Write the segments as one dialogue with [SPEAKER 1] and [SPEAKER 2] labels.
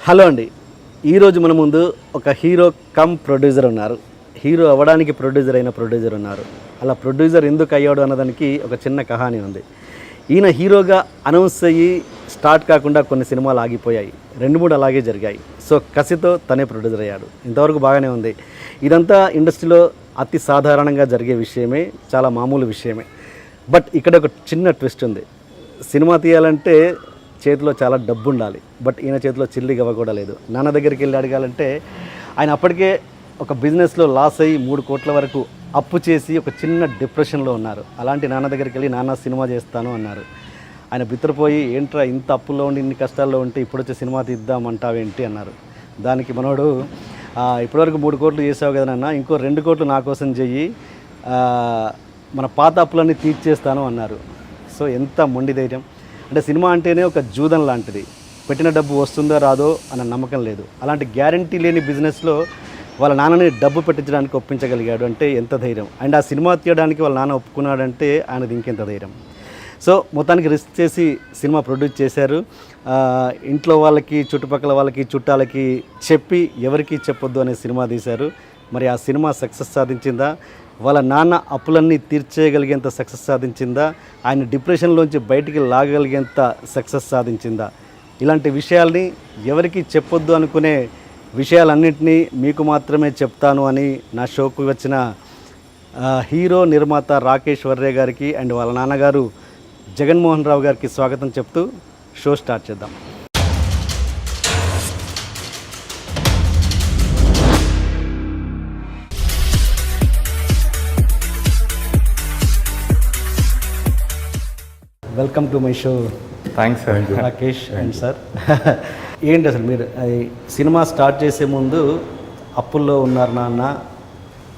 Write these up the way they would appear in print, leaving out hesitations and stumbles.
[SPEAKER 1] Hello అండి, ఈరోజు మన ముందు ఒక హీరో కమ్ ప్రొడ్యూసర్ ఉన్నారు. హీరో అవ్వడానికి ప్రొడ్యూసర్ ఉన్నారు. అలా ప్రొడ్యూసర్ ఎందుకు అయ్యాడు అన్నదానికి ఒక చిన్న కహాని ఉంది. ఈయన హీరోగా అనౌన్స్ అయ్యి స్టార్ట్ కాకుండా కొన్ని సినిమాలు ఆగిపోయాయి, 2-3 అలాగే జరిగాయి. సో కసితో తనే ప్రొడ్యూసర్ అయ్యాడు. ఇంతవరకు బాగానే ఉంది. ఇదంతా ఇండస్ట్రీలో అతి సాధారణంగా జరిగే విషయమే, చాలా మామూలు విషయమే. బట్ ఇక్కడ ఒక చిన్న ట్విస్ట్ ఉంది. సినిమా తీయాలంటే చేతిలో చాలా డబ్బు ఉండాలి. బట్ ఈయన చేతిలో చిల్లి గవ్వ కూడా లేదు. నాన్న దగ్గరికి వెళ్ళి అడగాలంటే ఆయన అప్పటికే ఒక బిజినెస్లో లాస్ అయ్యి 3 కోట్ల వరకు అప్పు చేసి ఒక చిన్న డిప్రెషన్లో ఉన్నారు. అలాంటి నాన్న దగ్గరికి వెళ్ళి నాన్న సినిమా చేస్తాను అన్నారు. ఆయన బిత్తరపోయి ఏంట్రా ఇంత అప్పుల్లో ఉండి ఇన్ని కష్టాల్లో ఉంటే ఇప్పుడు వచ్చే సినిమా తీద్దామంటావేంటి అన్నారు. దానికి మనోడు ఇప్పటివరకు 3 కోట్లు చేసావు కదా నాన్న, ఇంకో 2 కోట్లు నా కోసం చెయ్యి, మన పాత అప్పులన్నీ తీర్చేస్తాను అన్నారు. సో ఎంత మొండి ధైర్యం అంటే, సినిమా అంటేనే ఒక జూదం లాంటిది. పెట్టిన డబ్బు వస్తుందో రాదో అన్న నమ్మకం లేదు. అలాంటి గ్యారంటీ లేని బిజినెస్లో వాళ్ళ నాన్నని డబ్బు పెట్టించడానికి ఒప్పించగలిగాడు అంటే ఎంత ధైర్యం. అండ్ ఆ సినిమా తీయడానికి వాళ్ళ నాన్న ఒప్పుకున్నాడంటే ఆయనది ఇంకెంత ధైర్యం. సో మొత్తానికి రిస్క్ చేసి సినిమా ప్రొడ్యూస్ చేశారు. ఇంట్లో వాళ్ళకి, చుట్టుపక్కల వాళ్ళకి, చుట్టాలకి చెప్పి ఎవరికి చెప్పొద్దు అనే సినిమా తీశారు. మరి ఆ సినిమా సక్సెస్ సాధించిందా? వాళ్ళ నాన్న అప్పులన్నీ తీర్చేయగలిగేంత సక్సెస్ సాధించిందా? ఆయన డిప్రెషన్లోంచి బయటికి లాగగలిగేంత సక్సెస్ సాధించిందా? ఇలాంటి విషయాల్ని ఎవరికి చెప్పొద్దు అనుకునే విషయాలన్నింటినీ మీకు మాత్రమే చెప్తాను అని నా షోకు వచ్చిన హీరో నిర్మాత రాకేష్ వర్రే గారికి అండ్ వాళ్ళ నాన్నగారు జగన్మోహన్ రావు గారికి స్వాగతం చెప్తూ షో స్టార్ట్ చేద్దాం. Welcome to my show.
[SPEAKER 2] Thanks
[SPEAKER 1] Rakesh and sir. ఏంటి అసలు మీరు సినిమా స్టార్ట్ చేసే ముందు అప్పుల్లో ఉన్నారు నాన్న,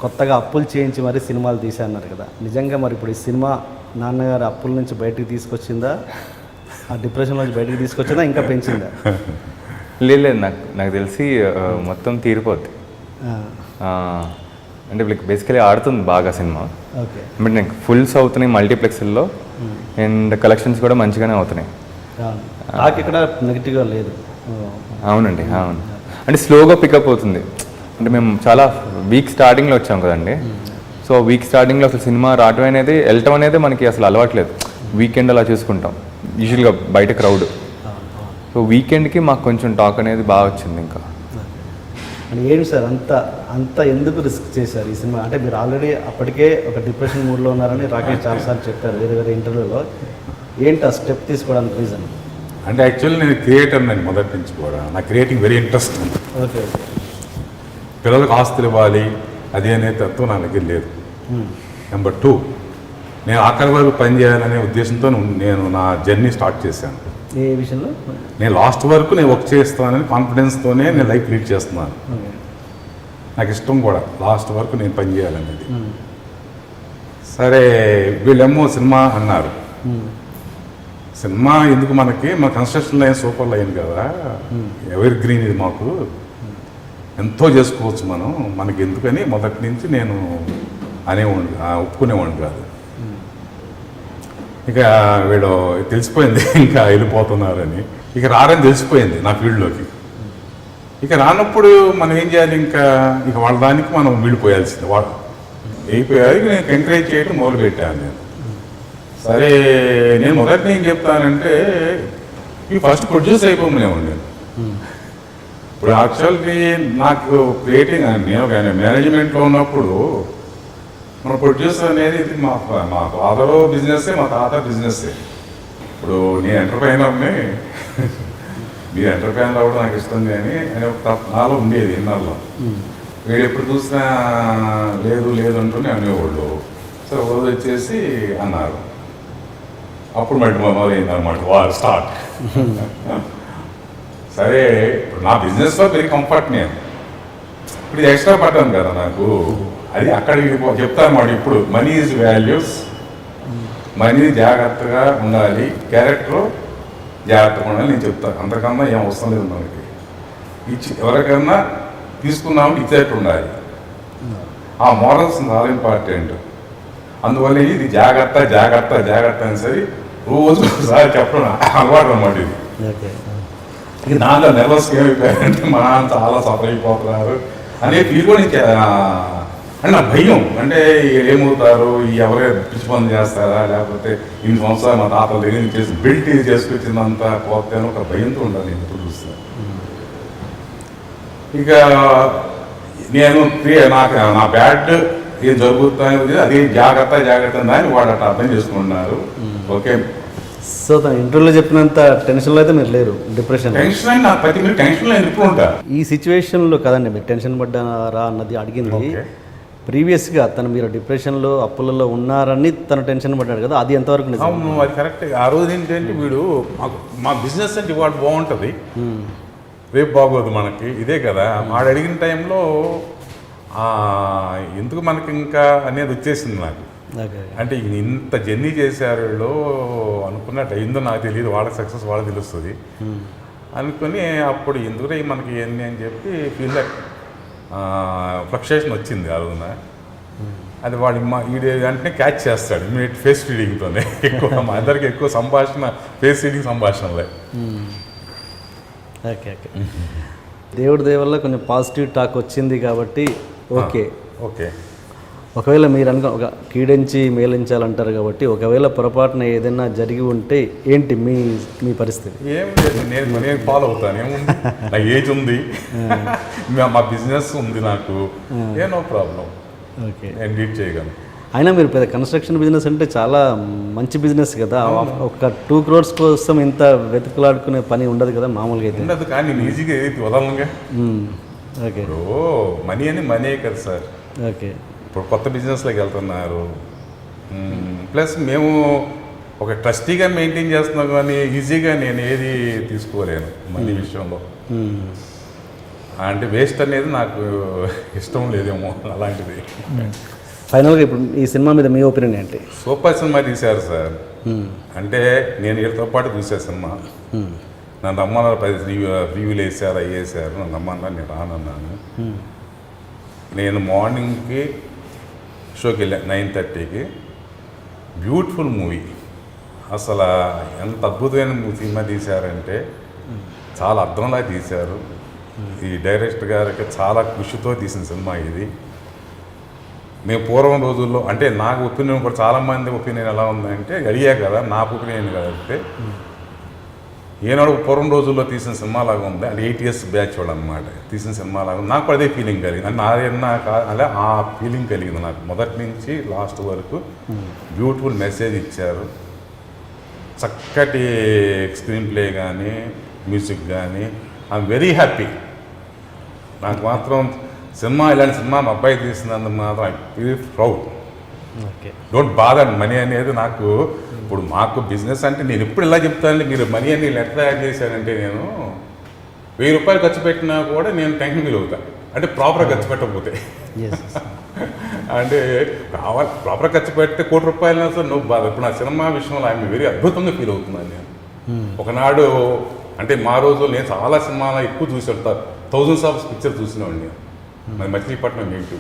[SPEAKER 1] కొత్తగా అప్పులు చేయించి మరి సినిమాలు తీశారన్నారు కదా, నిజంగా మరి ఇప్పుడు ఈ సినిమా నాన్నగారు అప్పుల నుంచి బయటికి తీసుకొచ్చిందా, ఆ డిప్రెషన్ నుంచి బయటికి తీసుకొచ్చిందా, ఇంకా పెంచిందా?
[SPEAKER 2] లేదు, నాకు తెలిసి మొత్తం తీరిపోద్ది. అంటే బేసికలీ ఆడుతుంది బాగా సినిమా.
[SPEAKER 1] ఓకే.
[SPEAKER 2] బట్ నాకు ఫుల్స్ అవుతున్నాయి మల్టీప్లెక్స్ల్లో అండ్ కలెక్షన్స్ కూడా మంచిగానే అవుతున్నాయి.
[SPEAKER 1] నాకు ఇక్కడ నెగిటివ్గా లేదు.
[SPEAKER 2] అవునండి, అవును. అంటే స్లోగా పికప్ అవుతుంది. అంటే మేము చాలా వీక్ స్టార్టింగ్లో వచ్చాం కదండి. సో వీక్ స్టార్టింగ్లో అసలు సినిమా రావడం అనేది, వెళ్ళటం అనేది మనకి అసలు అలవాట్లేదు. వీకెండ్ అలా చూసుకుంటాం యూజువల్గా బయట క్రౌడ్. సో వీకెండ్కి మాకు కొంచెం టాక్ అనేది బాగా వచ్చింది. ఇంకా
[SPEAKER 1] ఏంటి సార్ అంత ఎందుకు రిస్క్ చేశారు ఈ సినిమా? అంటే మీరు ఆల్రెడీ అప్పటికే ఒక డిప్రెషన్ మూడ్లో ఉన్నారని రాకేష్ చాలాసార్లు చెప్పారు వేరే ఇంటర్వ్యూలో. ఏంటి ఆ స్టెప్ తీసుకోవడానికి రీజన్?
[SPEAKER 3] అంటే యాక్చువల్లీ నేను క్రియేటర్, నేను మొదటి నుంచి కూడా నా క్రియేటింగ్ వెరీ ఇంట్రెస్ట్ ఉంది.
[SPEAKER 1] ఓకే.
[SPEAKER 3] పిల్లలకు ఆస్తులు ఇవ్వాలి అది అనే తత్వం నా దగ్గర లేదు. నెంబర్ 2, నేను ఆఖరి వరకు పని చేయాలనే ఉద్దేశంతో నేను నా జర్నీ స్టార్ట్ చేశాను.
[SPEAKER 1] ఏ విషయంలో?
[SPEAKER 3] నేను లాస్ట్ వరకు నేను వర్క్ చేస్తానని కాన్ఫిడెన్స్తోనే నేను లైఫ్ లీడ్ చేస్తున్నాను. నాకు ఇష్టం కూడా లాస్ట్ వరకు నేను పని చేయాలనేది. సరే, వీళ్ళేమో సినిమా అన్నారు. సినిమా ఎందుకు మనకి, మా కన్స్ట్రక్షన్ లైన్ సూపర్ లైన్ కదా, ఎవర్ గ్రీన్ ఇది, మాకు ఎంతో చేసుకోవచ్చు మనం, మనకి ఎందుకని మొదటి నుంచి నేను అనేవాడిని, ఒప్పుకునేవాడిని కాదు. ఇక వీడు తెలిసిపోయింది ఇంకా వెళ్ళిపోతున్నారని, ఇక రారని తెలిసిపోయింది నా ఫీల్డ్లోకి. ఇక రానప్పుడు మనం ఏం చేయాలి, ఇక వాళ్ళ దానికి మనం వీడిపోయాల్సింది. వాళ్ళు అయిపోయారు, నేను ఎంకరేజ్ చేయడం మొదలుపెట్టాను నేను. సరే, నేను మొదటి ఏం చెప్తానంటే ఈ ఫస్ట్ ప్రొడ్యూస్ అయిపోమనేవాడు నేను. ఇప్పుడు యాక్చువల్గా నాకు క్రియేటింగ్, నేను మేనేజ్మెంట్లో ఉన్నప్పుడు మన ప్రొడ్యూసర్ అనేది ఇది మా ఫాదర్ బిజినెస్సే, మా తాత బిజినెస్సే. ఇప్పుడు నేను ఎంటర్ప్రైనర్ని, మీరు ఎంటర్ప్రైనర్ అవ్వడం నాకు ఇష్టం కానీ అని ఒక నాలో ఉండేది ఇన్నర్లో. వీడు ఎప్పుడు చూసినా లేదు లేదు అంటూనే అనేవాళ్ళు. సరే, రోజు వచ్చేసి అన్నారు. అప్పుడు మళ్ళీ మొదలైంది అనమాట వారు స్టార్ట్. సరే, ఇప్పుడు నా బిజినెస్లో వెరీ కంఫర్ట్. నేను ఇప్పుడు ఇది ఎక్స్ట్రా పట్టాను కదా నాకు, అది అక్కడికి చెప్తాను మాట. ఇప్పుడు మనీ ఈజ్ వాల్యూస్, మనీ జాగ్రత్తగా ఉండాలి, క్యారెక్టర్ జాగ్రత్తగా ఉండాలి నేను చెప్తాను. అంతకన్నా ఏం అవసరం లేదు మనకి. ఎవరికన్నా తీసుకున్నామంటే ఇచ్చేట్టు ఉండాలి. ఆ మోరల్స్ చాలా ఇంపార్టెంట్. అందువల్ల ఇది జాగ్రత్త జాగ్రత్త జాగ్రత్త అని సరి రోజు ఒకసారి చెప్పడం అలవాటు అన్నమాట. ఇది దాంట్లో నెర్వస్ ఏమైపోయారంటే మా నాన్న చాలా సఫర్ అయిపోతున్నారు అనే ఫీల్ కూడా అంటే నా భయం అంటే ఏమవుతారు ఎవరే పిచ్చి పనులు చేస్తారా లేకపోతే ఇన్ని సంవత్సరాలు మా తాతల దగ్గర నుంచి చేసి బిల్ట్ చేసుకొచ్చిందంత పోతే అని ఒక భయంతో ఉండాలి నేను ఎప్పుడు చూస్తాను. ఇక నేను నాకు నా బ్యాడ్ ఏం జరుగుతుంది అదే జాగ్రత్త అని వాడు అట్లా అర్థం చేసుకున్నారు. ఓకే,
[SPEAKER 1] సో తన ఇంటర్వ్యూలో చెప్పినంత టెన్షన్లో అయితే మీరు లేరు, డిప్రెషన్
[SPEAKER 3] టెన్షన్ అయినా ప్రతి మీరు టెన్షన్లో ఎప్పుడు ఉంటా.
[SPEAKER 1] ఈ సిచ్యువేషన్లో కదండి మీరు టెన్షన్ పడ్డారా అన్నది అడిగింది. ప్రీవియస్గా తను మీరు డిప్రెషన్లో అప్పులలో ఉన్నారని తను టెన్షన్ పడ్డాడు కదా, అది ఎంతవరకు నిజం?
[SPEAKER 3] అవును, అది కరెక్ట్. ఆ రోజు ఏంటంటే వీడు మా బిజినెస్ అంటే ఇవాళ బాగుంటుంది, రేపు బాగోదు మనకి, ఇదే కదా. వాడు అడిగిన టైంలో ఎందుకు మనకి ఇంకా అనేది వచ్చేసింది నాకు. అంటే ఇంత జర్నీ చేశారు వీళ్ళు అనుకున్నట్టు అయిందో నాకు తెలియదు, వాళ్ళకి సక్సెస్ వాళ్ళకి తెలుస్తుంది అనుకుని అప్పుడు ఎందుకు మనకి ఏంటి అని చెప్పి ఫీల్ ఫ్లక్చుయేషన్ వచ్చింది ఆ రోజున. అది వాడు వీడి వెంటనే క్యాచ్ చేస్తాడు ఇమీడియట్ ఫేస్ రీడింగ్తోనే. ఎక్కువ మా అందరికి ఎక్కువ సంభాషణ ఫేస్ రీడింగ్ సంభాషణలే.
[SPEAKER 1] ఓకే ఓకే, దేవుడి దయ వల్ల కొంచెం పాజిటివ్ టాక్ వచ్చింది కాబట్టి ఓకే
[SPEAKER 3] ఓకే.
[SPEAKER 1] ఒకవేళ మీరు ఒక కీడించి మేలించాలంటారు కాబట్టి ఒకవేళ పొరపాటున ఏదైనా జరిగి ఉంటే ఏంటి మీ పరిస్థితి?
[SPEAKER 3] ఏం లేదు, నేను ఫాలో అవుతాను. ఏముంది, నా ఏజ్ ఉంది, మా బిజినెస్ ఉంది, నాకు నో ప్రాబ్లం.
[SPEAKER 1] ఓకే,
[SPEAKER 3] నేను లీడ్ చేయగలను.
[SPEAKER 1] అయినా మీరు పెద్ద కన్స్ట్రక్షన్ బిజినెస్ అంటే చాలా మంచి బిజినెస్ కదా. ఒక 2 crores కోసం ఇంత వెతుకులాడుకునే పని ఉండదు కదా మామూలుగా అయితే.
[SPEAKER 3] ఉండదు, కానీ నేను ఈజీగా ఏది వదలంగా.
[SPEAKER 1] ఓకే,
[SPEAKER 3] ఇప్పుడు మనీ అని మనీ కదా సార్.
[SPEAKER 1] ఓకే,
[SPEAKER 3] ఇప్పుడు కొత్త బిజినెస్లోకి వెళ్తున్నారు, ప్లస్ మేము ఒక ట్రస్టీగా మెయింటైన్ చేస్తున్నాం, కానీ ఈజీగా నేను ఏది తీసుకోలేను మనీ విషయంలో. అంటే వేస్ట్ అనేది నాకు ఇష్టం లేదేమో అలాంటిది.
[SPEAKER 1] ఫైనల్గా ఇప్పుడు ఈ సినిమా మీద మీ ఒపీనియన్ ఏంటి?
[SPEAKER 3] సూపర్ సినిమా తీశారు సార్. అంటే నేను వీళ్ళతో పాటు చూసే సినిమా. నన్ను రమ్మన్నారు, 10 రివ్యూలు వేసారు, అయ్యేసారు, నన్ను రమ్మన్నారు, నేను రానన్నాను. నేను మార్నింగ్కి షోకి వెళ్ళాను 9:30కి. బ్యూటిఫుల్ మూవీ, అసలు ఎంత అద్భుతమైన సినిమా తీశారంటే చాలా అర్థంలా తీశారు. ఈ డైరెక్టర్ గారికి చాలా కృషితో తీసిన సినిమా ఇది. మేము పూర్వం రోజుల్లో అంటే నాకు ఒపీనియన్ కూడా చాలామంది ఒపీనియన్ ఎలా ఉందంటే అడిగా కదా, నాకు ఒపీనియన్ కదంటే ఏనాడు పూర్వం రోజుల్లో తీసిన సినిమా లాగా ఉంది. అంటే 8 years బ్యాచ్ వాడు అనమాట తీసిన సినిమా లాగా ఉంది. నాకు అదే ఫీలింగ్ కలిగింది. అలా ఆ ఫీలింగ్ కలిగింది నాకు. మొదటి నుంచి లాస్ట్ వరకు బ్యూటిఫుల్ మెసేజ్ ఇచ్చారు. చక్కటి స్క్రీన్ ప్లే కానీ మ్యూజిక్ కానీ ఐఎమ్ వెరీ హ్యాపీ. నాకు మాత్రం సినిమా ఇలాంటి సినిమా మా అబ్బాయి తీసినందుకు మాత్రం I feel proud. Don't bother money అనేది నాకు. ఇప్పుడు మాకు బిజినెస్ అంటే నేను ఎప్పుడు ఇలా చెప్తానంటే, మీరు మనీ అని ఎట్లా యాడ్ చేశారంటే, నేను 1000 రూపాయలు ఖర్చు పెట్టినా కూడా నేను టెన్షన్ ఫీల్ అవుతాను. అంటే ప్రాపర్గా ఖర్చు పెట్టకపోతే అంటే కావాలి ప్రాపర్గా ఖర్చు పెడితే 1 కోటి రూపాయలు సార్ నువ్వు బాధ. ఇప్పుడు నా సినిమా విషయంలో ఆయన వెరీ అద్భుతంగా ఫీల్ అవుతున్నాను నేను. ఒకనాడు అంటే మా రోజుల్లో నేను చాలా సినిమాలు ఎక్కువ చూసి వెళ్తాను, 1000s of పిక్చర్ చూసినవాడిని నేను. మరి మచిలీపట్నం ఏంటి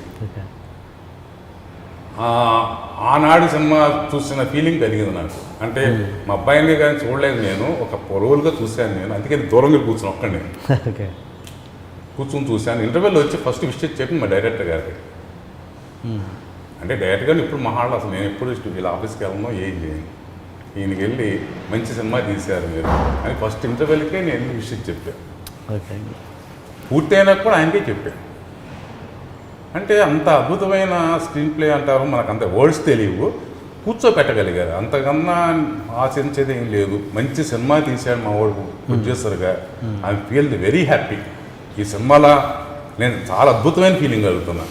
[SPEAKER 3] ఆనాడు సినిమా చూసిన ఫీలింగ్ కలిగింది నాకు. అంటే మా అబ్బాయిని కానీ చూడలేదు నేను, ఒక రోజులుగా చూశాను నేను. అందుకే దూరంగా కూర్చుని ఒక్కడి నేను కూర్చొని చూశాను. ఇంటర్వ్యూలో వచ్చి ఫస్ట్ విషయం చెప్పి మా డైరెక్టర్ గారికి. అంటే డైరెక్టర్ గారిని ఇప్పుడు మహాళ్ళు అసలు నేను ఎప్పుడు వీళ్ళ ఆఫీస్కి వెళ్ళను, ఏం చేయను. ఈయనకి వెళ్ళి మంచి సినిమా తీశారు మీరు అని ఫస్ట్ ఇంటర్వ్యూలకే నేను విషయం చెప్పాను. పూర్తయినా కూడా ఆయనకే చెప్పాను. అంటే అంత అద్భుతమైన స్క్రీన్ ప్లే అంటారు, మనకు అంత వర్డ్స్ తెలియవు, కూర్చోపెట్టగలిగారు. అంతకన్నా ఆశించేది ఏం లేదు. మంచి సినిమా తీశాడు మా వాడు ప్రొడ్యూసర్గా. I feel very happy. ఈ సినిమాలో నేను చాలా అద్భుతమైన ఫీలింగ్ కలుగుతున్నా.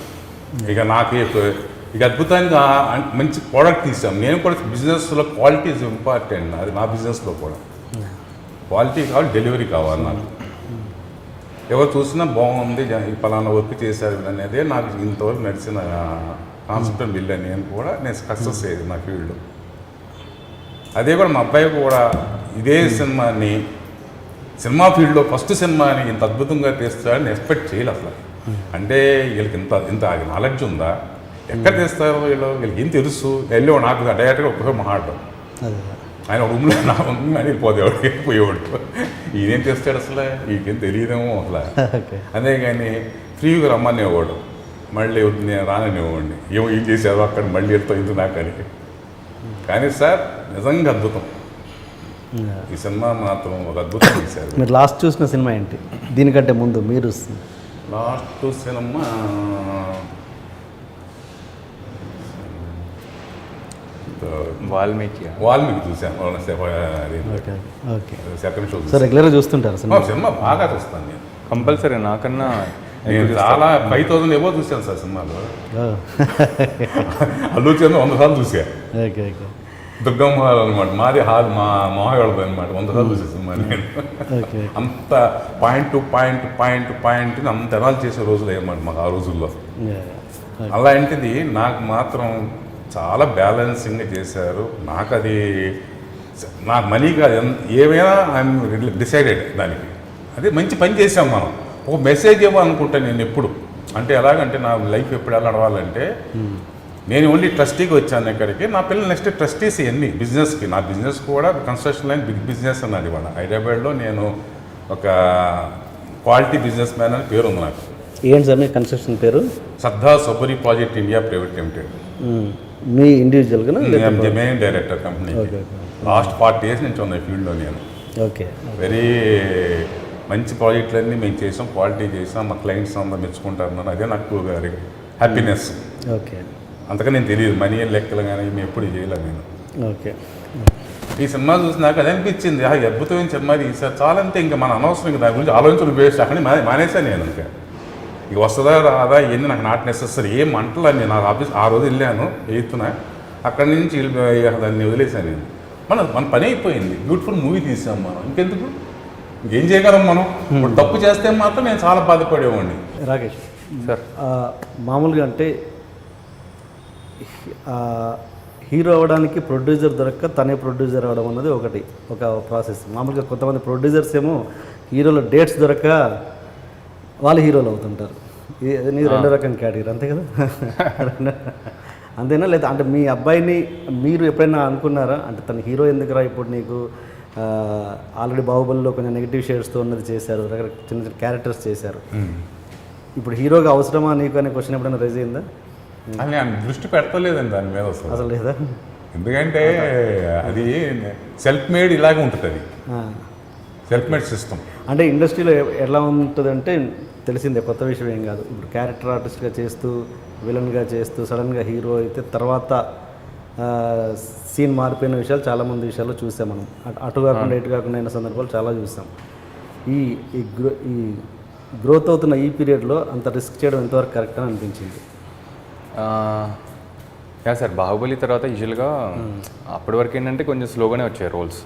[SPEAKER 3] ఇక నాకు ఇక అద్భుతంగా మంచి ప్రోడక్ట్ తీసాం. నేను కూడా బిజినెస్లో క్వాలిటీ ఇస్ ఇంపార్టెంట్. అది నా బిజినెస్లో కూడా క్వాలిటీ కావాలి, డెలివరీ కావాలి. నాకు ఎవరు చూసినా బాగుంది, పలానా వర్క్ చేశారు అనేది నాకు ఇంతవరకు నడిచిన కాన్సెప్ట్ బిల్ అని నేను కూడా నేను సక్సెస్ అయ్యేది నా ఫీల్డ్లో. అదే కూడా మా అబ్బాయి కూడా ఇదే సినిమా ఫీల్డ్లో ఫస్ట్ సినిమాని ఇంత అద్భుతంగా తీస్తాడని ఎక్స్పెక్ట్ చేయాలి అసలు. అంటే వీళ్ళకి ఇంత నాలెడ్జ్ ఉందా, ఎక్కడ తీస్తారు వీళ్ళకి ఏం తెలుసు వెళ్ళి నాకు డైరెక్ట్గా ఒక మాట్లాడడం. ఆయన రూమ్లో నా అని వెళ్ళిపోయేవాడు. ఈయనేం చేస్తాడు అసలు, ఈయనకేం తెలియదేమో అసలు.
[SPEAKER 1] ఓకే.
[SPEAKER 3] అదే కానీ ఫ్రీగా రమ్మనేవాడు, మళ్ళీ నేను రాననేవాడిని. ఏం చేశారో అక్కడ మళ్ళీ వెళ్తా ఇందు నాకని. కానీ సార్ నిజంగా అద్భుతం, ఈ సినిమా మాత్రం ఒక అద్భుతం చేశారు.
[SPEAKER 1] మీరు లాస్ట్ చూసిన సినిమా ఏంటి దీనికంటే ముందు? మీరు
[SPEAKER 3] లాస్ట్ సినిమా
[SPEAKER 2] వాల్మీకి
[SPEAKER 3] చూశాను.
[SPEAKER 1] ఓకే.
[SPEAKER 3] సెకండ్ షో
[SPEAKER 1] సో రెగ్యులర్గా చూస్తుంటారు సినిమా?
[SPEAKER 3] సినిమా బాగా చూస్తాను నేను
[SPEAKER 2] కంపల్సరీ. నాకన్నా
[SPEAKER 3] నేను చాలా 5,000 ఏవో చూశాను సార్ సినిమాలో. అల్లు అర్జున్ 100 సార్లు చూసా.
[SPEAKER 1] Okay okay.
[SPEAKER 3] దుర్గమ్మ హాల్ అనమాట, మాది హాల్ మా మామయ్యది అనమాట. 100 సార్లు చూసే సినిమా నేను. అంత point to point point to point అంత ఎనాలు చేసే రోజులు ఏమన్నమాట మాకు ఆ రోజుల్లో. అలాంటిది నాకు మాత్రం చాలా బ్యాలెన్సింగ్గా చేశారు. నాకు మనీ కాదు, ఏమైనా ఐఎమ్ డిసైడెడ్ దానికి. అదే మంచి పని చేసాం మనం. ఒక మెసేజ్ ఏమో అనుకుంటాను నేను ఎప్పుడు. అంటే ఎలాగంటే నా లైఫ్ ఎప్పుడు ఎలా నడవాలంటే, నేను ఓన్లీ ట్రస్టీకి వచ్చాను ఇక్కడికి. నా పిల్లలు నెక్స్ట్ ట్రస్టీస్ ఇవన్నీ బిజినెస్కి. నా బిజినెస్ కూడా కన్స్ట్రక్షన్ లైన్ బిగ్ బిజినెస్ అన్నది ఇవాళ హైదరాబాద్లో. నేను ఒక క్వాలిటీ బిజినెస్ మ్యాన్ అని పేరు ఉంది నాకు.
[SPEAKER 1] ఏంటి సార్ మీ కన్స్ట్రక్షన్ పేరు?
[SPEAKER 3] సద్దా Sabari project India private limited.
[SPEAKER 1] మీ ఇండివిజువల్గా?
[SPEAKER 3] Main director company. Last 40 years నుంచి ఉన్నాయి ఫీల్డ్లో నేను.
[SPEAKER 1] ఓకే.
[SPEAKER 3] వెరీ మంచి ప్రాజెక్టులన్నీ మేము చేసాం, క్వాలిటీ చేసాం, మా క్లయింట్స్ అందరూ మెచ్చుకుంటారు. అదే నాకు హ్యాపీనెస్.
[SPEAKER 1] ఓకే.
[SPEAKER 3] అంతగా నేను తెలియదు మనీ లెక్కలు కానీ మేము ఎప్పుడు చేయలేదు నేను.
[SPEAKER 1] ఓకే.
[SPEAKER 3] ఈ సినిమా చూసి నాకు అది అనిపించింది, అద్భుతమైన సినిమా తీసారు చాలంతే, ఇంకా మన అనవసరం, ఇంకా దాని గురించి ఆలోచించడం వేస్ట్. అక్కడే మానేశాను నేను. ఇంకా ఇక వస్తుందా రాదా ఇవన్నీ నాకు నాట్ నెసెసరీ. ఏం మంటలన్నీ నాకు ఆఫీస్ ఆ రోజు వెళ్ళాను 8th. అక్కడి నుంచి దాన్ని వదిలేశాను నేను. మన పని అయిపోయింది, బ్యూటిఫుల్ మూవీ తీసాం మనం, ఇంకెందుకు ఇంకేం చేయగలం మనం. ఇప్పుడు తప్పు చేస్తే మాత్రం నేను చాలా బాధపడేవాడిని.
[SPEAKER 1] రాకేష్
[SPEAKER 2] సార్,
[SPEAKER 1] మామూలుగా అంటే హీరో అవ్వడానికి ప్రొడ్యూసర్ దొరక్క తనే ప్రొడ్యూసర్ అవ్వడం అన్నది ఒక ప్రాసెస్. మామూలుగా కొంతమంది ప్రొడ్యూసర్స్ ఏమో హీరోల డేట్స్ దొరక్క వాళ్ళు హీరోలు అవుతుంటారు. ఇది 2 రకం కేటగిరీ, అంతే కదా? అంతేనా? లేదా అంటే మీ అబ్బాయిని మీరు ఎప్పుడైనా అనుకున్నారా, అంటే తన హీరో ఎందుకురా ఇప్పుడు నీకు, ఆల్రెడీ బాహుబలిలో కొంచెం నెగిటివ్ షేడ్స్తో ఉన్నది చేశారు, రకరకాల చిన్న చిన్న క్యారెక్టర్స్ చేశారు, ఇప్పుడు హీరోగా అవసరమా నీకు అనే క్వశ్చన్ ఎప్పుడైనా రైజ్ అయిందా?
[SPEAKER 3] అని దృష్టి పెట్టలేదండి దాని మీద అసలు
[SPEAKER 1] లేదా?
[SPEAKER 3] ఎందుకంటే అది సెల్ఫ్ మేడ్ ఇలాగే ఉంటుంది, అది సెల్ఫ్ మేడ్ సిస్టమ్.
[SPEAKER 1] అంటే ఇండస్ట్రీలో ఎలా ఉంటుందంటే తెలిసిందే, కొత్త విషయం ఏం కాదు. ఇప్పుడు క్యారెక్టర్ ఆర్టిస్ట్గా చేస్తూ విలన్గా చేస్తూ సడన్గా హీరో అయితే తర్వాత సీన్ మారిపోయిన విషయాలు చాలామంది విషయాల్లో చూసాం మనం. అటు కాకుండా ఇటు కాకుండా అయిన సందర్భాలు చాలా చూసాం. ఈ గ్రోత్ అవుతున్న ఈ పీరియడ్లో అంత రిస్క్ చేయడం ఎంతవరకు కరెక్ట్ అని అనిపించింది?
[SPEAKER 2] యా సార్, బాహుబలి తర్వాత యూజువల్గా అప్పటి వరకు ఏంటంటే కొంచెం స్లోగానే వచ్చాయి రోల్స్.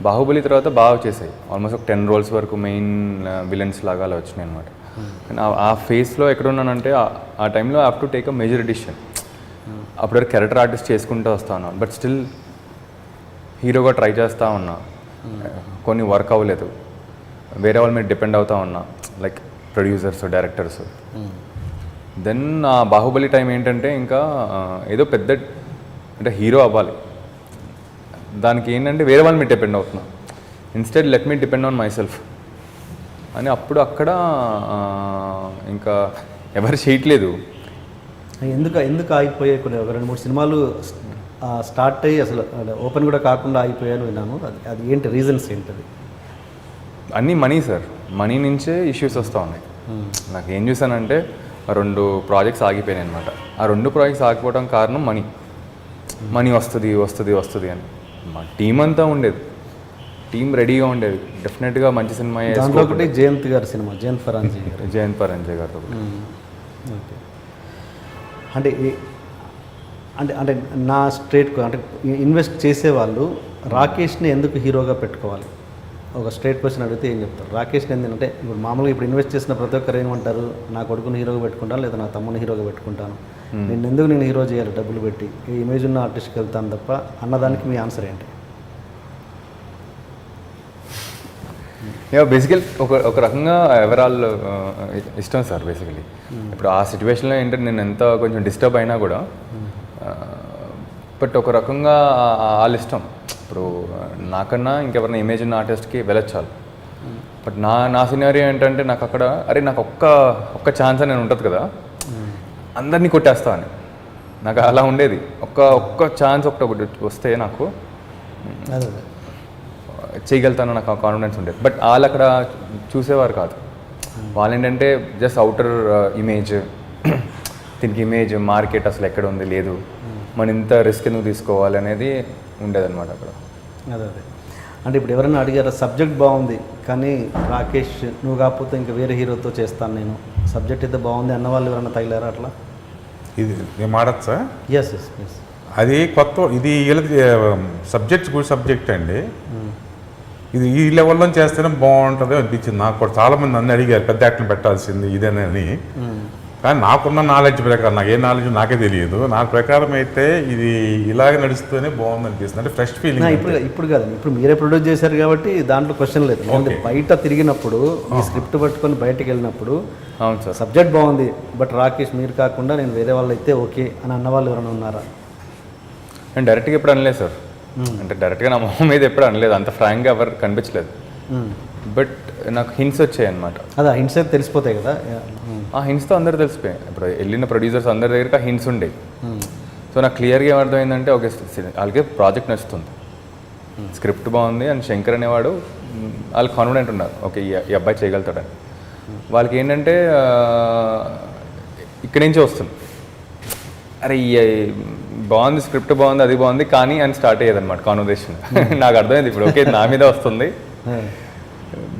[SPEAKER 2] బాహుబలి తర్వాత బాగా వచ్చేసాయి, ఆల్మోస్ట్ ఒక 10 roles వరకు మెయిన్ విలన్స్ లాగా అలా వచ్చినాయి అనమాట. ఆ ఫేస్లో ఎక్కడున్నానంటే ఆ టైంలో I have to take a major decision. అప్పుడు క్యారెక్టర్ ఆర్టిస్ట్ చేసుకుంటూ వస్తా ఉన్నాను, బట్ స్టిల్ హీరోగా ట్రై చేస్తూ ఉన్నా. కొన్ని వర్క్ అవ్వలేదు, వేరే వాళ్ళ మీద డిపెండ్ అవుతూ ఉన్నా, లైక్ ప్రొడ్యూసర్స్, డైరెక్టర్స్. దెన్ ఆ బాహుబలి టైం ఏంటంటే ఇంకా ఏదో పెద్ద అంటే హీరో అవ్వాలి, దానికి ఏంటంటే వేరే వాళ్ళ మీద డిపెండ్ అవుతున్నా. Instead let me depend on my self అని అప్పుడు అక్కడ ఇంకా ఎవరు చేయట్లేదు.
[SPEAKER 1] ఎందుకు ఆగిపోయాయి? కొన్ని 2-3 సినిమాలు స్టార్ట్ అయ్యి అసలు ఓపెన్ కూడా కాకుండా ఆగిపోయాను విన్నాను. అది ఏంటి, రీజన్స్ ఏంటది?
[SPEAKER 2] అన్నీ మనీ సార్, మనీ నుంచే ఇష్యూస్ వస్తూ ఉన్నాయి. నాకు ఏం చూసానంటే 2 ప్రాజెక్ట్స్ ఆగిపోయాయి అనమాట. ఆ 2 ప్రాజెక్ట్స్ ఆగిపోవడం కారణం మనీ వస్తుంది అని. మా టీం అంతా ఉండేది, టీం రెడీగా ఉండేది, డెఫినెట్గా మంచి సినిమా.
[SPEAKER 1] దాంట్లో ఒకటి జయంత్ గారి సినిమా, జయంత్ పరాంజీ గారు. ఓకే. అంటే నా స్ట్రేట్ అంటే ఇన్వెస్ట్ చేసేవాళ్ళు రాకేష్ని ఎందుకు హీరోగా పెట్టుకోవాలి? ఒక స్ట్రేట్ క్వశ్చన్ అడిగితే ఏం చెప్తారు? రాకేష్ని ఎందుకంటే ఇప్పుడు మామూలుగా ఇప్పుడు ఇన్వెస్ట్ చేసిన ప్రతి ఒక్కరు ఏమంటారు, నా కొడుకుని హీరోగా పెట్టుకుంటాను లేదా నా తమ్ముని హీరోగా పెట్టుకుంటాను, నేను హీరో చేయాలి డబ్బులు పెట్టి, ఈ ఇమేజ్ ఉన్న ఆర్టిస్ట్కి వెళ్తాను తప్ప అన్నదానికి మీ ఆన్సర్ ఏంటి?
[SPEAKER 2] బేసికల్ ఒక రకంగా ఎవరాల్ ఇష్టం సార్ బేసికలీ. ఇప్పుడు ఆ సిచ్యువేషన్లో ఏంటంటే నేను ఎంత కొంచెం డిస్టర్బ్ అయినా కూడా, బట్ ఒక రకంగా వాళ్ళ ఇష్టం. ఇప్పుడు నాకన్నా ఇంకెవరైనా ఇమేజ్ ఉన్న ఆర్టిస్ట్కి వెళ్ళొచ్చాలి. బట్ నా సినారియో ఏంటంటే నాకు అక్కడ నాకు ఒక్క ఛాన్స్ అని ఉంటుంది కదా, అందరినీ కొట్టేస్తా అని నాకు అలా ఉండేది. ఒక్క ఛాన్స్ ఒకటి వస్తే నాకు చేయగలుగుతాను, నాకు కాన్ఫిడెన్స్ ఉండేది. బట్ వాళ్ళు అక్కడ చూసేవారు కాదు. వాళ్ళు ఏంటంటే జస్ట్ అవుటర్ ఇమేజ్, దీనికి ఇమేజ్ మార్కెట్ అసలు ఎక్కడ ఉంది లేదు, మనం ఇంత రిస్క్ ఎందుకు తీసుకోవాలి అనేది ఉండేదన్నమాట అక్కడ.
[SPEAKER 1] అదే అంటే ఇప్పుడు ఎవరైనా అడిగారా సబ్జెక్ట్ బాగుంది కానీ రాకేష్ నువ్వు కాకపోతే ఇంకా వేరే హీరోతో చేస్తాను నేను, సబ్జెక్ట్ అయితే బాగుంది అన్న వాళ్ళు ఎవరైనా తగిలారా అట్లా?
[SPEAKER 3] ఇది నేను మాడచ్చా?
[SPEAKER 1] Yes yes yes.
[SPEAKER 3] అది కొత్త, ఇది సబ్జెక్ట్ గుడ్ సబ్జెక్ట్ అండి. ఇది ఈ లెవెల్లో చేస్తేనే బాగుంటుంది అనిపించింది నాకు కూడా. చాలామంది నన్ను అడిగారు పెద్ద యాక్టర్ని పెట్టాల్సింది ఇదేనని. కానీ నాకున్న నాలెడ్జ్ ప్రకారం, నాకు ఏ నాలెడ్జ్ నాకే తెలియదు, నా ప్రకారం అయితే ఇది ఇలాగే నడుస్తూనే బాగుంది అనిపిస్తుంది. అంటే ఫ్రెష్ ఫీలింగ్.
[SPEAKER 1] ఇప్పుడు కాదండి, ఇప్పుడు మీరే ప్రొడ్యూస్ చేశారు కాబట్టి దాంట్లో క్వశ్చన్ లేదు. అంటే బయట తిరిగినప్పుడు ఈ స్క్రిప్ట్ పట్టుకొని బయటకు వెళ్ళినప్పుడు
[SPEAKER 2] అవును సార్
[SPEAKER 1] సబ్జెక్ట్ బాగుంది బట్ రాకేష్ మీరు కాకుండా నేను వేరే వాళ్ళు అయితే ఓకే అని అన్న వాళ్ళు ఎవరైనా ఉన్నారా?
[SPEAKER 2] నేను డైరెక్ట్గా ఎప్పుడు అనలేదు సార్. అంటే డైరెక్ట్గా నా మొహం మీద ఎప్పుడు అనలేదు, అంత ఫ్రాంక్గా ఎవరు కనిపించలేదు. బట్ నాకు హింట్స్ వచ్చాయి అనమాట.
[SPEAKER 1] అదే హింట్స్ అయితే తెలిసిపోతాయి కదా.
[SPEAKER 2] ఆ హింట్స్తో అందరూ తెలిసిపోయాయి. ఇప్పుడు వెళ్ళిన ప్రొడ్యూసర్స్ అందరి దగ్గరికి ఆ హింట్స్ ఉండేవి. సో నాకు క్లియర్గా ఏమర్థమైందంటే ఓకే వాళ్ళకి ప్రాజెక్ట్ నచ్చుతుంది, స్క్రిప్ట్ బాగుంది అండ్ శంకర్ అనేవాడు వాళ్ళు కాన్ఫిడెంట్ ఉన్నారు ఓకే ఈ అబ్బాయి చేయగలుగుతాడని. వాళ్ళకి ఏంటంటే ఇక్కడి నుంచే వస్తుంది, అరే బాగుంది స్క్రిప్ట్ బాగుంది అది బాగుంది కానీ అని స్టార్ట్ అయ్యేదన్నమాట కాన్వర్సేషన్. నాకు అర్థమైంది ఇప్పుడు ఓకే నా మీద వస్తుంది.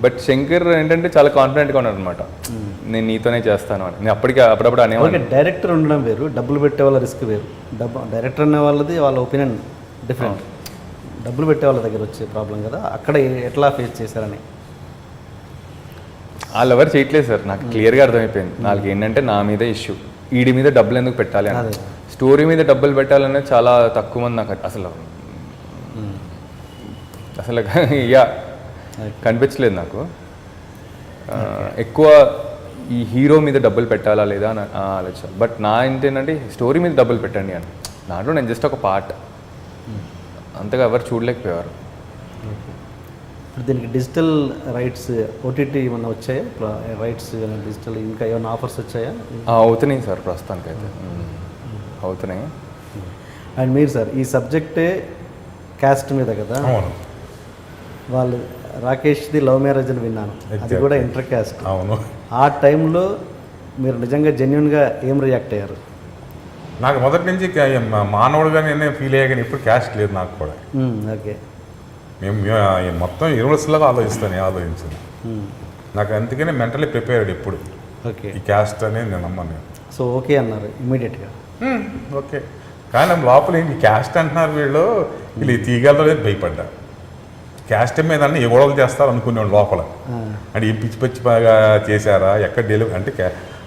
[SPEAKER 2] బట్ శంకర్ ఏంటంటే చాలా కాన్ఫిడెంట్గా ఉన్నాడు అనమాట, నేను నీతోనే చేస్తాను అని. నేను అప్పుడప్పుడు అనేవాడిని.
[SPEAKER 1] డైరెక్టర్ ఉండడం వేరు, డబ్బులు పెట్టే వాళ్ళ రిస్క్ వేరు. డైరెక్టర్ అనే వాళ్ళది వాళ్ళ ఒపీనియన్ డిఫరెంట్. డబ్బులు పెట్టే వాళ్ళ దగ్గర వచ్చే ప్రాబ్లం కదా, అక్కడ ఎట్లా ఫేస్ చేశారని.
[SPEAKER 2] వాళ్ళు ఎవరు చేయట్లేదు సార్, నాకు క్లియర్గా అర్థమైపోయింది. వాళ్ళకి ఏంటంటే నా మీద ఇష్యూ, ఈడి మీద డబ్బులు ఎందుకు పెట్టాలి అని. స్టోరీ మీద డబ్బులు పెట్టాలనేది చాలా తక్కువ మంది నాకు అసలు యా కనిపించలేదు నాకు. ఎక్కువ ఈ హీరో మీద డబ్బులు పెట్టాలా లేదా అని ఆలోచన. బట్ నా ఏంటంటే స్టోరీ మీద డబ్బులు పెట్టండి అని. దాంట్లో నేను జస్ట్ ఒక పార్ట్, అంతగా ఎవరు చూడలేకపోయారు.
[SPEAKER 1] ఇప్పుడు దీనికి డిజిటల్ రైట్స్ ఓటీటీ ఏమన్నా వచ్చాయా? రైట్స్ డిజిటల్ ఇంకా ఏమైనా ఆఫర్స్ వచ్చాయా?
[SPEAKER 2] అవుతున్నాయి సార్ ప్రస్తుతానికి అయితే అవుతున్నాయి.
[SPEAKER 1] అండ్ మీరు సార్ ఈ సబ్జెక్టే క్యాస్ట్ మీద కదా, వాళ్ళు రాకేష్ది లవ్ మ్యారేజ్ అని విన్నాను, అది కూడా ఇంటర్ క్యాస్ట్.
[SPEAKER 3] అవును.
[SPEAKER 1] ఆ టైంలో మీరు నిజంగా జెన్యున్గా ఏం రియాక్ట్ అయ్యారు?
[SPEAKER 3] నాకు మొదటి నుంచి మానవుడుగా నేనే ఫీల్ అయ్యా కానీ ఇప్పుడు క్యాస్ట్ లేదు నాకు కూడా.
[SPEAKER 1] ఓకే.
[SPEAKER 3] మేము మొత్తం యూనివర్సల్గా ఆలోచించాను. నాకు అందుకనే మెంటలీ ప్రిపేర్డ్ ఎప్పుడు.
[SPEAKER 1] ఓకే.
[SPEAKER 3] ఈ క్యాస్ట్ అనేది నేను నమ్మను.
[SPEAKER 1] సో ఓకే అన్నారు ఇమ్మీడియట్గా.
[SPEAKER 3] ఓకే. కానీ లోపల ఏంటి క్యాస్ట్ అంటున్నారు వీళ్ళు ఈ తీగల్లో భయపడ్డా. క్యాస్ట్ మీద అన్నీ ఏ గొడవలు చేస్తారు అనుకునేవాడు లోపల. అంటే ఈ పిచ్చి పిచ్చి బాగా చేశారా ఎక్కడ డెలివరీ అంటే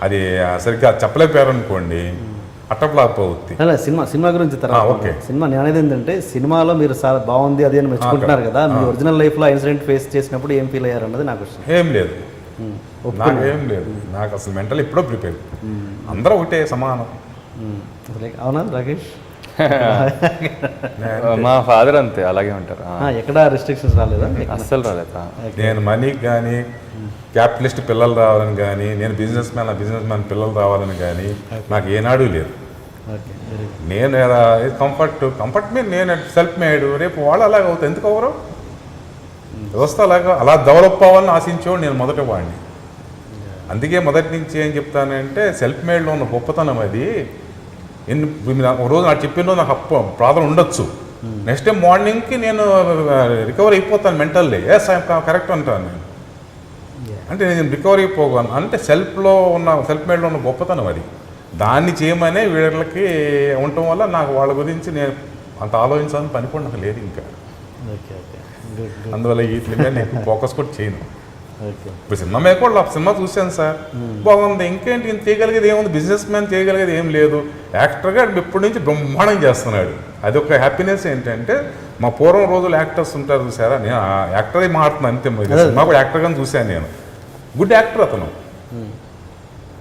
[SPEAKER 3] అది సరిగ్గా చెప్పలేకపోయారు అనుకోండి, అట్టప్లాప్ అవుతుంది.
[SPEAKER 1] సినిమా గురించి తర్వాత
[SPEAKER 3] ఓకే.
[SPEAKER 1] సినిమా నేను అనేది ఏంటంటే సినిమాలో మీరు బాగుంది అది అని మెచ్చుకుంటున్నారు కదా, మీ ఒరిజినల్ లైఫ్లో ఇన్సిడెంట్ ఫేస్ చేసినప్పుడు ఏం ఫీల్ అయ్యారు అన్నది నాకు విషయం.
[SPEAKER 3] ఏం లేదు, నాకేం లేదు. నాకు అసలు మెంటల్ ఎప్పుడో ప్రిపేర్. అందరూ ఒకటే సమానం.
[SPEAKER 1] అవునా రాకేష్?
[SPEAKER 2] మా ఫాదర్ అంతే అలాగే ఉంటారు.
[SPEAKER 1] ఎక్కడ రెస్ట్రిక్షన్స్ రాలేదా?
[SPEAKER 2] అస్సలు రాలేదా.
[SPEAKER 3] నేను మనీకి కానీ క్యాపిటలిస్ట్ పిల్లలు రావాలని కానీ, నేను బిజినెస్ మ్యాన్ పిల్లలు రావాలని కానీ నాకు ఏనాడు లేదు. నేను కంఫర్ట్ మీద నేను సెల్ఫ్ మేడ్. రేపు వాళ్ళు అలాగ అవుతాయి, ఎందుకు అవరు? వ్యవస్థ అలా డెవలప్ అవ్వాలని ఆశించేవాడు నేను మొదటి వాడిని. అందుకే మొదటి నుంచి ఏం చెప్తానంటే సెల్ఫ్ మేడ్లో ఉన్న గొప్పతనం అది. ఒక రోజు నాకు చెప్పిన రోజు నాకు ప్రాబ్లం ఉండొచ్చు, నెక్స్ట్ డే మార్నింగ్కి నేను రికవర్ అయిపోతాను మెంటల్లీ. ఎస్ ఐ కరెక్ట్ అంటాను నేను. అంటే నేను రికవర్ అయిపోగాను అంటే సెల్ఫ్ మేడ్లో ఉన్న గొప్పతనం అది. దాన్ని చేయమనే వీళ్ళకి ఉండటం వల్ల నాకు వాళ్ళ గురించి నేను అంత ఆలోచించాలని పని కూడా నాకు లేదు ఇంకా. అందువల్ల వీటి మీద నేను ఫోకస్ కూడా చేయను. ఇప్పుడు సినిమా మీద కూడా సినిమా చూశాను సార్, బాగుంది. ఇంకేంటి ఇంత చేయగలిగేది ఏముంది? బిజినెస్ మ్యాన్ చేయగలిగేది ఏం లేదు. యాక్టర్గా ఇప్పటి నుంచి బ్రహ్మాండం చేస్తున్నాడు. అది ఒక హ్యాపీనెస్. ఏంటంటే మా పూర్వం రోజులు యాక్టర్స్ ఉంటారు చూసారా, నేను యాక్టరే మారుతున్నాను అంతే. సినిమా కూడా యాక్టర్గానే చూశాను నేను. గుడ్ యాక్టర్ అతను.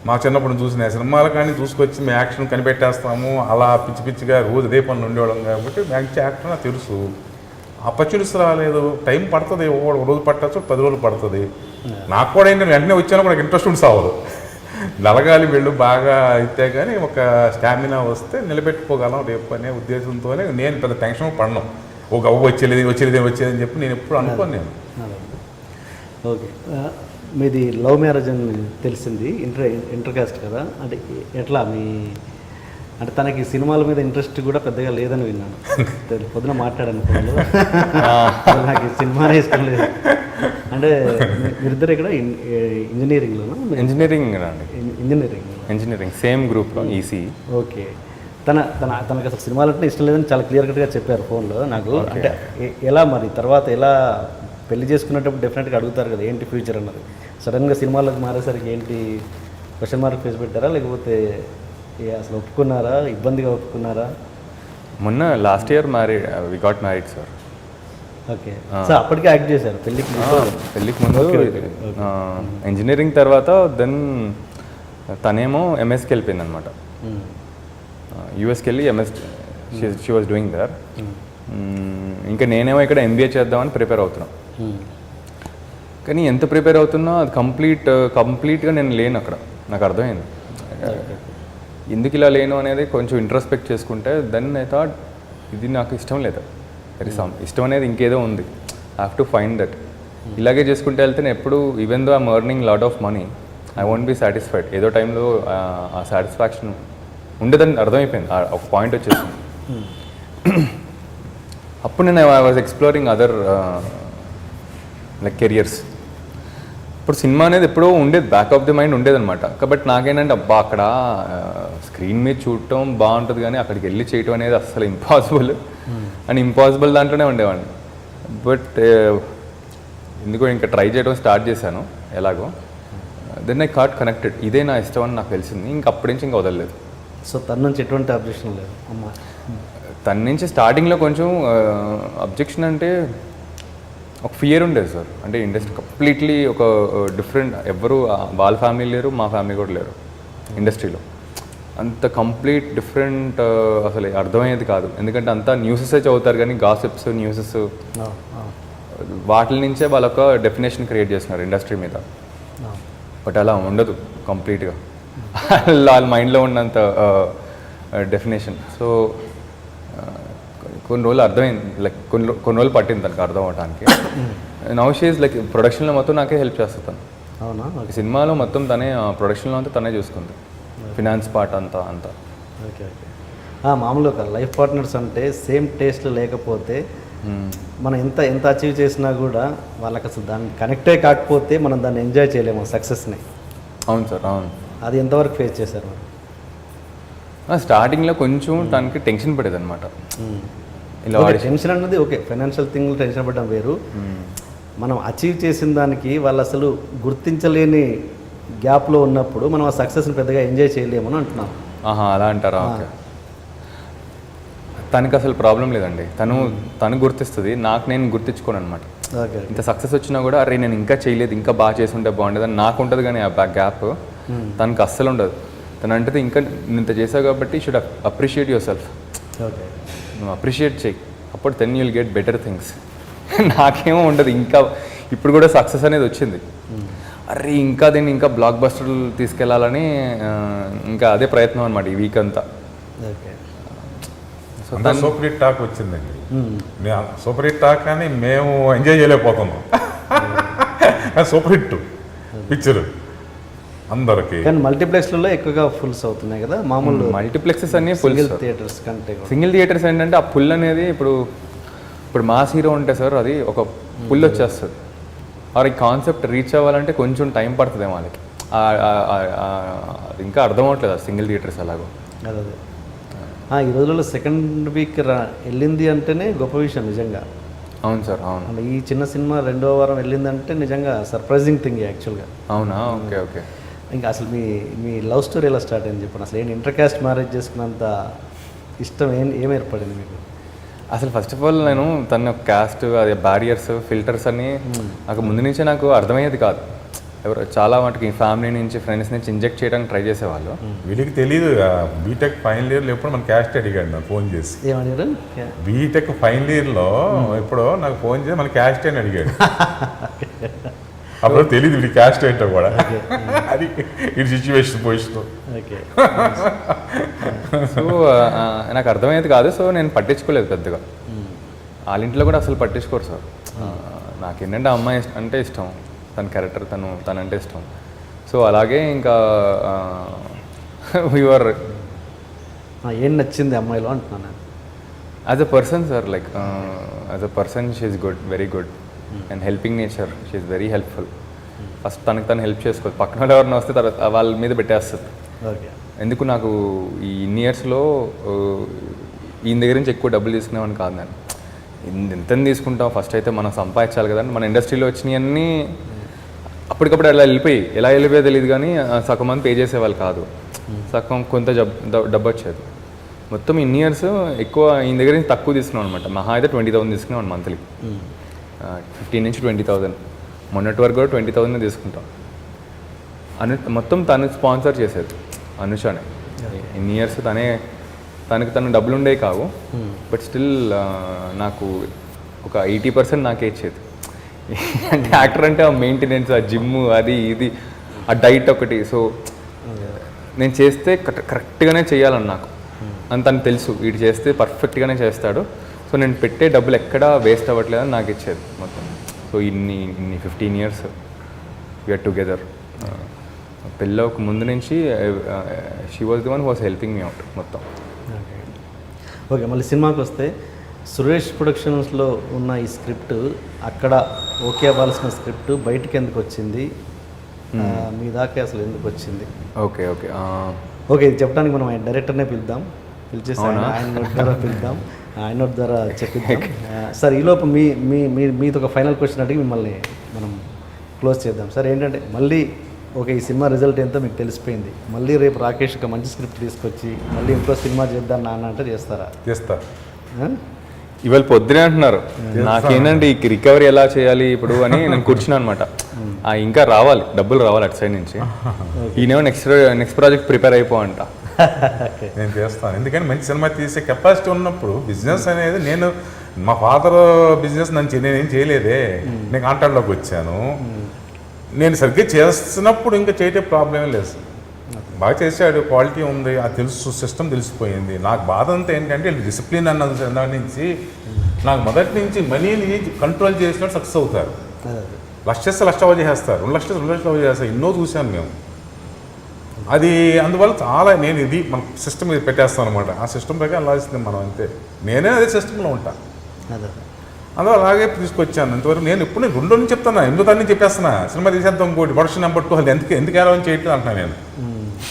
[SPEAKER 3] మా చిన్నప్పుడు చూసిన సినిమాలు కానీ చూసుకొచ్చి మేము యాక్షన్ కనిపెట్టేస్తాము, అలా పిచ్చి పిచ్చిగా రోజు ఇదే పనులు ఉండేవాళ్ళం కాబట్టి మంచి యాక్టర్ నాకు తెలుసు. ఆపర్చునిటీస్ రాలేదు, టైం పడుతుంది, ఒక రోజు పట్టచ్చు, 10 రోజులు పడుతుంది. నాకు కూడా ఏంటంటే వెంటనే వచ్చాను కూడా ఇంట్రెస్ట్ ఉండి సావదు. నలగాలి వెళ్ళు బాగా అయితే కానీ ఒక స్టామినా వస్తే నిలబెట్టుకోగలం రేపు అనే ఉద్దేశంతోనే నేను పెద్ద టెన్షన్ పడను. ఒక వచ్చేదని చెప్పి నేను ఎప్పుడు అనుకోను నేను.
[SPEAKER 1] ఓకే, మీది లవ్ మ్యారేజ్ అని తెలిసింది, ఇంటర్ కాస్ట్ కదా, అంటే ఎట్లా మీ అంటే తనకి సినిమాల మీద ఇంట్రెస్ట్ కూడా పెద్దగా లేదని విన్నాను. పొద్దున మాట్లాడాను ఫోన్లో, నాకు సినిమానే ఇష్టం లేదు అంటే. మీరిద్దరు ఇక్కడ ఇంజనీరింగ్లోనా?
[SPEAKER 2] ఇంజనీరింగ్ సేమ్ గ్రూప్లో ఈసీ.
[SPEAKER 1] ఓకే, తనకు అసలు సినిమాలు అంటే ఇష్టం లేదని చాలా క్లియర్ కట్గా చెప్పారు ఫోన్లో నాకు. అంటే ఎలా మరి తర్వాత ఎలా పెళ్లి చేసుకునేటప్పుడు డెఫినెట్గా అడుగుతారు కదా ఏంటి ఫ్యూచర్ అన్నది. సడన్గా సినిమాలకు మారేసరికి ఏంటి క్వశ్చన్ మార్క్ ఫేస్ పెట్టారా, లేకపోతే అసలు ఒప్పుకున్నారా, ఇబ్బందిగా ఒప్పుకున్నారా?
[SPEAKER 2] మొన్న last year we got married sir.
[SPEAKER 1] Okay, so అప్పటికే యాక్ట్ చేశారు పెళ్ళికి
[SPEAKER 2] ముందు. ఇంజనీరింగ్ తర్వాత దెన్ తనేమో ఎంఎస్కి వెళ్ళిపోయింది అనమాట. యూఎస్కి వెళ్ళి MS she was doing their. ఇంకా నేనేమో ఇక్కడ ఎంబీఏ చేద్దామని ప్రిపేర్ అవుతున్నాను. కానీ ఎంత ప్రిపేర్ అవుతున్నా అది కంప్లీట్గా నేను లేను అక్కడ. నాకు అర్థమైంది ఎందుకు ఇలా లేను అనేది. కొంచెం ఇంట్రోస్పెక్ట్ చేసుకుంటే దెన్ ఐ థాట్ ఇది నాకు ఇష్టం లేదు, ఇష్టం అనేది ఇంకేదో ఉంది, హ్యావ్ టు ఫైండ్ దట్. ఇలాగే చేసుకుంటే వెళ్తే నేను ఎప్పుడు even though I'm earning lot of money I won't be satisfied. ఏదో టైంలో ఆ సాటిస్ఫాక్షన్ ఉండదని అర్థమైపోయింది. ఒక పాయింట్ వచ్చేసింది. అప్పుడు నేను I was exploring other like careers. ఇప్పుడు సినిమా అనేది ఎప్పుడో ఉండేది, బ్యాక్ ఆఫ్ ది మైండ్ ఉండేదన్నమాట. కాబట్టి నాకేంటంటే అబ్బా అక్కడ స్క్రీన్ మీద చూడటం బాగుంటుంది కానీ అక్కడికి వెళ్ళి చేయటం అనేది అస్సలు ఇంపాసిబుల్ అండ్ ఇంపాసిబుల్ దాంట్లోనే ఉండేవాడిని. బట్ ఎందుకో ఇంకా ట్రై చేయడం స్టార్ట్ చేశాను ఎలాగో. దెన్ ఐ కాట్ కనెక్టెడ్, ఇదే నా ఇష్టం అని నాకు తెలిసింది. ఇంకా అప్పటి నుంచి ఇంకా వదలలేదు.
[SPEAKER 1] సో తన నుంచి ఎటువంటి అబ్జెక్షన్ లేదు అమ్మా?
[SPEAKER 2] తన నుంచి స్టార్టింగ్లో కొంచెం అబ్జెక్షన్ అంటే ఒక ఫియర్ ఉండేది సార్. అంటే ఇండస్ట్రీ కంప్లీట్లీ ఒక డిఫరెంట్, ఎవరు వాళ్ళ ఫ్యామిలీ లేరు, మా ఫ్యామిలీ కూడా లేరు ఇండస్ట్రీలో. అంత కంప్లీట్ డిఫరెంట్, అసలు అర్థమయ్యేది కాదు. ఎందుకంటే అంతా న్యూసెసే చదువుతారు కానీ గాసిప్స్ న్యూసెస్ వాటి నుంచే వాళ్ళొక డెఫినేషన్ క్రియేట్ చేస్తున్నారు ఇండస్ట్రీ మీద. బట్ అలా ఉండదు కంప్లీట్గా వాళ్ళ మైండ్లో ఉన్నంత డెఫినేషన్. సో కొన్ని రోజులు అర్థమైంది, లైక్ కొన్ని రోజులు పట్టింది తనకు అర్థం అవడానికి. నౌ షీ ఈజ్ లైక్ ప్రొడక్షన్లో మొత్తం నాకే హెల్ప్ చేస్తాను.
[SPEAKER 1] అవునా?
[SPEAKER 2] సినిమాలో మొత్తం తనే, ప్రొడక్షన్లో అంతా తనే చూసుకుంది, ఫినాన్స్ పార్ట్ అంతా.
[SPEAKER 1] Okay okay. మామూలుగా లైఫ్ పార్ట్నర్స్ అంటే సేమ్ టేస్ట్ లేకపోతే మనం ఎంత అచీవ్ చేసినా కూడా వాళ్ళకి అసలు దాన్ని కనెక్టే కాకపోతే మనం దాన్ని ఎంజాయ్ చేయలేము సక్సెస్ని.
[SPEAKER 2] అవును సార్, అవును.
[SPEAKER 1] అది ఎంతవరకు ఫేస్ చేశారు మరి?
[SPEAKER 2] స్టార్టింగ్లో కొంచెం తనకి టెన్షన్ పడేది అనమాట. ఇలా
[SPEAKER 1] టెన్షన్ అన్నది ఓకే, ఫైనాన్షియల్ థింగ్లో టెన్షన్ పడడం వేరు. మనం అచీవ్ చేసిన దానికి వాళ్ళు అసలు గుర్తించలేని గ్యాప్లో ఉన్నప్పుడు మనం ఆ సక్సెస్ని పెద్దగా ఎంజాయ్ చేయలేమని అంటున్నాం.
[SPEAKER 2] అలా అంటారా? ఓకే. తనకి అసలు ప్రాబ్లం లేదండి, తను గుర్తిస్తుంది, నేను గుర్తించుకోను అనమాట. ఇంత సక్సెస్ వచ్చినా కూడా అరే నేను ఇంకా చేయలేదు, ఇంకా బాగా చేసి ఉంటే బాగుండేది అని నాకు ఉంటుంది. కానీ ఆ గ్యాప్ తనకు అస్సలు ఉండదు. తను అంటే ఇంకా ఇంత చేసావు కాబట్టి షుడ్ అప్రిషియేట్ యువర్ సెల్ఫ్. నువ్వు అప్రిషియేట్ చేయి, అప్పుడు then you'll get better things. నాకేమో ఉండదు. ఇంకా ఇప్పుడు కూడా సక్సెస్ అనేది వచ్చింది, అరే ఇంకా దీన్ని ఇంకా బ్లాక్ బస్టర్లు తీసుకెళ్లాలని ఇంకా అదే ప్రయత్నం అనమాట ఈ వీక్ అంతా.
[SPEAKER 3] సూపర్ హిట్ టాక్ వచ్చిందండి. సూపర్ హిట్ టాక్ అని మేము ఎంజాయ్ చేయలేకపోతున్నాం. సూపర్ హిట్ పిక్చర్ అందరికి.
[SPEAKER 1] కానీ మల్టీప్లెక్స్లలో ఎక్కువగా ఫుల్స్ అవుతున్నాయి కదా మామూలు.
[SPEAKER 2] మల్టీప్లెక్సెస్ అన్ని ఫుల్
[SPEAKER 1] థియేటర్స్ కంటే
[SPEAKER 2] సింగిల్ థియేటర్స్ ఏంటంటే ఆ పుల్ అనేది ఇప్పుడు మాస్ హీరో ఉంటే సార్ అది ఒక పుల్ వచ్చేస్తుంది. ఈ కాన్సెప్ట్ రీచ్ అవ్వాలంటే కొంచెం టైం పడుతుంది వాళ్ళకి. ఇంకా అర్థం అవ్వట్లేదు సింగిల్ థియేటర్స్ అలాగో.
[SPEAKER 1] అదే ఈ రోజుల్లో సెకండ్ వీక్ వెళ్ళింది అంటేనే గొప్ప విషయం నిజంగా.
[SPEAKER 2] అవును సార్, అవును.
[SPEAKER 1] అంటే ఈ చిన్న సినిమా 2వ వారం వెళ్ళిందంటే నిజంగా సర్ప్రైజింగ్ థింగ్ యాక్చువల్గా.
[SPEAKER 2] అవునా? Okay okay.
[SPEAKER 1] ఇంకా అసలు మీ లవ్ స్టోరీ ఎలా స్టార్ట్ అయింది చెప్పండి. అసలు ఏంటి ఇంటర్ కాస్ట్ మ్యారేజ్ చేసుకున్నంత ఇష్టం ఏం ఏర్పడింది మీకు?
[SPEAKER 2] అసలు ఫస్ట్ ఆఫ్ ఆల్ నేను తన క్యాస్ట్, అదే బ్యారియర్స్, ఫిల్టర్స్ అని నాకు ముందు నుంచే నాకు అర్థమయ్యేది కాదు. ఎవరు చాలా మటుకు ఫ్యామిలీ నుంచి ఫ్రెండ్స్ నుంచి ఇంజెక్ట్ చేయడానికి ట్రై చేసేవాళ్ళు.
[SPEAKER 3] వీళ్ళకి తెలియదు బీటెక్ ఫైనల్ ఇయర్లో ఎప్పుడు మన క్యాస్ట్ అడిగాడు నాకు ఫోన్ చేసి.
[SPEAKER 1] ఏమడిగారు?
[SPEAKER 3] బీటెక్ ఫైనల్ ఇయర్లో ఇప్పుడు నాకు ఫోన్ చేసి మన క్యాస్ట్ అని అడిగాడు. అప్పుడు తెలియదు వీడి క్యాస్ట్ ఏంటో కూడా. అది ఈ సిచ్యువేషన్ పొజిషన్.
[SPEAKER 1] ఓకే.
[SPEAKER 2] సో నాకు అర్థమయ్యేది కాదు. సో నేను పట్టించుకోలేదు పెద్దగా. వాళ్ళ ఇంట్లో కూడా అసలు పట్టించుకోరు సార్. నాకేంటంటే అమ్మాయి అంటే ఇష్టం, తన క్యారెక్టర్ తనంటే ఇష్టం. సో అలాగే ఇంకా వీఆర్
[SPEAKER 1] ఏం నచ్చింది అమ్మాయిలో అంటున్నాను.
[SPEAKER 2] As a person sir, like as a person she is good, very good and helping nature. She is very helpful. First తను హెల్ప్ చేసుకోదు. పక్కన వాళ్ళు ఎవరైనా వస్తే తర్వాత వాళ్ళ మీద పెట్టేస్తుంది.
[SPEAKER 1] ఓకే.
[SPEAKER 2] ఎందుకు నాకు ఈ ఇన్ని ఇయర్స్లో ఈయన దగ్గర నుంచి ఎక్కువ డబ్బులు తీసుకునేవాడిని కాదు నేను. ఎంత తీసుకుంటాం, ఫస్ట్ అయితే మనం సంపాదించాలి కదండి. మన ఇండస్ట్రీలో వచ్చినవన్నీ అప్పటికప్పుడు ఎలా వెళ్ళిపోయాయో తెలియదు, కానీ సగం మంది పే చేసేవాళ్ళు కాదు, సగం కొంత డబ్బు వచ్చేది. మొత్తం ఇన్ని ఇయర్స్ ఎక్కువ ఈయన దగ్గర నుంచి తక్కువ తీసుకున్నాం అనమాట. మహా అయితే 20,000 తీసుకున్నాం మంత్లీ, 15 నుంచి 20,000. మొన్నటి వరకు కూడా 20,000 తీసుకుంటాం. మొత్తం తను స్పాన్సర్ చేసేది అనుషానే. ఇన్ని ఇయర్స్ తను డబ్బులు ఉండేవి కావు, బట్ స్టిల్ నాకు ఒక 80% నాకే ఇచ్చేది. అంటే యాక్టర్ అంటే ఆ మెయింటెనెన్స్, ఆ జిమ్, అది ఇది, ఆ డైట్ ఒకటి. సో నేను చేస్తే కరెక్ట్గానే చేయాలని నాకు అని తను తెలుసు. వీడు చేస్తే పర్ఫెక్ట్గానే చేస్తాడు. సో నేను పెట్టే డబ్బులు ఎక్కడా వేస్ట్ అవ్వట్లేదని నాకు ఇచ్చేది మొత్తం. సో ఇన్ని 15 ఇయర్స్ వీఆర్ టుగెదర్. పెళ్ళవక ముందు నుంచి she was the one who was helping me out మొత్తం.
[SPEAKER 1] ఓకే. మళ్ళీ సినిమాకి వస్తే సురేష్ ప్రొడక్షన్స్లో ఉన్న ఈ స్క్రిప్ట్ అక్కడ ఓకే అవ్వాల్సిన స్క్రిప్ట్ బయటికి ఎందుకు వచ్చింది, మీ దాకా అసలు ఎందుకు వచ్చింది?
[SPEAKER 2] ఓకే.
[SPEAKER 1] ఓకే, ఇది చెప్పడానికి మనం ఆయన డైరెక్టర్నే పిలిచేసి ఆయన నోట్ ద్వారా పిలుద్దాం, ఆయన నోట్ ద్వారా చెప్పిద్దాం. సార్, ఈలోపు మీతో ఒక ఫైనల్ క్వశ్చన్ అడిగి మిమ్మల్ని మనం క్లోజ్ చేద్దాం. సార్, ఏంటంటే మళ్ళీ ఓకే ఈ సినిమా రిజల్ట్ ఏంటో మీకు తెలిసిపోయింది, మళ్ళీ రేపు రాకేష్ ఒక మంచి స్క్రిప్ట్ తీసుకొచ్చి మళ్ళీ ఇంకో సినిమా చేద్దాం నాన్న అంటే చేస్తారా?
[SPEAKER 3] చేస్తారు.
[SPEAKER 2] ఇవాళ పొద్దునే అంటున్నారు నాకేంటంటే ఈ రికవరీ ఎలా చేయాలి ఇప్పుడు అని నేను కూర్చున్నాను అనమాట. ఇంకా రావాలి, డబ్బులు రావాలి అటు సైడ్ నుంచి. ఈయనేమో నెక్స్ట్ ప్రాజెక్ట్ ప్రిపేర్ అయిపో అంట.
[SPEAKER 3] నేను చేస్తాను, ఎందుకంటే మంచి సినిమా తీసే కెపాసిటీ ఉన్నప్పుడు. బిజినెస్ అనేది నేను మా ఫాదర్ బిజినెస్ నేనేం చేయలేదే, నేను కాంట్రాక్ట్లోకి వచ్చాను. నేను సరిగ్గా చేస్తున్నప్పుడు ఇంకా చేయటే ప్రాబ్లమే లేదు. బాగా చేశాడు, క్వాలిటీ ఉంది, అది తెలుసు, సిస్టమ్ తెలిసిపోయింది. నాకు బాధ అంతా ఏంటంటే డిసిప్లిన్ అన్నది దాని నుంచి నాకు మొదటి నుంచి మనీని కంట్రోల్ చేసినట్టు సక్సెస్ అవుతారు. లక్ష చేస్తారు, 2 లక్షలు చేస్తారు, ఎన్నో చూశాను మేము. అది అందువల్ల చాలా నేను ఇది మన సిస్టమ్ ఇది పెట్టేస్తాను అనమాట. ఆ సిస్టమ్ ప్రకారం వెళ్ళాల్సిందే మనం, అంతే. నేనే అదే సిస్టంలో ఉంటాను. అందులో అలాగే తీసుకొచ్చాను. ఇంతవరకు నేను ఎప్పుడు 2 నుంచి చెప్తాను, 8 నుంచి చెప్పేస్తున్నా సినిమా తీసేద్దాం, ఇంకోటి ప్రొడక్షన్ నెంబర్ 2 అది ఎందుకు ఎలా చేయట్లేదు అంటున్నా. నేను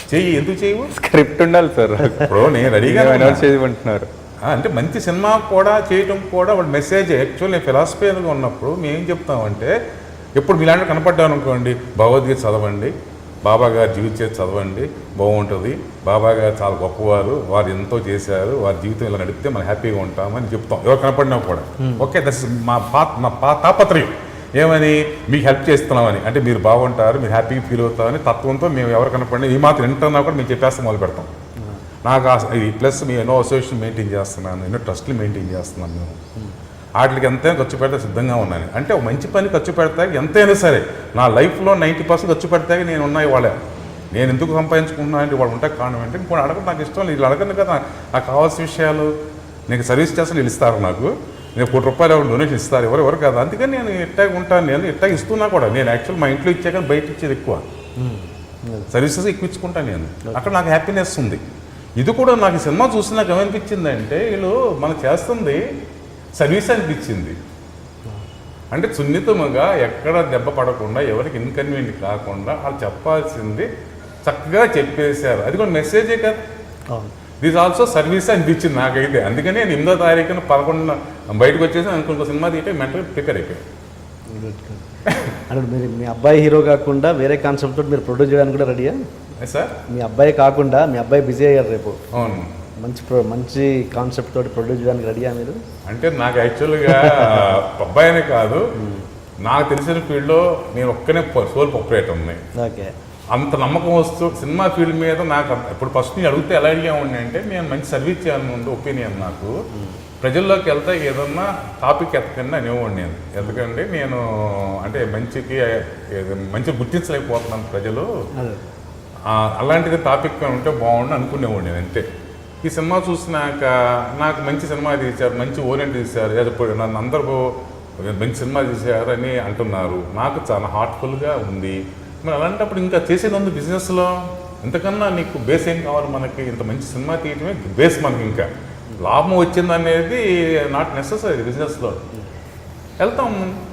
[SPEAKER 3] చెయ్యి, ఎందుకు చేయవు?
[SPEAKER 2] స్క్రిప్ట్ ఉండాలి సార్. ఇప్పుడు
[SPEAKER 3] నేను రెడీగా
[SPEAKER 2] చేయమంటున్నారు.
[SPEAKER 3] అంటే మంచి సినిమా కూడా చేయటం కూడా వాడు మెసేజ్. యాక్చువల్ నేను ఫిలాసఫీగా ఉన్నప్పుడు మేము ఏం చెప్తామంటే, ఎప్పుడు మీలాంటి కనపడ్డాను అనుకోండి, భగవద్గీత చదవండి, బాబా గారి జీవిత చదవండి, బాగుంటుంది, బాబా గారు చాలా గొప్పవారు, వారు ఎంతో చేశారు, వారి జీవితం ఇలా నడిపితే మనం హ్యాపీగా ఉంటామని చెప్తాం ఎవరు కనపడినా కూడా. ఓకే, దట్స్ మా తాపత్రయం. ఏమని, మీకు హెల్ప్ చేస్తున్నామని, అంటే మీరు బాగుంటారు, మీరు హ్యాపీగా ఫీల్ అవుతారని తత్వంతో మేము ఎవరు కనపడినా ఈ మాత్రం వింటున్నా కూడా మేము చెప్పేస్తాం, మొదలు పెడతాం. నాకు ఇది ప్లస్ మేము ఎన్నో అసోసియేషన్ మెయింటైన్ చేస్తున్నాను, ఎన్నో ట్రస్టులు మెయింటైన్ చేస్తున్నాను. మేము వాటికి ఎంతైనా ఖర్చు పెడితే సిద్ధంగా ఉన్నాను. అంటే ఒక మంచి పని ఖర్చు పెడతాకి ఎంతైనా సరే, నా లైఫ్లో 90% ఖర్చు పెడతాకి నేను ఉన్నాయి. వాళ్ళే నేను ఎందుకు సంపాదించుకుంటున్నా అంటే వాళ్ళు ఉంటాయి కారణం అంటే ఇంకోటి అడగడం నాకు ఇష్టం లేదు. వీళ్ళు అడగను కదా, నాకు కావాల్సిన విషయాలు నీకు సర్వీస్ చేస్తే వీళ్ళు ఇస్తారు. నాకు నేను ₹1 ఎవరు డొనేషన్ ఇస్తారు, ఎవరు కదా. అందుకని నేను ఇట్టాగా ఉంటాను, నేను ఇట్టాగా ఇస్తున్నా కూడా. నేను యాక్చువల్ మా ఇంట్లో ఇచ్చే కానీ బయట ఇచ్చేది ఎక్కువ, సర్వీసెస్ ఎక్కువ ఇచ్చుకుంటాను నేను. అక్కడ నాకు హ్యాపీనెస్ ఉంది. ఇది కూడా నాకు సినిమా చూసి నాకు ఏమనిపించింది అంటే, వీళ్ళు మనం చేస్తుంది సర్వీస్ అనిపించింది. అంటే సున్నితంగా ఎక్కడ దెబ్బ పడకుండా, ఎవరికి ఇన్కన్వీనియంట్ కాకుండా వాళ్ళు చెప్పాల్సింది చక్కగా చెప్పేశారు. అది కూడా మెసేజే కదా. దిస్ ఆల్సో సర్వీస్ అనిపించింది నాకైతే. అందుకని నేను 8వ తారీఖున 11 బయటకు వచ్చేసి ఇంకొక సినిమా తీయటం మెంటల్ ప్రిపేర్ అయిపోయాను.
[SPEAKER 1] అంటే మీరు మీ అబ్బాయి హీరో కాకుండా వేరే కాన్సెప్ట్ తోటి మీరు ప్రొడ్యూస్ చేయడానికి కూడా రెడీయా
[SPEAKER 3] సార్?
[SPEAKER 1] మీ అబ్బాయి కాకుండా, మీ అబ్బాయి బిజీ అయ్యారు రేపు,
[SPEAKER 3] అవును,
[SPEAKER 1] మంచి కాన్సెప్ట్ తోటి ప్రొడ్యూస్ చేయడానికి రెడీయా మీరు?
[SPEAKER 3] అంటే నాకు యాక్చువల్గా అబ్బాయినే కాదు, నాకు తెలిసిన ఫీల్డ్లో నేను ఒక్కనే సోల్ ప్రొపరేటర్ ఉన్నాయి.
[SPEAKER 1] ఓకే.
[SPEAKER 3] అంత నమ్మకం వస్తూ సినిమా ఫీల్డ్ మీద నాకు ఇప్పుడు ఫస్ట్ నేను అడిగితే ఎలా అడిగామండి అంటే నేను మంచి సర్వీస్ చేయాలని ఉండే ఒపీనియన్ నాకు. ప్రజల్లోకి వెళ్తే ఏదన్నా టాపిక్ ఎత్తకండి అనేవాడు నేను. ఎందుకంటే నేను అంటే మంచి గుర్తించలేకపోతున్నాను ప్రజలు, అలాంటిది టాపిక్ ఉంటే బాగుండు అనుకునేవాడు నేను అంతే. ఈ సినిమా చూసినాక నాకు మంచి సినిమా తీశారు, మంచి ఓరియంట్ తీశారు, నన్ను అందరూ మంచి సినిమా తీశారు అని అంటున్నారు. నాకు చాలా హార్ట్ఫుల్గా ఉంది. మరి అలాంటప్పుడు ఇంకా చేసేది ఉంది బిజినెస్లో, ఇంతకన్నా నీకు బేస్ ఏం కావాలి మనకి? ఇంత మంచి సినిమా తీయటమే బేస్ మనకి. ఇంకా లాభం వచ్చింది అనేది నాట్ నెసెసరీ బిజినెస్లో. వెళ్తాం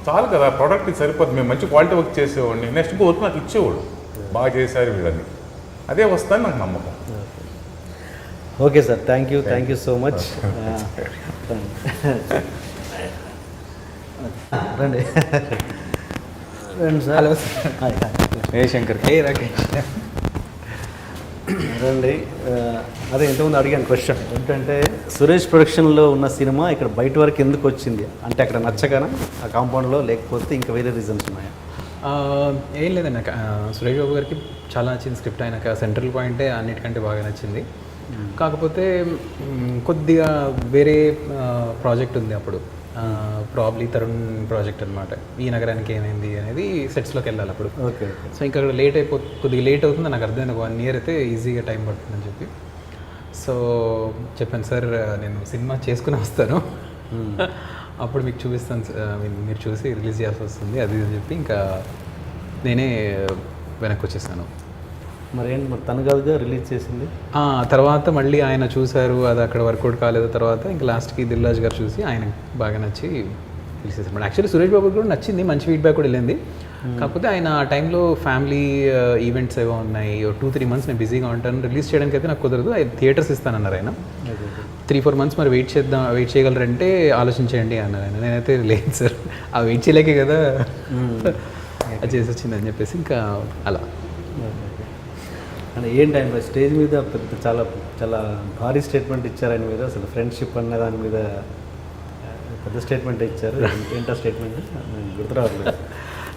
[SPEAKER 3] చాలు కదా, ప్రోడక్ట్కి సరిపోతుంది. మేము మంచి క్వాలిటీ వర్క్ చేసేవాడిని, నెక్స్ట్ వర్క్ నాకు ఇచ్చేవాడు, బాగా చేశారు వీళ్ళని, అదే వస్తాయని నాకు నమ్మకం.
[SPEAKER 1] Okay sir, thank you so much. రండి రండి సార్.
[SPEAKER 4] Hello
[SPEAKER 1] hi.
[SPEAKER 2] ఏ శంకర్.
[SPEAKER 4] ఏ రాకేష్.
[SPEAKER 1] రండి. అదే ఇంతకుముందు అడిగాను క్వశ్చన్ ఏంటంటే, సురేష్ ప్రొడక్షన్లో ఉన్న సినిమా ఇక్కడ బయట వరకు ఎందుకు వచ్చింది అంటే, అక్కడ నచ్చగానా ఆ కాంపౌండ్లో, లేకపోతే ఇంకా వేరే రీజన్స్ ఉన్నాయా?
[SPEAKER 4] ఏం లేదండి, సురేష్ బాబు గారికి చాలా నచ్చింది స్క్రిప్ట్. ఆయనకు సెంట్రల్ పాయింటే అన్నిటికంటే బాగా నచ్చింది. కాకపోతే కొద్దిగా వేరే ప్రాజెక్ట్ ఉంది అప్పుడు, ప్రాబ్లీ తరుణ్ ప్రాజెక్ట్ అనమాట. ఈ నగరానికి ఏమైంది అనేది సెట్స్లోకి వెళ్ళాలి అప్పుడు.
[SPEAKER 1] ఓకే.
[SPEAKER 4] సో ఇంకా అక్కడ కొద్దిగా లేట్ అవుతుంది నాకు అర్థమైంది. 1 year అయితే ఈజీగా టైం పడుతుందని చెప్పి సో చెప్పాను, సార్ నేను సినిమా చేసుకుని వస్తాను, అప్పుడు మీకు చూపిస్తాను, మీరు చూసి రిలీజ్ చేయాల్సి వస్తుంది అది అని చెప్పి ఇంకా నేనే వెనక్కి వచ్చేసాను.
[SPEAKER 1] మరి తను కాదుగా రిలీజ్ చేసింది.
[SPEAKER 4] తర్వాత మళ్ళీ ఆయన చూశారు, అది అక్కడ వర్కౌట్ కాలేదు. తర్వాత ఇంకా లాస్ట్కి దిల్ రాజు గారు చూసి ఆయన బాగా నచ్చి రిలీజ్ చేశారు. యాక్చువల్లీ సురేష్ బాబు కూడా నచ్చింది, మంచి ఫీడ్బ్యాక్ కూడా వెళ్ళింది. కాకపోతే ఆయన ఆ టైంలో ఫ్యామిలీ ఈవెంట్స్ ఏవో ఉన్నాయి, 2-3 months నేను బిజీగా ఉంటాను, రిలీజ్ చేయడానికి అయితే నాకు కుదరదు, థియేటర్స్ ఇస్తానన్నారు ఆయన. 3-4 months మరి వెయిట్ చేయగలరంటే ఆలోచించేయండి అన్నారు ఆయన. నేనైతే లేదు సార్, ఆ వెయిట్ చేయలేకే కదా అది చేసి వచ్చిందని చెప్పేసి ఇంకా అలా.
[SPEAKER 1] అంటే ఏంటి ఆయన స్టేజ్ మీద చాలా చాలా భారీ స్టేట్మెంట్ ఇచ్చారు ఆయన మీద, అసలు ఫ్రెండ్షిప్ అన్న దాని మీద పెద్ద స్టేట్మెంట్ ఇచ్చారు. ఏంటో స్టేట్మెంట్ గుర్తు రావట్లేదు.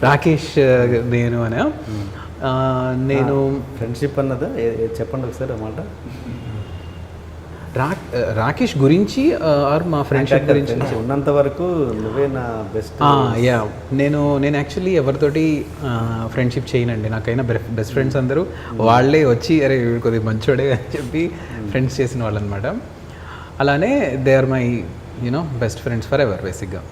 [SPEAKER 4] రాకేష్ నేను అనే నేను
[SPEAKER 1] ఫ్రెండ్షిప్ అన్నదా చెప్పండి ఒకసారి అన్నమాట.
[SPEAKER 4] రాకేష్ గురించి ఆర్ మా ఫ్రెండ్షిప్ గురించి
[SPEAKER 1] ఉన్నంత వరకు నువ్వే నా బెస్ట్.
[SPEAKER 4] యా నేను యాక్చువల్లీ ఎవరితోటి ఫ్రెండ్షిప్ చేయనండి. నాకైనా బెస్ట్ ఫ్రెండ్స్ అందరూ వాళ్ళే వచ్చి అరే కొద్దిగా మంచోడే అని చెప్పి ఫ్రెండ్స్ చేసిన వాళ్ళు అనమాట. అలానే they are my best friends forever. బేసిక్గా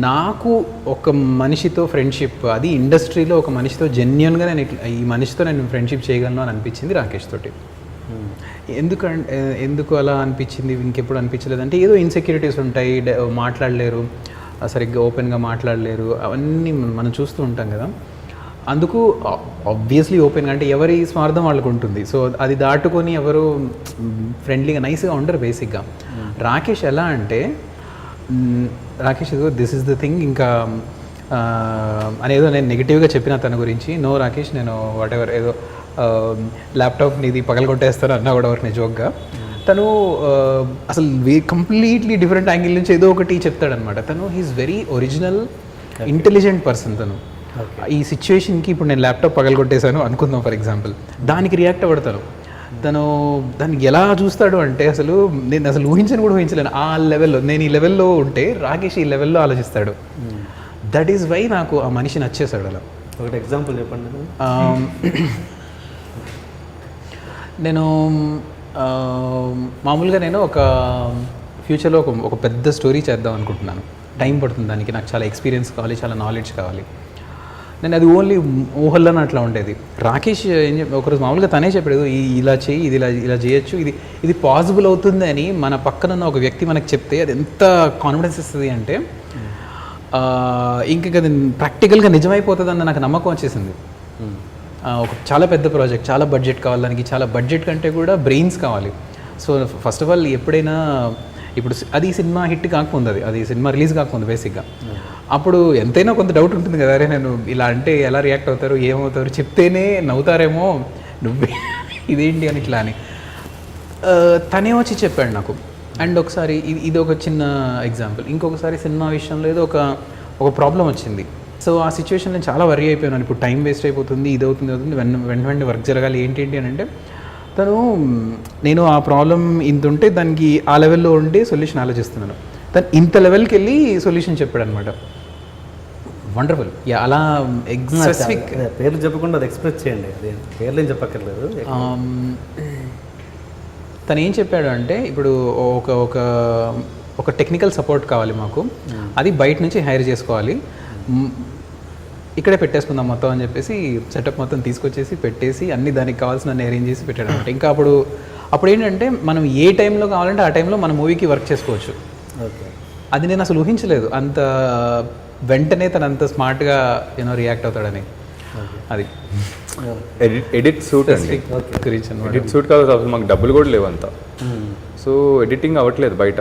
[SPEAKER 4] నాకు ఒక మనిషితో ఫ్రెండ్షిప్, అది ఇండస్ట్రీలో ఒక మనిషితో జెన్యున్గా నేను ఈ మనిషితో నేను ఫ్రెండ్షిప్ చేయగలను అని అనిపించింది రాకేష్ తోటి. ఎందుకు అలా అనిపించింది, ఇంకెప్పుడు అనిపించలేదంటే ఏదో ఇన్సెక్యూరిటీస్ ఉంటాయి, మాట్లాడలేరు, సరిగ్గా ఓపెన్గా మాట్లాడలేరు, అవన్నీ మనం చూస్తూ ఉంటాం కదా. అందుకు ఆబ్వియస్లీ ఓపెన్గా అంటే ఎవరి స్వార్థం వాళ్ళకు ఉంటుంది. సో అది దాటుకొని ఎవరు ఫ్రెండ్లీగా నైస్గా ఉండరు బేసిక్గా. రాకేష్ ఎలా అంటే, రాకేష్ ఏదో దిస్ ఇస్ ద థింగ్ ఇంకా అనేదో నేను నెగిటివ్గా చెప్పిన తన గురించి, నో రాకేష్ నేను వాట్ ఎవర్ ఏదో ల్యాప్టాప్ నీది పగలగొట్టేస్తాను అన్నా కూడా ఎవరిని జోక్గా, తను అసలు కంప్లీట్లీ డిఫరెంట్ యాంగిల్ నుంచి ఏదో ఒకటి చెప్తాడనమాట. తను he is very original intelligent person. తను ఈ సిచ్యువేషన్కి ఇప్పుడు నేను ల్యాప్టాప్ పగలగొట్టేశాను అనుకుందాం ఫర్ ఎగ్జాంపుల్, దానికి రియాక్ట్ అవ్వడతాను. తను దాన్ని ఎలా చూస్తాడు అంటే నేను అసలు ఊహించలేను ఆ లెవెల్లో. నేను ఈ లెవెల్లో ఉంటే రాకేష్ ఈ లెవెల్లో ఆలోచిస్తాడు. దట్ ఈస్ వై నాకు ఆ మనిషి నచ్చేశాడు. అలా
[SPEAKER 1] ఒకటి ఎగ్జాంపుల్ చెప్పండి.
[SPEAKER 4] నేను మామూలుగా నేను ఒక ఫ్యూచర్లో ఒక పెద్ద స్టోరీ చేద్దాం అనుకుంటున్నాను. టైం పడుతుంది దానికి, నాకు చాలా ఎక్స్పీరియన్స్ కావాలి, చాలా నాలెడ్జ్ కావాలి. నేను అది ఓన్లీ ఊహల్లోనే అట్లా ఉండేది. రాకేష్ ఒకరోజు మామూలుగా తనే చెప్పాడు, ఇలా చేయి, ఇది ఇలా చేయొచ్చు, ఇది పాసిబుల్ అవుతుంది అని మన పక్కన ఒక వ్యక్తి మనకు చెప్తే అది ఎంత కాన్ఫిడెన్స్ ఇస్తుంది అంటే ఇంకా అది ప్రాక్టికల్గా నిజమైపోతుందన్న నాకు నమ్మకం వచ్చేసింది. ఒక చాలా పెద్ద ప్రాజెక్ట్, చాలా బడ్జెట్ కావాలి దానికి, చాలా బడ్జెట్ కంటే కూడా బ్రెయిన్స్ కావాలి. సో ఫస్ట్ ఆఫ్ ఆల్ ఎప్పుడైనా ఇప్పుడు అది సినిమా హిట్ కాకపోతుంది, అది సినిమా రిలీజ్ కాకపోతుంది బేసిక్గా, అప్పుడు ఎంతైనా కొంత డౌట్ ఉంటుంది కదా, అరే నేను ఇలా అంటే ఎలా రియాక్ట్ అవుతారు, ఏమవుతారు, చెప్తేనే నవ్వుతారేమో, నువ్వే ఇదేంటి అని ఇట్లా అని తనే వచ్చి చెప్పాడు నాకు. అండ్ ఒకసారి ఇది ఒక చిన్న ఎగ్జాంపుల్. ఇంకొకసారి సినిమా విషయంలో ఏదో ఒక ప్రాబ్లం వచ్చింది. సో ఆ సిచ్యువేషన్లో చాలా వరీ అయిపోయాను. ఇప్పుడు టైం వేస్ట్ అయిపోతుంది, ఇది అవుతుంది వెంటనే వర్క్ జరగాలి. ఏంటి అని అంటే తను నేను ఆ ప్రాబ్లం ఇంత ఉంటే దానికి ఆ లెవెల్లో ఉండి సొల్యూషన్ ఆలోచిస్తున్నాను. తను ఇంత లెవెల్కి వెళ్ళి సొల్యూషన్ చెప్పాడు అనమాట. వండర్ఫుల్. అలా స్పెసిఫిక్
[SPEAKER 1] పేర్లు చెప్పకుండా అది ఎక్స్ప్రెస్ చేయండి, అది పేర్లు ఏం చెప్పక్కర్లేదు.
[SPEAKER 4] తను ఏం చెప్పాడు అంటే ఇప్పుడు ఒక టెక్నికల్ సపోర్ట్ కావాలి మాకు, అది బయట నుంచి హైర్ చేసుకోవాలి, ఇక్కడే పెట్టేసుకుందాం మొత్తం అని చెప్పేసి సెటప్ మొత్తం తీసుకొచ్చేసి పెట్టేసి అన్ని దానికి కావాల్సిన అరేంజ్ చేసి పెట్టాడు అనమాట. ఇంకా అప్పుడు ఏంటంటే మనం ఏ టైంలో కావాలంటే ఆ టైంలో మన మూవీకి వర్క్ చేసుకోవచ్చు.
[SPEAKER 1] ఓకే,
[SPEAKER 4] అది నేను అసలు ఊహించలేదు అంత వెంటనే తను అంత స్మార్ట్గా రియాక్ట్ అవుతాడని. అది
[SPEAKER 2] ఎడిట్ సూట్
[SPEAKER 4] గురించి అనమాట.
[SPEAKER 2] ఎడిట్ సూట్ కాదు, అసలు మాకు డబ్బులు కూడా లేవు అంతా. సో ఎడిటింగ్ అవ్వట్లేదు బయట.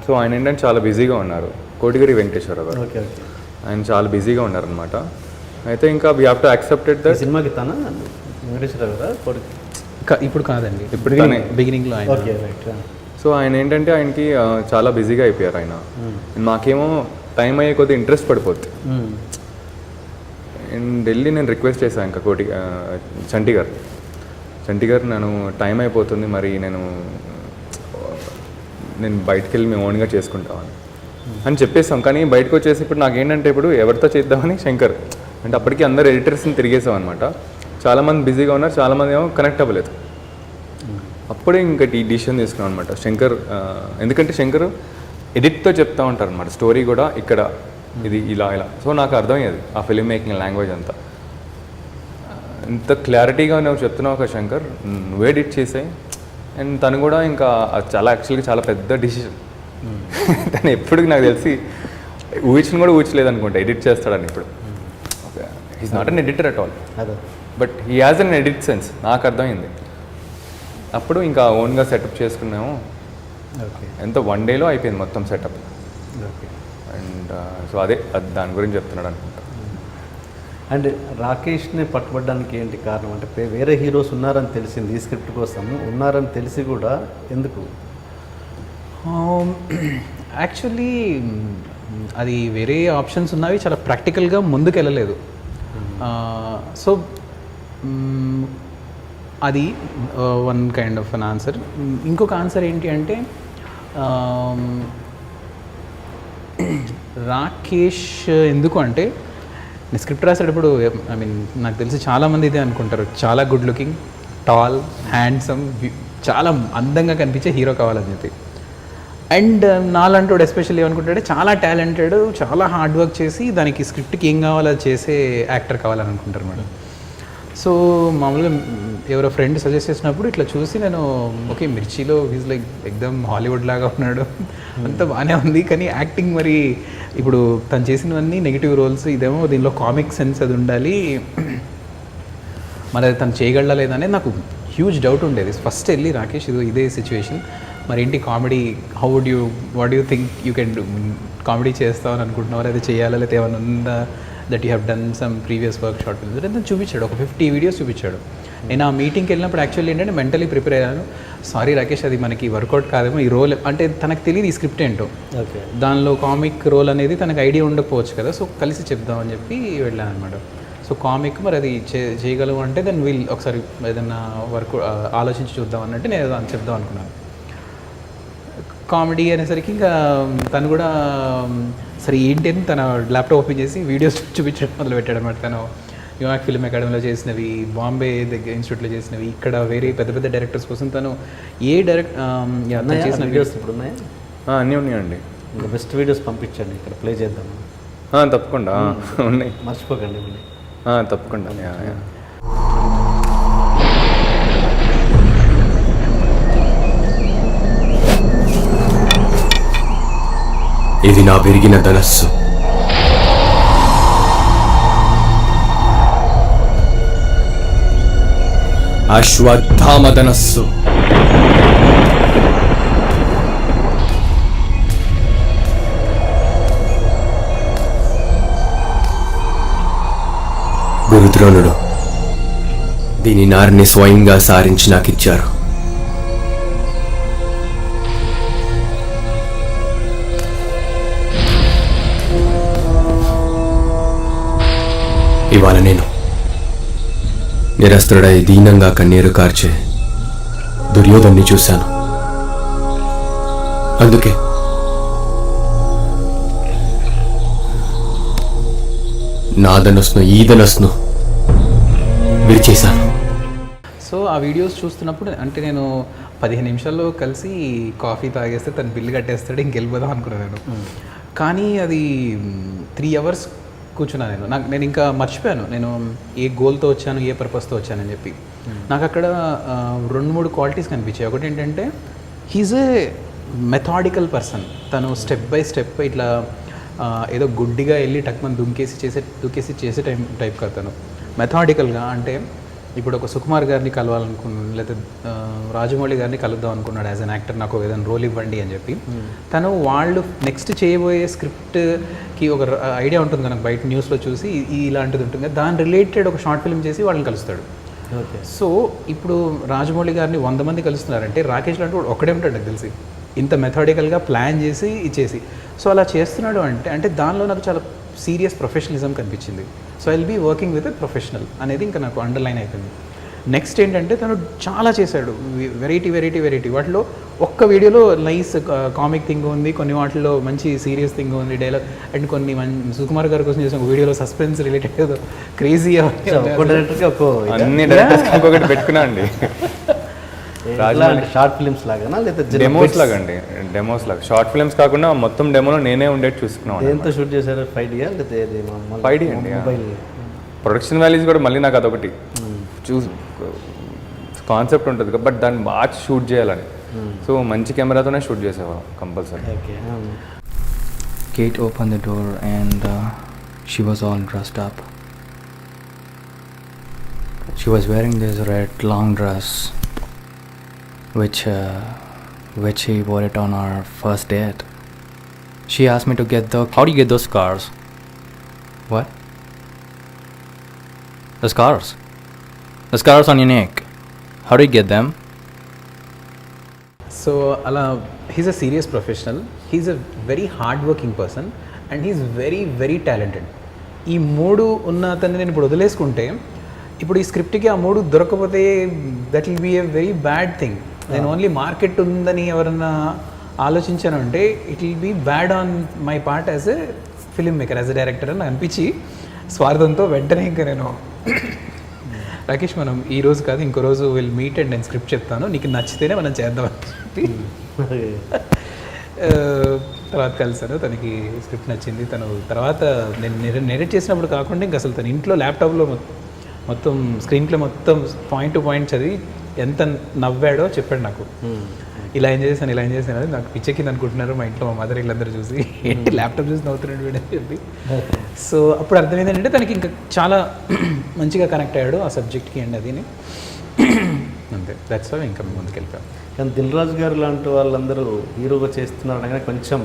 [SPEAKER 2] సో ఆయన ఏంటంటే చాలా బిజీగా ఉన్నారు, కోటిగిరి వెంకటేశ్వరరావు గారు.
[SPEAKER 1] ఓకే ఓకే,
[SPEAKER 2] ఆయన చాలా బిజీగా ఉన్నారనమాట. అయితే ఇంకా we have to accepted that.
[SPEAKER 1] సినిమాకి తన వెంకటేశ్వరరావు కదా కొడుకు?
[SPEAKER 4] ఇప్పుడు కాదండి,
[SPEAKER 2] ఇప్పుడు
[SPEAKER 4] బిగినింగ్లో ఆయన.
[SPEAKER 1] Okay right.
[SPEAKER 2] సో ఆయన ఏంటంటే ఆయనకి చాలా బిజీగా అయిపోయారు ఆయన. మాకేమో టైం అయ్యే కొద్దిగా ఇంట్రెస్ట్ పడిపోద్ది. అండ్ వెళ్ళి నేను రిక్వెస్ట్ చేశాను ఇంకా చంటి గారు నేను టైం అయిపోతుంది, మరి నేను బయటకు వెళ్ళి మేము ఓన్గా చేసుకుంటామని అని చెప్పేసాం. కానీ బయటకు వచ్చేసి ఇప్పుడు నాకేంటంటే ఇప్పుడు ఎవరితో చేద్దామని శంకర్ అంటే అప్పటికి అందరు ఎడిటర్స్ని తిరిగేసాం అనమాట. చాలామంది బిజీగా ఉన్నారు, చాలామంది ఏమో కనెక్ట్ అవ్వలేదు. అప్పుడే ఇంకా ఈ డిసిషన్ తీసుకున్నాం అనమాట శంకర్. ఎందుకంటే శంకర్ ఎడిట్తో చెప్తా ఉంటారు అనమాట స్టోరీ కూడా, ఇక్కడ ఇది ఇలా. సో నాకు అర్థమయ్యేది ఆ ఫిలిం మేకింగ్ లాంగ్వేజ్ అంతా. ఇంత క్లారిటీగా నువ్వు చెప్తున్నావు ఒక శంకర్, నువ్వే ఎడిట్ చేసాయి. అండ్ తను కూడా ఇంకా చాలా యాక్చువల్గా చాలా పెద్ద డిసిషన్. తను ఎప్పటికి నాకు తెలిసి ఊహించిన కూడా ఊహించలేదు అనుకుంటా ఎడిట్ చేస్తాడని. ఇప్పుడు he's not an editor at all, but he has an edit sense. నాకు అర్థమైంది అప్పుడు. ఇంకా ఓన్గా సెటప్ చేసుకున్నాము. ఎంత 1 డేలో అయిపోయింది మొత్తం సెటప్. అండ్ సో అదే దాని గురించి చెప్తున్నాడు అనుకుంటా.
[SPEAKER 1] అండ్ రాకేష్ని పట్టుబడడానికి ఏంటి కారణం అంటే వేరే హీరోస్ ఉన్నారని తెలిసింది ఈ స్క్రిప్ట్ కోసం, ఉన్నారని తెలిసి కూడా ఎందుకు?
[SPEAKER 4] యాక్చువల్లీ అది వేరే ఆప్షన్స్ ఉన్నవి, చాలా ప్రాక్టికల్గా ముందుకు వెళ్ళలేదు. సో అది one kind of an answer. ఇంకొక ఆన్సర్ ఏంటి అంటే రాకేష్ ఎందుకు అంటే నేను స్క్రిప్ట్ రాసేటప్పుడు నాకు తెలిసి చాలామంది ఇదే అనుకుంటారు, చాలా గుడ్ లుకింగ్, టాల్, హ్యాండ్సమ్, చాలా అందంగా కనిపించే హీరో కావాలని చెప్పి. అండ్ నాలంటూ ఎస్పెషల్లీ ఏమనుకుంటాడు, చాలా టాలెంటెడ్, చాలా హార్డ్ వర్క్ చేసి దానికి స్క్రిప్ట్కి ఏం కావాలో చేసే యాక్టర్ కావాలని అనుకుంటారు మేడం. సో మామూలుగా ఎవరో ఫ్రెండ్ సజెస్ట్ చేసినప్పుడు ఇట్లా చూసి నేను ఓకే మిర్చిలో హీజ్ లైక్ ఎక్దమ్ హాలీవుడ్ లాగా ఉన్నాడు, అంతా బాగానే ఉంది. కానీ యాక్టింగ్ మరి ఇప్పుడు తను చేసినవన్నీ నెగిటివ్ రోల్స్, ఇదేమో దీనిలో కామిక్ సెన్స్ అది ఉండాలి, మరి అది తను చేయగలడా లేదనేది నాకు హ్యూజ్ డౌట్ ఉండేది. ఫస్ట్ వెళ్ళి రాకేష్ ఇదే సిచ్యువేషన్, మరి ఏంటి comedy, what you think you can do, comedy చేస్తామని అనుకుంటున్నావు, అది చేయాలా, లేకపోతే ఏమైనా ఉందా that you have done some previous work short films అంటే చూపించాడు. ఒక 50 వీడియోస్ చూపించాడు. నేను ఆ మీటింగ్కి వెళ్ళినప్పుడు యాక్చువల్లీ ఏంటంటే మెంటలీ ప్రిపేర్ అయ్యాను. సారీ రాకేష్, అది మనకి వర్కౌట్ కాదేమో, ఈ రోల్ అంటే తనకు తెలియదు ఈ స్క్రిప్ట్ ఏంటో, దానిలో కామిక్ రోల్ అనేది తనకు ఐడియా ఉండకపోవచ్చు కదా, సో కలిసి చెప్దామని చెప్పి వెళ్ళాను అనమాట. సో కామిక్ మరి అది చేయగలవు అంటే దాన్ని వీళ్ళు ఒకసారి ఏదన్నా వర్క్ ఆలోచించి చూద్దాం అన్నట్టు నేను ఏదో చెప్దాం అనుకున్నాను. కామెడీ అనేసరికి ఇంకా తను కూడా సరే ఏంటి అని తన ల్యాప్టాప్ ఓపెన్ చేసి వీడియోస్ చూపించడం మొదలు పెట్టాడు అనమాట. తను న్యూయార్క్ ఫిల్మ్ అకాడమీలో చేసినవి, బాంబే ఇన్స్టిట్యూట్లో చేసినవి, ఇక్కడ వేరే పెద్ద పెద్ద డైరెక్టర్స్ కోసం తను చేసిన
[SPEAKER 1] వీడియోస్ ఇప్పుడు ఉన్నాయా?
[SPEAKER 2] అన్నీ ఉన్నాయండి.
[SPEAKER 1] ఇంకా బెస్ట్ వీడియోస్ పంపించండి, ఇక్కడ ప్లే చేద్దాం.
[SPEAKER 2] తప్పకుండా ఉన్నాయి,
[SPEAKER 1] మర్చిపోకండి.
[SPEAKER 2] తప్పకుండా.
[SPEAKER 5] ఇది నా విరిగిన ధనస్సు. అశ్వత్థామ ధనస్సు. గురుద్రోణుడు దీని నారిని స్వయంగా సారించి నాకిచ్చారు. ఇవాళ నేను నిరస్త్రుడై దీనంగా కన్నీరు కార్చే దుర్యోధన్ని చూశాను. అందుకే నా ధనుస్ను ఈ ధనుస్ను విరిచేశాను.
[SPEAKER 4] సో ఆ వీడియోస్ చూస్తున్నప్పుడు అంటే నేను 15 నిమిషాల్లో కలిసి కాఫీ తాగేస్తే తను బిల్లు కట్టేస్తాడు ఇంకెళ్ళిపోదాం అనుకున్నాను. కానీ అది 3 hours కూర్చున్నా నేను ఇంకా మర్చిపోయాను నేను ఏ గోల్తో వచ్చాను ఏ పర్పస్తో వచ్చానని చెప్పి. నాకు అక్కడ 2-3 క్వాలిటీస్ కనిపించాయి. ఒకటి ఏంటంటే హీజ్ ఏ మెథాడికల్ పర్సన్. తను స్టెప్ బై స్టెప్ ఇట్లా ఏదో గుడ్డిగా వెళ్ళి టక్మని దుంకేసి చేసే టైప్ కాదు. తను మెథాడికల్గా అంటే ఇప్పుడు ఒక సుకుమార్ గారిని కలవాలనుకున్నాను, లేదా రాజమౌళి గారిని కలుద్దాం అనుకున్నాడు యాజ్ అన్ యాక్టర్, నాకు ఏదైనా రోల్ ఇవ్వండి అని చెప్పి. తను వాళ్ళు నెక్స్ట్ చేయబోయే స్క్రిప్ట్కి ఒక ఐడియా ఉంటుంది కనుక బయట న్యూస్లో చూసి ఇలాంటిది ఉంటుంది కదా, దాని రిలేటెడ్ ఒక షార్ట్ ఫిల్మ్ చేసి వాళ్ళని కలుస్తాడు. సో ఇప్పుడు రాజమౌళి గారిని 100 మంది కలుస్తున్నారంటే రాకేష్ లాంటి వాడు ఒక్కడే ఉంటాడు నాకు తెలిసి, ఇంత మెథాడికల్గా ప్లాన్ చేసి ఇచ్చేసి. సో అలా చేస్తున్నాడు అంటే దానిలో నాకు చాలా సీరియస్ ప్రొఫెషనలిజం కనిపించింది. So I will be working with a professional అనేది ఇంకా నాకు అండర్లైన్ అయిపోయింది. నెక్స్ట్ ఏంటంటే తను చాలా చేశాడు, వెరైటీ. వాటిలో ఒక్క వీడియోలో నైస్ కామిక్ థింగ్ ఉంది, కొన్ని వాటిలో మంచి సీరియస్ థింగ్ ఉంది డైలాగ్, అండ్ కొన్ని సుకుమార్ గారి కోసం చేసిన ఒక వీడియోలో సస్పెన్స్ రిలేటెడ్ క్రేజీ
[SPEAKER 2] అన్ని డైరెక్టర్స్ ఒకటి పెట్టుకున్నా అండి.
[SPEAKER 1] షార్ట్ ఫిల్మ్స్ లాగా లేదా
[SPEAKER 2] డెమోస్ లాగా అండి, డెమోస్ లాగా. షార్ట్ ఫిల్మ్స్ కాకుండా మొత్తం డెమోలో నేనే ఉండేది చూసుకున్నాను.
[SPEAKER 1] దేంతో షూట్ చేశారు? 5D లేదా
[SPEAKER 2] 5D అండి. ప్రొడక్షన్ వాల్యూస్ కూడా మళ్ళీ నాకు అదొకటి కాన్సెప్ట్ ఉంటుంది, బట్ దాన్ని బాగా షూట్ చేయాలని. సో మంచి కెమెరాతోనే షూట్ చేసేవాళ్ళం compulsory.
[SPEAKER 6] Kate opened the door and she was all dressed up. She was wearing this red long dress which she wore it on our first date. She asked me to get how do you get those scars? What? The scars on your neck. How do you get them?
[SPEAKER 4] So అలా he's a serious professional, he's a very hard working person, and he's very talented. ఈ 3 ఉన్న అతన్ని నేను ఇప్పుడు వదిలేసుకుంటే, ఇప్పుడు ఈ స్క్రిప్ట్కి ఆ 3 దొరకకపోతే that will be a very bad thing. నేను ఓన్లీ మార్కెట్ ఉందని ఎవరన్నా ఆలోచించాను అంటే it will be bad on my part as a filmmaker, as a director అని అనిపించి స్వార్థంతో వెంటనే ఇంకా నేను రాకేష్ మనం ఈ రోజు కాదు ఇంకో రోజు విల్ మీట్ అండ్ నేను స్క్రిప్ట్ చెప్తాను, నీకు నచ్చితేనే మనం చేద్దాం అని చెప్పి తర్వాత కలిసాను. తనకి స్క్రిప్ట్ నచ్చింది. తను తర్వాత నేను నెరేట్ చేసినప్పుడు కాకుండా ఇంకా అసలు తన ఇంట్లో ల్యాప్టాప్లో మొత్తం స్క్రీన్ ప్లే మొత్తం పాయింట్ టు పాయింట్ చదివి ఎంత నవ్వాడో చెప్పాడు నాకు. ఇలా ఎంజాయ్ చేశాను అది నాకు పిచ్చెక్కింది అనుకుంటున్నారు మా ఇంట్లో మా మదర్ వీళ్ళందరూ చూసి, ఏంటి ల్యాప్టాప్ చూసి నవ్వుతున్నాడు వీడని చెప్పి. సో అప్పుడు అర్థమైంది ఏంటంటే తనకి ఇంకా చాలా మంచిగా కనెక్ట్ అయ్యాడు ఆ సబ్జెక్ట్కి అండి అదిని. అంతే, దట్స్ వై ఇంకా ముందుకెళ్ళిపోయాం.
[SPEAKER 1] కానీ దిల్ రాజు గారు లాంటి వాళ్ళందరూ హీరోగా చేస్తున్నారు అనగానే కొంచెం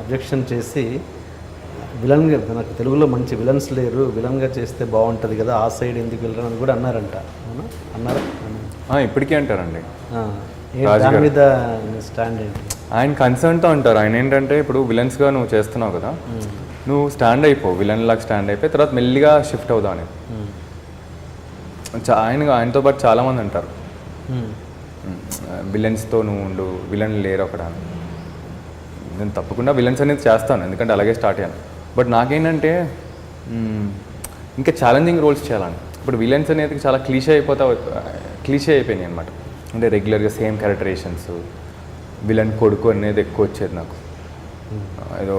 [SPEAKER 1] అబ్జెక్షన్ చేసి విలన్గా, నాకు తెలుగులో మంచి విలన్స్ లేరు, విలన్గా చేస్తే బాగుంటుంది కదా, ఆ సైడ్ ఎందుకు వెళ్ళరు అని కూడా అన్నారంట. అన్నారా?
[SPEAKER 2] ఇప్పటికీ అంటారండి.
[SPEAKER 1] దాని మీద స్టాండ్ ఏంటి?
[SPEAKER 2] ఆయన కన్సర్న్తో ఉంటారు. ఆయన ఏంటంటే ఇప్పుడు విలన్స్గా నువ్వు చేస్తున్నావు కదా, నువ్వు స్టాండ్ అయిపో, విలన్ లాగా స్టాండ్ అయిపోయి తర్వాత మెల్లిగా షిఫ్ట్ అవుదాం అని. ఆయనతో పాటు చాలామంది అంటారు విలన్స్తో నువ్వు ఉండు, విలన్ లేరు అక్కడ. నేను తప్పకుండా విలన్స్ అనేది చేస్తాను, ఎందుకంటే అలాగే స్టార్ట్ అయ్యాను. బట్ నాకేంటంటే ఇంకా ఛాలెంజింగ్ రోల్స్ చేయాలని. ఇప్పుడు విలన్స్ అనేది చాలా క్లీషే అయిపోయినాయి అనమాట. అంటే రెగ్యులర్గా సేమ్ క్యారెక్టరేషన్స్, విలన్ కొడుకు అనేది ఎక్కువ వచ్చేది నాకు. ఏదో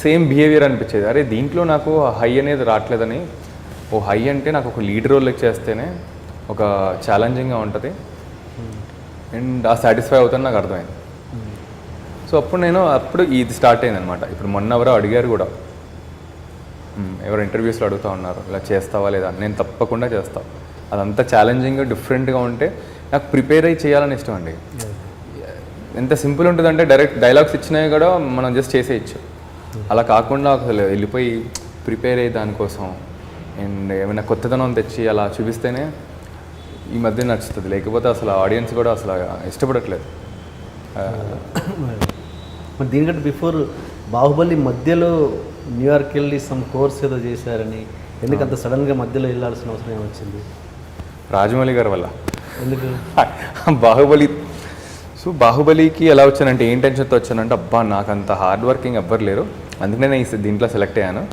[SPEAKER 2] సేమ్ బిహేవియర్ అనిపించేది. అరే దీంట్లో నాకు హై అనేది రావట్లేదని, ఓ హై అంటే నాకు ఒక లీడ్ రోల్ చేస్తేనే ఒక ఛాలెంజింగ్గా ఉంటుంది అండ్ ఆ సాటిస్ఫై అవుతాను నాకు అర్థమైంది. సో అప్పుడు ఇది స్టార్ట్ అయింది అనమాట. ఇప్పుడు మొన్న ఎవరో అడిగారు కూడా, ఎవరు ఇంటర్వ్యూస్లో అడుగుతూ ఉన్నారు ఇలా చేస్తావా లేదా. నేను తప్పకుండా చేస్తాను. అదంతా ఛాలెంజింగ్గా డిఫరెంట్గా ఉంటే నాకు ప్రిపేర్ అయ్యి చేయాలని ఇష్టం అండి. ఎంత సింపుల్ ఉంటుందంటే డైరెక్ట్ డైలాగ్స్ ఇచ్చినవి కూడా మనం జస్ట్ చేసేయచ్చు. అలా కాకుండా అసలు వెళ్ళిపోయి ప్రిపేర్ అయ్యి దానికోసం అండ్ ఏమైనా కొత్తదనం తెచ్చి అలా చూపిస్తేనే ఈ మధ్య నచ్చుతుంది. లేకపోతే అసలు ఆడియన్స్ కూడా అసలు ఇష్టపడట్లేదు.
[SPEAKER 1] మరి దీనికంటే బిఫోర్ బాహుబలి మధ్యలో న్యూయార్క్ వెళ్ళి సమ్ కోర్స్ ఏదో చేశారని, ఎందుకంత సడన్గా మధ్యలో వెళ్ళాల్సిన అవసరం ఏమొచ్చింది?
[SPEAKER 2] రాజమౌళి గారి వల్ల.
[SPEAKER 1] ఎందుకు?
[SPEAKER 2] బాహుబలి. సో బాహుబలికి ఎలా వచ్చానంటే ఏం టెన్షన్తో వచ్చానంటే, అబ్బా నాకు అంత హార్డ్ వర్కింగ్ ఎవ్వరు లేరు, అందుకనే నేను దీంట్లో సెలెక్ట్ అయ్యాను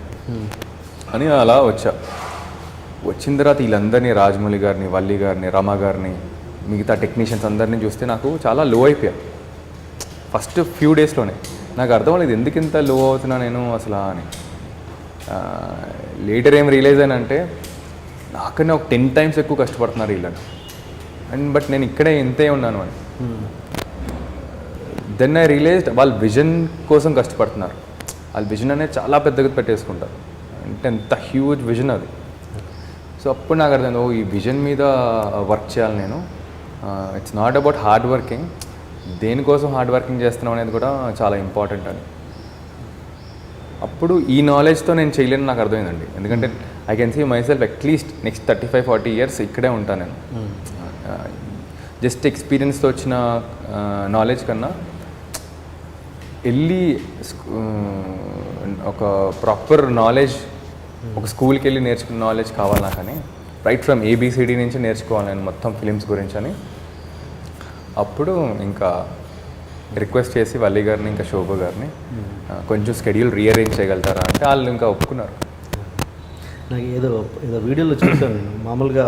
[SPEAKER 2] అని అలా వచ్చా. వచ్చిన తర్వాత వీళ్ళందరినీ, రాజమౌళి గారిని, వల్లి గారిని, రమ గారిని, మిగతా టెక్నీషియన్స్ అందరినీ చూస్తే నాకు చాలా లో అయిపోయా ఫస్ట్ ఫ్యూ డేస్లోనే. నాకు అర్థం అవ్వలేదు ఎందుకు ఇంత లో అవుతున్నా నేను అసలు అని. లేటర్ ఏం రియలైజ్ అయినంటే నాకన్నా ఒక 10 times ఎక్కువ కష్టపడుతున్నారు వీళ్ళని, అండ్ బట్ నేను ఇక్కడే ఇంతే ఉన్నాను అని. దెన్ ఐ రియలైజ్డ్ వాళ్ళ విజన్ కోసం కష్టపడుతున్నారు. వాళ్ళ విజన్ అనేది చాలా పెద్దగా పెట్టేసుకుంటారు, అంటే ఎంత హ్యూజ్ విజన్ అది. సో అప్పుడు నాకు అర్థం, ఓ ఈ విజన్ మీద వర్క్ చేయాలి నేను. It's not about hard working, దేనికోసం హార్డ్ వర్కింగ్ చేస్తున్నాం అనేది కూడా చాలా ఇంపార్టెంట్ అని. అప్పుడు ఈ నాలెడ్జ్తో నేను చేయలేని నాకు అర్థమైందండి. ఎందుకంటే I can see myself at least next 35-40 years ఇక్కడే ఉంటాను నేను. జస్ట్ ఎక్స్పీరియన్స్తో వచ్చిన నాలెడ్జ్ కన్నా వెళ్ళి ఒక ప్రాపర్ నాలెడ్జ్, ఒక స్కూల్కి వెళ్ళి నేర్చుకున్న నాలెడ్జ్ కావాలి నాకు అని. రైట్ ఫ్రమ్ ABCD నుంచి నేర్చుకోవాలి నేను మొత్తం ఫిలిమ్స్ గురించి అని. అప్పుడు ఇంకా రిక్వెస్ట్ చేసి వల్లి గారిని, ఇంకా శోభ గారిని కొంచెం స్కెడ్యూల్ రీఅరేంజ్ చేయగలుగుతారా అంటే వాళ్ళు ఇంకా ఒప్పుకున్నారు.
[SPEAKER 1] నాకు ఏదో వీడియోలో చూసాను నేను, మామూలుగా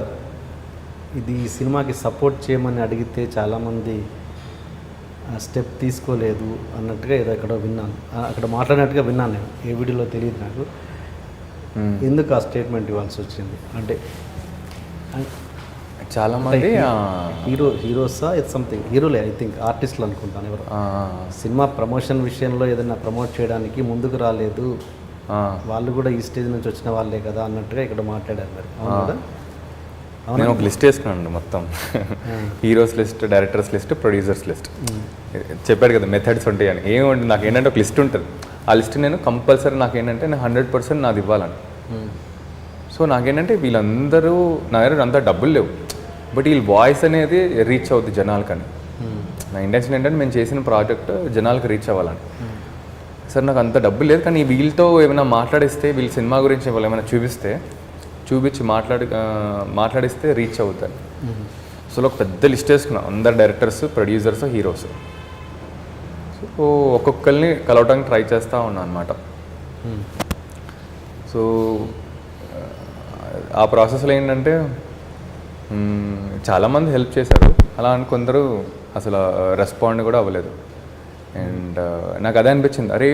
[SPEAKER 1] ఇది సినిమాకి సపోర్ట్ చేయమని అడిగితే చాలామంది స్టెప్ తీసుకోలేదు అన్నట్టుగా ఏదో ఎక్కడో విన్నాను, అక్కడ మాట్లాడినట్టుగా విన్నాను నేను. ఏ వీడియోలో తెలియదు నాకు. ఎందుకు ఆ స్టేట్మెంట్ ఇవ్వాల్సి వచ్చింది? అంటే
[SPEAKER 2] చాలామంది
[SPEAKER 1] హీరోసా ఇట్స్ సంథింగ్, హీరోలే ఐ థింక్, ఆర్టిస్టులు అనుకుంటాను ఎవరు, సినిమా ప్రమోషన్ విషయంలో ఏదైనా ప్రమోట్ చేయడానికి ముందుకు రాలేదు, వాళ్ళు కూడా ఈ స్టేజ్ నుంచి వచ్చిన వాళ్ళే కదా అన్నట్టుగా ఇక్కడ మాట్లాడారు. మరి అవును కదా?
[SPEAKER 2] నేను ఒక లిస్ట్ వేసుకున్నాను మొత్తం, heroes list, directors list, producers list. చెప్పాడు కదా మెథడ్స్ ఉంటాయి అని. ఏముంటుంది నాకు ఏంటంటే ఒక లిస్ట్ ఉంటుంది, ఆ లిస్ట్ నేను కంపల్సరీ నాకేంటంటే నేను 100% నాది ఇవ్వాలని. సో నాకేంటంటే వీళ్ళందరూ నా దగ్గర అంత డబ్బులు లేవు, బట్ వీళ్ళ వాయిస్ అనేది రీచ్ అవుద్ది జనాలకని. నా ఇంటెన్షన్ ఏంటంటే మేము చేసిన ప్రాజెక్ట్ జనాలకు రీచ్ అవ్వాలని. సరే నాకు అంత డబ్బులు లేదు, కానీ వీళ్ళతో ఏమైనా మాట్లాడిస్తే, వీళ్ళ సినిమా గురించి వాళ్ళు ఏమైనా చూపించి మాట్లాడిస్తే రీచ్ అవుతాను. సో ఒక పెద్ద లిస్ట్ వేసుకున్నాను, అందరు డైరెక్టర్స్, ప్రొడ్యూసర్స్, హీరోస్. సో ఒక్కొక్కరిని కలవడానికి ట్రై చేస్తూ ఉన్నాను అనమాట. సో ఆ ప్రాసెస్లో ఏంటంటే చాలామంది హెల్ప్ చేశారు, అలా అని కొందరు అసలు రెస్పాండ్ కూడా అవ్వలేదు. అండ్ నాకు అదే అనిపించింది, అరే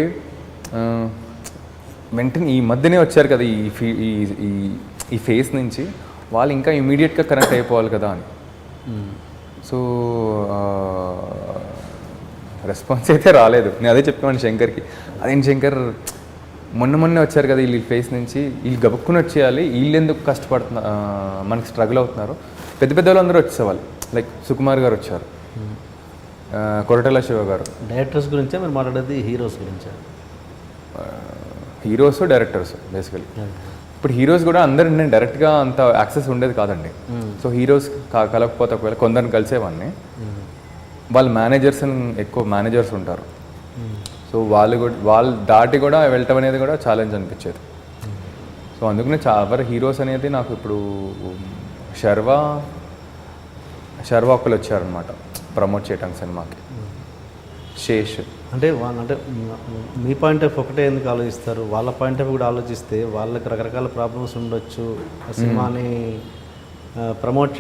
[SPEAKER 2] వెంటనే ఈ మధ్యనే వచ్చారు కదా ఈ ఫేస్ నుంచి, వాళ్ళు ఇంకా ఇమీడియట్గా కనెక్ట్ అయిపోవాలి కదా అని. సో రెస్పాన్స్ అయితే రాలేదు. నేను అదే చెప్పాను శంకర్కి, అదేంటి శంకర్ మొన్నే వచ్చారు కదా వీళ్ళు ఫేస్ నుంచి, వీళ్ళు గబుక్కుని వచ్చేయాలి, వీళ్ళు ఎందుకు కష్టపడుతున్నారు, మనకి స్ట్రగుల్ అవుతున్నారు. పెద్ద వాళ్ళందరూ వచ్చేవాళ్ళు, లైక్ సుకుమార్ గారు వచ్చారు, కొరటాల శివ గారు.
[SPEAKER 1] డైరెక్టర్స్ గురించే మీరు మాట్లాడేది, హీరోస్ గురించా?
[SPEAKER 2] Heroes, directors basically. ఇప్పుడు హీరోస్ కూడా అందరూ నేను డైరెక్ట్గా అంత యాక్సెస్ ఉండేది కాదండి. సో హీరోస్ కలగకపోతే ఒకవేళ కొందరిని కలిసేవాడిని, వాళ్ళ మేనేజర్స్, ఎక్కువ మేనేజర్స్ ఉంటారు. సో వాళ్ళు దాటి కూడా వెళ్ళటం అనేది కూడా ఛాలెంజ్ అనిపించేది. సో అందుకనే ఎవరు హీరోస్ అనేది నాకు ఇప్పుడు శర్వా ఒకళ్ళు వచ్చారనమాట ప్రమోట్ చేయడానికి సినిమాకి. శేష్
[SPEAKER 1] అంటే మీ పాయింట్ ఆఫ్ ఒకటే ఎందుకు ఆలోచిస్తారు, వాళ్ళ పాయింట్ ఆఫ్ కూడా ఆలోచిస్తే వాళ్ళకి రకరకాల ప్రాబ్లమ్స్ ఉండొచ్చు. ఆ సినిమాని ప్రమోట్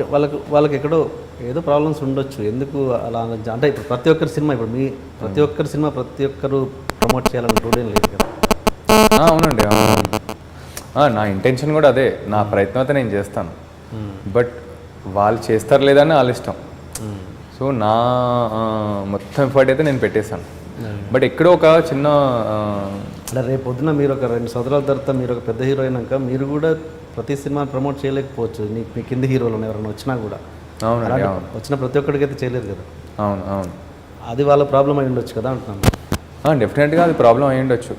[SPEAKER 1] వాళ్ళకి ఎక్కడో ఏదో ప్రాబ్లమ్స్ ఉండొచ్చు. ఎందుకు అలా అంటే ఇప్పుడు ప్రతి ఒక్కరి సినిమా ప్రతి ఒక్కరు ప్రమోట్ చేయాలని రూల్ ఏం లేదు కదా?
[SPEAKER 2] అవునండి, నా ఇంటెన్షన్ కూడా అదే, నా ప్రయత్నం అయితే నేను చేస్తాను, బట్ వాళ్ళు చేస్తారు లేదని వాళ్ళ ఇష్టం. సో నా మొత్తం ఎఫర్ట్ అయితే నేను పెట్టేశాను. బట్ ఎక్కడో ఒక చిన్న
[SPEAKER 1] అంటే రేపు పొద్దున మీరు ఒక 2 సంవత్సరాల తర్వాత మీరు ఒక పెద్ద హీరో అయినాక మీరు కూడా ప్రతి సినిమా ప్రమోట్ చేయలేకపోవచ్చు. మీ కింద హీరోలు ఎవరైనా వచ్చినా కూడా.
[SPEAKER 2] అవునండి,
[SPEAKER 1] వచ్చిన ప్రతి ఒక్కడికి అయితే చేయలేదు కదా.
[SPEAKER 2] అవును,
[SPEAKER 1] అది వాళ్ళ ప్రాబ్లం అయి ఉండొచ్చు కదా అంటున్నాను.
[SPEAKER 2] డెఫినెట్గా అది ప్రాబ్లం అయి ఉండొచ్చు.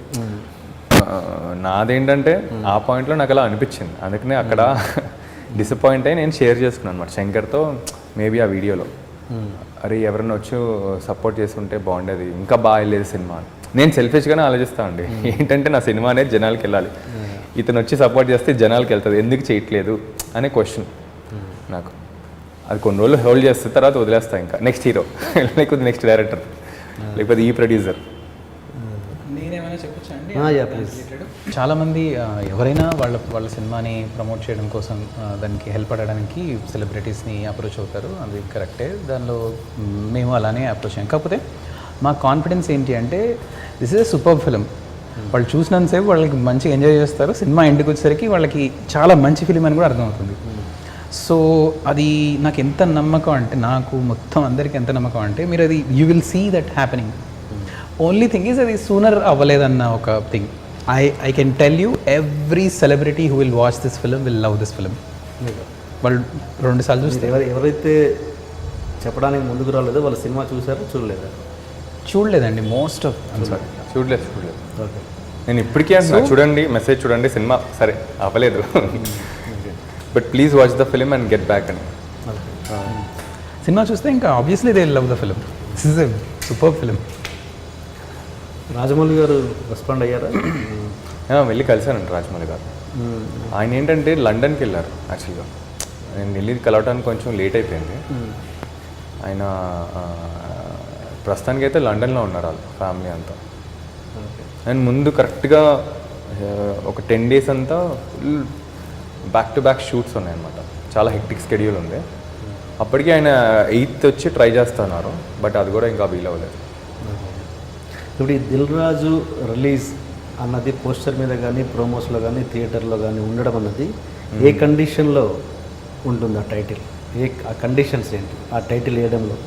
[SPEAKER 2] నాదేంటంటే ఆ పాయింట్లో నాకు అలా అనిపించింది, అందుకనే అక్కడ డిసప్పాయింట్ అయ్యి నేను షేర్ చేసుకున్నాను అనమాట శంకర్తో. మేబీ ఆ వీడియోలో అరే ఎవరైనా వచ్చి సపోర్ట్ చేస్తుంటే బాగుండేది, ఇంకా బాగా వెళ్ళేది సినిమా. నేను సెల్ఫిష్గానే ఆలోచిస్తా అండి. ఏంటంటే నా సినిమా అనేది జనాలకి వెళ్ళాలి, ఇతను వచ్చి సపోర్ట్ చేస్తే జనాలకి వెళ్తుంది, ఎందుకు చేయట్లేదు అనే క్వశ్చన్ నాకు. అది కొన్ని రోజులు హోల్డ్ చేస్తే తర్వాత వదిలేస్తా, ఇంకా నెక్స్ట్ హీరో లేకపోతే నెక్స్ట్ డైరెక్టర్ లేకపోతే ఈ ప్రొడ్యూసర్.
[SPEAKER 4] నేనేమైనా చెప్పొచ్చా అండి?
[SPEAKER 1] ప్లీజ్.
[SPEAKER 4] చాలామంది ఎవరైనా వాళ్ళ సినిమాని ప్రమోట్ చేయడం కోసం దానికి హెల్ప్ అడగడానికి సెలబ్రిటీస్ని అప్రోచ్ అవుతారు, అది కరెక్టే. దానిలో మేము అలానే అప్రోచ్ అయ్యాం. కాకపోతే మా కాన్ఫిడెన్స్ ఏంటి అంటే this is a super film. వాళ్ళు చూసినంతసేపు వాళ్ళకి మంచిగా ఎంజాయ్ చేస్తారు, సినిమా ఎండ్కి వచ్చేసరికి వాళ్ళకి చాలా మంచి ఫిలిం అని కూడా అర్థమవుతుంది. సో అది నాకు ఎంత నమ్మకం అంటే, నాకు మొత్తం అందరికీ ఎంత నమ్మకం అంటే, మీరు అది you will see that happening. Only thing is అది సూనర్ అవ్వలేదన్న ఒక thing. I can tell you every celebrity who will watch this film will love this film. వాళ్ళు 2 సార్లు చూస్తే
[SPEAKER 1] ఎవరైతే చెప్పడానికి ముందుకు రాలేదో వాళ్ళ సినిమా చూసారో చూడలేదా?
[SPEAKER 4] చూడలేదండి మోస్ట్ ఆఫ్.
[SPEAKER 2] చూడలేదు.
[SPEAKER 1] ఓకే.
[SPEAKER 2] నేను ఇప్పటికీ అంటున్నా, చూడండి మెసేజ్ చూడండి, సినిమా సరే అవ్వలేదు but please watch the film and get back అని.
[SPEAKER 4] సినిమా చూస్తే ఇంకా obviously they love the film. This is a super film.
[SPEAKER 1] Rajamouli గారు రెస్పాండ్ అయ్యారా?
[SPEAKER 2] వెళ్ళి కలిశానండి రాజమౌళి గారు. ఆయన ఏంటంటే లండన్కి వెళ్ళారు యాక్చువల్గా. నేను వెళ్ళి కలవడానికి కొంచెం లేట్ అయిపోయింది. ఆయన ప్రస్తుతానికి అయితే లండన్లో ఉన్నారు వాళ్ళు ఫ్యామిలీ అంతా. అండ్ ముందు కరెక్ట్గా ఒక 10 days అంతా full back to back shoots ఉన్నాయన్నమాట. చాలా హెక్టిక్ స్కెడ్యూల్ ఉంది. అప్పటికి ఆయన 8th వచ్చి ట్రై చేస్తున్నారు, బట్ అది కూడా ఇంకా వీలవ్వలేదు.
[SPEAKER 1] ఇప్పుడు ఈ దిల్ రాజు రిలీజ్ అన్నది పోస్టర్ మీద కానీ ప్రోమోస్లో కానీ థియేటర్లో కానీ ఉండడం అన్నది ఏ కండిషన్లో ఉంటుంది? ఆ టైటిల్ ఆ కండిషన్స్ ఏంటి? ఆ టైటిల్ వేయడంలో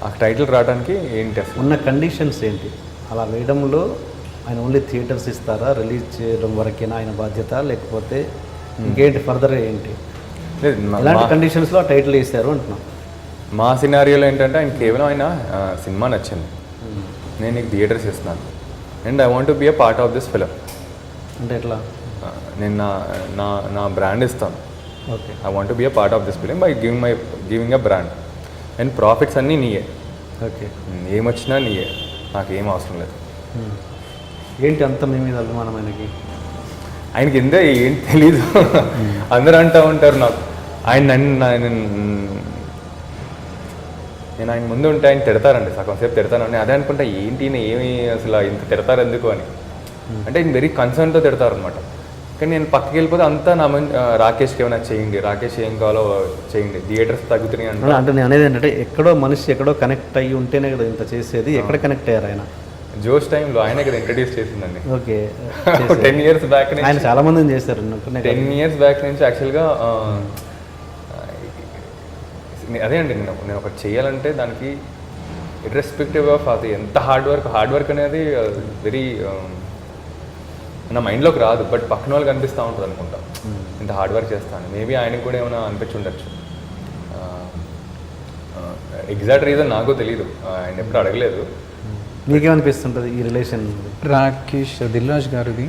[SPEAKER 2] ఆ టైటిల్ రావడానికి ఏంటి అసలు
[SPEAKER 1] ఉన్న కండిషన్స్ ఏంటి? అలా వేయడంలో ఆయన ఓన్లీ థియేటర్స్ ఇస్తారా? రిలీజ్ చేయడం వరకేనా ఆయన బాధ్యత, లేకపోతే ఇంకేంటి ఫర్దర్ ఏంటి?
[SPEAKER 2] లేదు,
[SPEAKER 1] ఎలాంటి కండిషన్స్లో ఆ టైటిల్ వేస్తారు అంటున్నాం.
[SPEAKER 2] మా సినారియోలో ఏంటంటే ఆయన కేవలం ఆయన సినిమా నచ్చింది, నేను నీకు థియేటర్స్ ఇస్తున్నాను and I want to be a part of this film.
[SPEAKER 1] అంటే ఎట్లా?
[SPEAKER 2] నేను నా బ్రాండ్ ఇస్తాను.
[SPEAKER 1] Okay.
[SPEAKER 2] I want to be a part of this film by giving a brand and profits అన్నీ నీయే.
[SPEAKER 1] ఓకే.
[SPEAKER 2] ఏమొచ్చినా నీయే, నాకు ఏం అవసరం లేదు.
[SPEAKER 1] ఏంటి అంత మీ మీద అభిమానం ఆయనకి?
[SPEAKER 2] ఆయనకి ఎందే ఏంటి తెలీదు. అందరూ అంటూ ఉంటారు నాకు, నేను ఆయన ముందు ఉంటే ఆయన తిడతారండి, సగం సేపు తిడతానని. అదే అనుకుంటా ఏంటి ఏమి అసలు ఇంత తిడతారు ఎందుకు అని. అంటే ఆయన వెరీ కన్సర్న్తో తిడతారు అనమాట. కానీ నేను పక్కకి వెళ్ళిపోతే అంతా నా రాకేష్కి ఏమైనా చేయండి, రాకేష్ ఏం కావాలో చేయండి, థియేటర్స్ తగ్గుతున్నాయి అంటే.
[SPEAKER 1] అంటే నేను అనేది ఏంటంటే ఎక్కడో మనిషి ఎక్కడో కనెక్ట్ అయ్యి ఉంటేనే కదా ఇంత చేసేది. ఎక్కడ కనెక్ట్ అయ్యారు ఆయన?
[SPEAKER 2] జోష్ టైంలో ఆయనే కదా ఇంట్రడ్యూస్ చేసిందండి.
[SPEAKER 1] ఓకే.
[SPEAKER 2] 10 years బ్యాక్ నుంచి
[SPEAKER 1] ఆయన చాలా మందిని చేశారు.
[SPEAKER 2] 10 years బ్యాక్ నుంచి యాక్చువల్గా అదే అండి, నేను ఒకటి చేయాలంటే దానికి ఇర్రెస్పెక్టివ్ ఆఫ్ అది ఎంత హార్డ్ వర్క్ అనేది వెరీ నా మైండ్లోకి రాదు, బట్ పక్కన వాళ్ళకి అనిపిస్తూ ఉంటుంది అనుకుంటా ఇంత హార్డ్ వర్క్ చేస్తాను. మేబీ ఆయనకు కూడా ఏమైనా అనిపించుండొచ్చు. ఎగ్జాక్ట్ రీజన్ నాకు తెలియదు, ఆయన ఎప్పుడు అడగలేదు.
[SPEAKER 1] మీకేమనిపిస్తుంటుంది ఈ రిలేషన్?
[SPEAKER 4] రాకేష్ దిల్ రాజు గారిది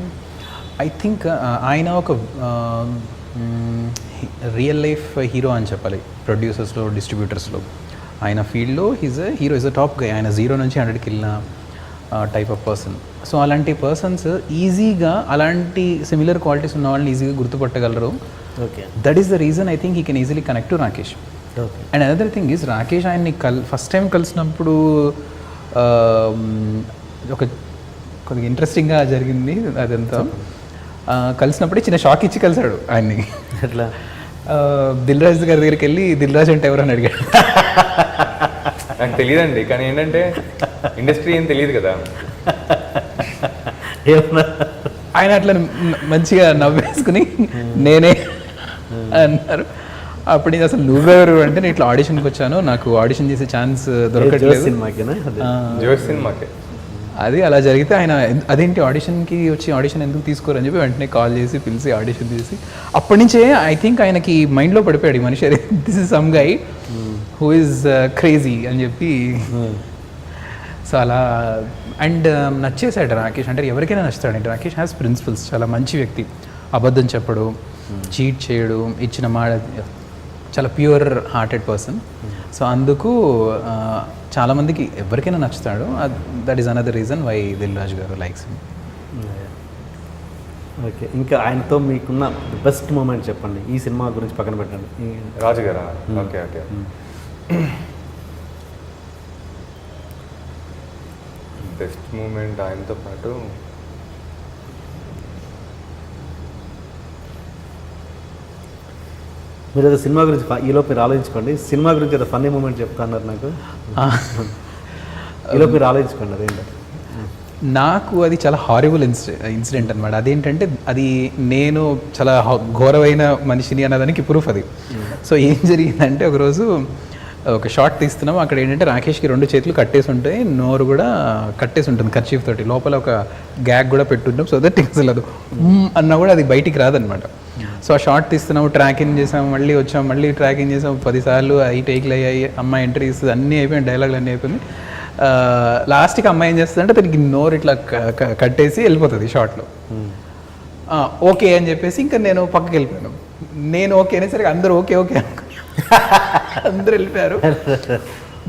[SPEAKER 4] ఐ థింక్ ఆయన ఒక రియల్ లైఫ్ హీరో అని చెప్పాలి. ప్రొడ్యూసర్స్లో, డిస్ట్రిబ్యూటర్స్లో ఆయన ఫీల్డ్లో hero is a top guy. ఆయన 0 నుంచి 100కి వెళ్ళిన టైప్ ఆఫ్ పర్సన్. సో అలాంటి పర్సన్స్ ఈజీగా అలాంటి సిమిలర్ క్వాలిటీస్ ఉన్న వాళ్ళని ఈజీగా గుర్తుపట్టగలరు.
[SPEAKER 1] Okay.
[SPEAKER 4] That is the reason I think he can easily connect to Rakesh.
[SPEAKER 1] Okay.
[SPEAKER 4] And another thing is Rakesh ఆయన్ని ఫస్ట్ టైం కలిసినప్పుడు ఒక కొద్దిగా ఇంట్రెస్టింగ్గా జరిగింది అదంతా. కలిసినప్పుడే చిన్న షాక్ ఇచ్చి కలిసాడు ఆయన్ని.
[SPEAKER 1] ఎట్లా?
[SPEAKER 4] దిల్ రాజు గారి దగ్గరికి వెళ్ళి దిల్ రాజు అంటే ఎవరు అని అడిగాడు.
[SPEAKER 2] నాకు తెలియదండి, కానీ ఏంటంటే ఇండస్ట్రీ ఏం తెలియదు కదా.
[SPEAKER 4] ఆయన అట్లా మంచిగా నవ్వేసుకుని నేనే అన్నారు. అప్పుడు నేను అసలు నువ్వెవరు అంటే నేను ఇట్లా ఆడిషన్కి వచ్చాను, నాకు ఆడిషన్ చేసే ఛాన్స్ దొరకట్లేదు
[SPEAKER 1] సినిమాకేనా?
[SPEAKER 2] జోష్ సినిమాకే.
[SPEAKER 4] అది అలా జరిగితే ఆయన అదేంటి ఆడిషన్కి వచ్చి ఆడిషన్ ఎందుకు తీసుకోరని చెప్పి వెంటనే కాల్ చేసి పిలిచి ఆడిషన్ చేసి అప్పటి నుంచే ఐ థింక్ ఆయనకి మైండ్లో పడిపోయాడు ఈ మనిషి, this is some guy who is crazy అని చెప్పి. సో అలా అండ్ నచ్చేసాడు రాకేష్. అంటే ఎవరికైనా నచ్చుతాడు. రాకేష్ హ్యాస్ ప్రిన్సిపల్స్, చాలా మంచి వ్యక్తి, అబద్ధం చెప్పడు, చీట్ చేయడు, ఇచ్చిన మాట, చాలా ప్యూర్ హార్టెడ్ పర్సన్. సో అందుకు చాలామందికి ఎవరికైనా నచ్చుతాడు. That is another reason why Dil Raju garu likes.
[SPEAKER 1] Okay, ఇంకా ఆయనతో మీకున్న బెస్ట్ మూమెంట్ చెప్పండి. ఈ సినిమా గురించి పక్కన పెట్టండి.
[SPEAKER 2] రాజు గారా? Okay okay. బెస్ట్ మూమెంట్ ఆయనతో పాటు
[SPEAKER 1] మీరు ఏదో సినిమా గురించి ఈలోపు మీరు ఆలోచించుకోండి. సినిమా గురించి ఏదో ఫన్నీ మూమెంట్ చెప్తా అన్నారు నాకు. ఈలోపు మీరు ఆలోచించుకోండి అదేంటో.
[SPEAKER 4] నాకు అది చాలా హారిబుల్ ఇన్సిడెంట్ అనమాట. అదేంటంటే అది నేను చాలా ఘోరమైన మనిషిని అన్నదానికి ప్రూఫ్ అది. సో ఏం జరిగిందంటే ఒకరోజు ఒక షార్ట్ తీస్తున్నాం. అక్కడ ఏంటంటే రాకేష్కి 2 చేతులు కట్టేసి ఉంటాయి, నోరు కూడా కట్టేసి ఉంటుంది కర్చీఫ్ తోటి, లోపల ఒక గ్యాగ్ కూడా పెట్టుంటాం. సో దట్ అసలు అది అన్నా కూడా అది బయటికి రాదనమాట. సో ఆ షార్ట్ తీస్తున్నాము, ట్రాకింగ్ చేసాము, మళ్ళీ వచ్చాము, మళ్ళీ ట్రాకింగ్ చేసాము, 10 సార్లు 5 టేక్లు అయ్యాయి, అమ్మాయి ఎంట్రీ ఇస్తుంది, అన్నీ అయిపోయాయి, డైలాగులు అన్నీ అయిపోయింది. లాస్ట్కి అమ్మాయి ఏం చేస్తుందంటే తనకి నోరు ఇట్లా కట్టేసి వెళ్ళిపోతుంది షార్ట్లో. ఓకే అని చెప్పేసి ఇంకా నేను పక్కకి వెళ్ళిపోయాను. నేను ఓకే అనేసరికి అందరూ ఓకే ఓకే అందరూ వెళ్ళిపోయారు.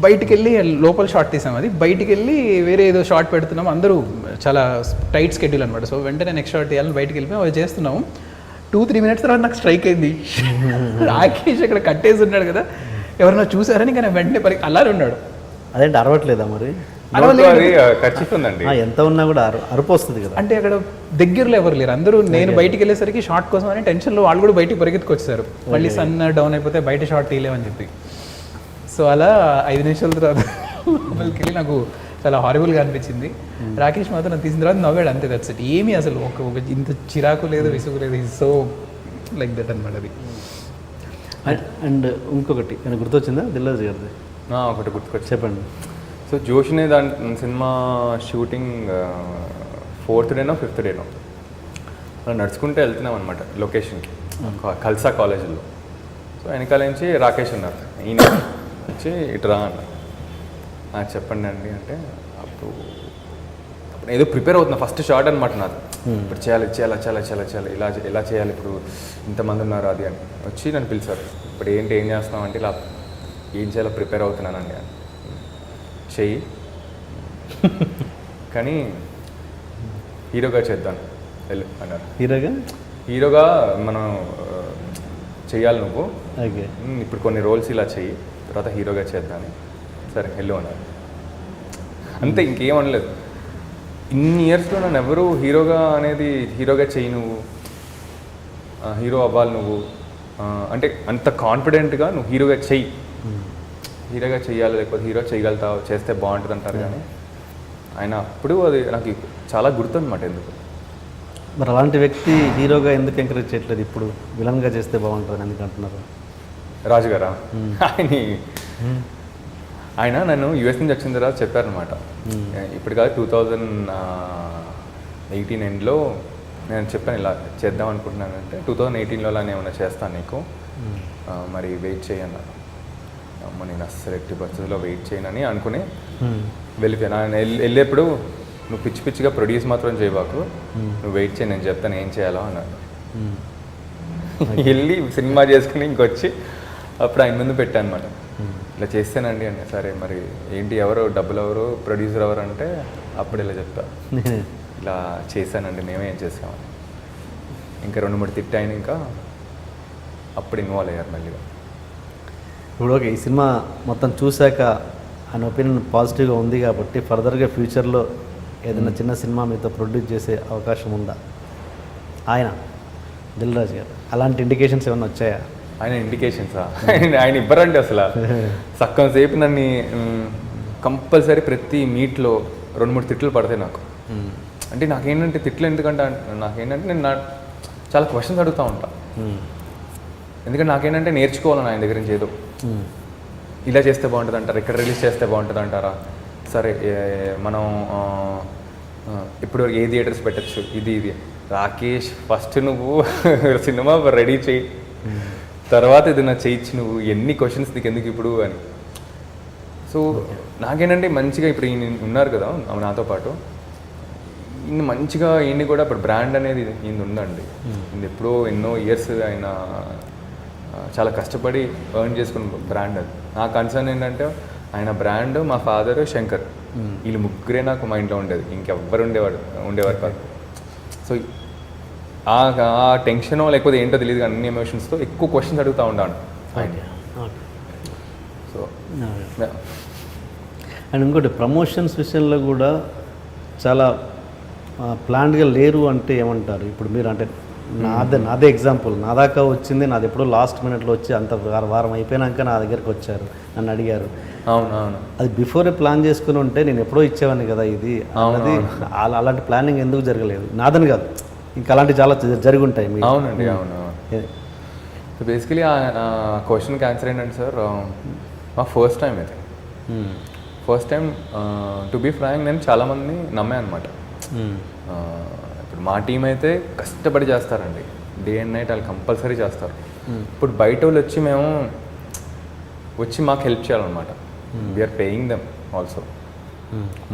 [SPEAKER 4] బయటికి వెళ్ళి లోపల షార్ట్ తీసాం, అది బయటికి వెళ్ళి వేరే ఏదో షార్ట్ పెడుతున్నాం, అందరూ చాలా టైట్ స్కెడ్యూల్ అనమాట. సో వెంటనే నెక్స్ట్ షార్ట్ తీయాలని బయటికి వెళ్ళిపోయి అవి చేస్తున్నాము. 2-3 మినిట్స్ తర్వాత నాకు స్ట్రైక్ అయింది. రాకేష్ అక్కడ కట్టేసి ఉన్నాడు కదా, ఎవరైనా చూసారని కానీ వెంటనే అలానే ఉన్నాడు.
[SPEAKER 1] అదేంటి అరవట్లేదా మరి?
[SPEAKER 2] ఖర్చు ఉందండి,
[SPEAKER 1] ఎంత ఉన్నా కూడా అరుపు వస్తుంది కదా.
[SPEAKER 4] అంటే అక్కడ దగ్గరలో ఎవరు లేరు, అందరూ నేను బయటికి వెళ్ళేసరికి షార్ట్ కోసం అని టెన్షన్లో వాళ్ళు కూడా బయటికి పరిగెత్తుకొచ్చారు. మళ్ళీ సన్ డౌన్ అయిపోతే బయట షార్ట్ తీయలేమని చెప్పి. సో అలా 5 నిమిషాల తర్వాత లోపలికి వెళ్ళి నాకు చాలా హారిబుల్గా అనిపించింది. రాకేష్ మాత్రం తీసిన తర్వాత నవ్వాడు, అంతే. That's it. ఏమీ అసలు ఒక ఇంత చిరాకు లేదు, విసుగు లేదు. ఈజ్ సో లైక్ దట్ అనమాట అది.
[SPEAKER 1] అండ్ ఇంకొకటి నేను గుర్తొచ్చిందా దిల్రాజు గారిది?
[SPEAKER 2] ఒకటి గుర్తుకొచ్చి
[SPEAKER 1] చెప్పండి.
[SPEAKER 2] సో జోష్నే దాని సినిమా షూటింగ్ 4th డేనో 5th డేనో అలా నడుచుకుంటూ వెళ్తున్నాం అనమాట లొకేషన్కి, ఖల్సా కాలేజీలో. సో వెనకాల నుంచి రాకేష్ ఉన్నారు, ఈయన వచ్చి ఇటు రా అన్నారు. చెప్పండి అండి అంటే అప్పుడు ఏదో ప్రిపేర్ అవుతున్నా, ఫస్ట్ షార్ట్ అనమాట నాది. ఇప్పుడు చేయాలి చేయాలి చాలా చాలా చేయాలి, ఇలా చేయాలి, ఇప్పుడు ఇంతమంది ఉన్నారు అది అని వచ్చి నన్ను పిలిచారు. ఇప్పుడు ఏం చేస్తున్నాం అంటే ఇలా ఏం చేయాలో ప్రిపేర్ అవుతున్నానండి అని. చెయ్యి కానీ హీరోగా చేద్దాను వెళ్ళు అన్నారు. హీరోగా మనం చెయ్యాలి నువ్వు,
[SPEAKER 1] ఓకే
[SPEAKER 2] ఇప్పుడు కొన్ని రోల్స్ ఇలా చెయ్యి, తర్వాత హీరోగా చేద్దాను. సరే వెళ్ళు అన్నారు. అంతే, ఇంకేమనలేదు. ఇన్ని ఇయర్స్లో నన్ను ఎవరు హీరోగా చెయ్యి, నువ్వు హీరో అవ్వాలి నువ్వు అంటే అంత కాన్ఫిడెంట్గా నువ్వు హీరోగా చెయ్యి, హీరోగా చెయ్యాలి, లేకపోతే హీరో చేయగలుగుతావు, చేస్తే బాగుంటుంది అంటారు. కానీ ఆయన అప్పుడు అది నాకు చాలా గుర్తుందన్నమాట. ఎందుకు
[SPEAKER 1] మరి అలాంటి వ్యక్తి హీరోగా ఎందుకు ఎంకరేజ్ చేయట్లేదు? ఇప్పుడు విలన్గా చేస్తే బాగుంటుంది ఎందుకు అంటున్నారు?
[SPEAKER 2] రాజు గారా? ఆయన నన్ను యూఎస్ నుంచి వచ్చిన తర్వాత చెప్పారనమాట. ఇప్పుడు కాదు 2018 ఎండ్లో నేను చెప్పాను ఇలా చేద్దాం అనుకుంటున్నానంటే 2018లో అలా ఏమైనా చేస్తాను నీకు, మరి వెయిట్ చేయన్నారు. అమ్మ నేను అస్సలు ఎట్టి పరిస్థితుల్లో వెయిట్ చేయనని అనుకుని వెళ్ళిపోయాను. ఆయన వెళ్ళేప్పుడు నువ్వు పిచ్చిగా ప్రొడ్యూస్ మాత్రం చేయబాకు, నువ్వు వెయిట్ చేయి, నేను చెప్తాను ఏం చేయాలో అన్నాడు. వెళ్ళి సినిమా చేసుకుని ఇంకొచ్చి అప్పుడు ఆయన ముందు పెట్టాను అనమాట. ఇలా చేస్తానండి అంటే సరే మరి ఏంటి, ఎవరు డబ్బులు, ఎవరు ప్రొడ్యూసర్ ఎవరు అంటే అప్పుడు ఇలా చెప్తా, ఇలా చేశానండి మేమే ఏం చేసామని. ఇంకా 2-3 తిట్టాయని ఇంకా అప్పుడు ఇన్వాల్వ్ అయ్యారు మళ్ళీగా.
[SPEAKER 1] ఇప్పుడు ఓకే, ఈ సినిమా మొత్తం చూశాక ఆయన ఒపీనియన్ పాజిటివ్గా ఉంది కాబట్టి ఫర్దర్గా ఫ్యూచర్లో ఏదైనా చిన్న సినిమా మీతో ప్రొడ్యూస్ చేసే అవకాశం ఉందా? దిల్రాజు గారు అలాంటి ఇండికేషన్స్ ఏమైనా వచ్చాయా?
[SPEAKER 2] ఆయన ఇండికేషన్సా? ఆయన ఇవ్వరండి అసలు. సక్కం సేపు నన్ను కంపల్సరీ ప్రతి మీట్లో 2-3 తిట్లు పడతాయి నాకు. అంటే నాకేంటంటే తిట్లు ఎందుకంటే నాకేంటంటే నేను చాలా క్వశ్చన్స్ అడుగుతూ ఉంటా. ఎందుకంటే నాకేంటంటే నేర్చుకోవాలని ఆయన దగ్గర నుంచి ఏదో, ఇలా చేస్తే బాగుంటుంది అంటారా, ఇక్కడ రిలీజ్ చేస్తే బాగుంటుంది అంటారా, సరే మనం ఇప్పుడు ఏ థియేటర్స్ పెట్టచ్చు, ఇది రాకేష్ ఫస్ట్ నువ్వు సినిమా రెడీ చేయి, తర్వాత ఇది నా చేయించి నువ్వు ఎన్ని క్వశ్చన్స్ నీకు ఎందుకు ఇప్పుడు అని. సో నాకేంటంటే మంచిగా ఇప్పుడు ఈయన ఉన్నారు కదా నాతో పాటు, ఈయన మంచిగా ఈయన్ని కూడా ఇప్పుడు బ్రాండ్ అనేది ఈయన ఉందండి. ఈయన ఎప్పుడో ఎన్నో ఇయర్స్ ఆయన చాలా కష్టపడి ఎర్న్ చేసుకున్న బ్రాండ్ అది. నా కన్సర్న్ ఏంటంటే ఆయన బ్రాండ్, మా ఫాదర్, శంకర్, వీళ్ళు ముగ్గురే నాకు మైండ్లో ఉండేది, ఇంకెవ్వరు ఉండేవారు కాదు. సో ఆ టెన్షనో లేకపోతే ఏంటో తెలియదు, అన్ని ఎమోషన్స్తో ఎక్కువ క్వశ్చన్స్ అడుగుతూ ఉంటాను ఆయన. సో
[SPEAKER 1] అండ్ ఇంకోటి ప్రమోషన్స్ విషయంలో కూడా చాలా ప్లాన్డ్గా లేరు అంటే ఏమంటారు? ఇప్పుడు మీరు అంటే నాదే ఎగ్జాంపుల్, నా దాకా వచ్చింది, నాది ఎప్పుడో లాస్ట్ మినిట్లో వచ్చి అంత వారం అయిపోయినాక నా దగ్గరికి వచ్చారు, నన్ను అడిగారు.
[SPEAKER 2] అవును.
[SPEAKER 1] అది బిఫోరే ప్లాన్ చేసుకుని ఉంటే నేను ఎప్పుడో ఇచ్చేవాడిని కదా ఇది అన్నది. అలాంటి ప్లానింగ్ ఎందుకు జరగలేదు? నాదని కాదు, ఇంకా అలాంటి చాలా జరిగి ఉంటాయి.
[SPEAKER 2] అవునండి, అవును. సో బేసికలీ ఆ క్వశ్చన్కి ఆన్సర్ ఏంటంటే సార్, మా ఫస్ట్ టైం అయితే first time to be frank నేను చాలామంది నమ్మే అనమాట. ఇప్పుడు మా టీం అయితే కష్టపడి చేస్తారండి, డే అండ్ నైట్ వాళ్ళు కంపల్సరీ చేస్తారు. ఇప్పుడు బయట వాళ్ళు వచ్చి మాకు హెల్ప్ చేయాలన్నమాట. We are paying them also,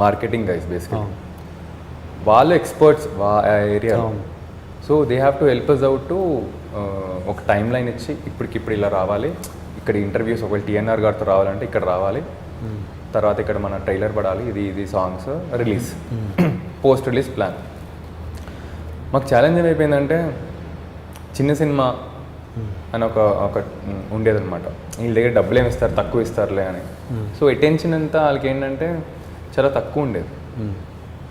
[SPEAKER 2] marketing guys basically. వాళ్ళు experts area, so they have to help us out to ఒక టైం లైన్ ఇచ్చి ఇప్పటికిప్పుడు ఇలా రావాలి, ఇక్కడ ఇంటర్వ్యూస్ ఒకవేళ టీఎన్ఆర్ గారితో రావాలంటే ఇక్కడ రావాలి, తర్వాత ఇక్కడ మన ట్రైలర్ పడాలి, ఇది songs release, post release plan. మాకు ఛాలెంజ్ ఏమైపోయిందంటే చిన్న సినిమా అని ఒక ఉండేదన్నమాట. వీళ్ళ దగ్గర డబ్బులు ఏమి ఇస్తారు, తక్కువ ఇస్తారులే అని. సో అటెన్షన్ అంతా వాళ్ళకి ఏంటంటే చాలా తక్కువ ఉండేది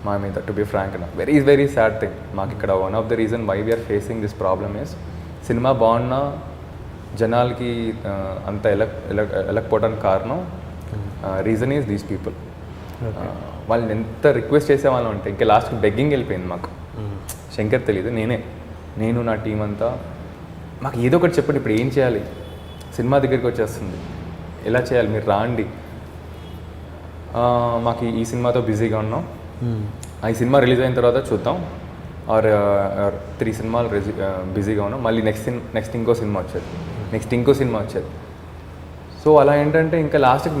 [SPEAKER 2] మా మీద, to be frank. Very sad thing. మాకు ఇక్కడ one of the reason why we're facing this problem is, cinema బాగున్నా జనాలకి అంత వెళ్ళకపోవడానికి కారణం, రీజన్ ఈజ్ దీస్ పీపుల్. వాళ్ళని ఎంత రిక్వెస్ట్ చేసేవాళ్ళం అంటే ఇంకా లాస్ట్కి బెగ్గింగ్ వెళ్ళిపోయింది మాకు. శంకర్ తెలీదు, నేను నా టీం అంతా మాకు ఏదో ఒకటి చెప్పండి, ఇప్పుడు ఏం చేయాలి, సినిమా దగ్గరికి వచ్చేస్తుంది, ఎలా చేయాలి, మీరు రాండి, మాకు ఈ సినిమాతో బిజీగా ఉన్నాం, ఈ సినిమా రిలీజ్ అయిన తర్వాత చూద్దాం, ఆర్ 3 సినిమాలు బిజీగా ఉన్నాం, మళ్ళీ నెక్స్ట్ ఇంకో సినిమా వచ్చేది. సో అలా ఏంటంటే ఇంకా లాస్ట్కి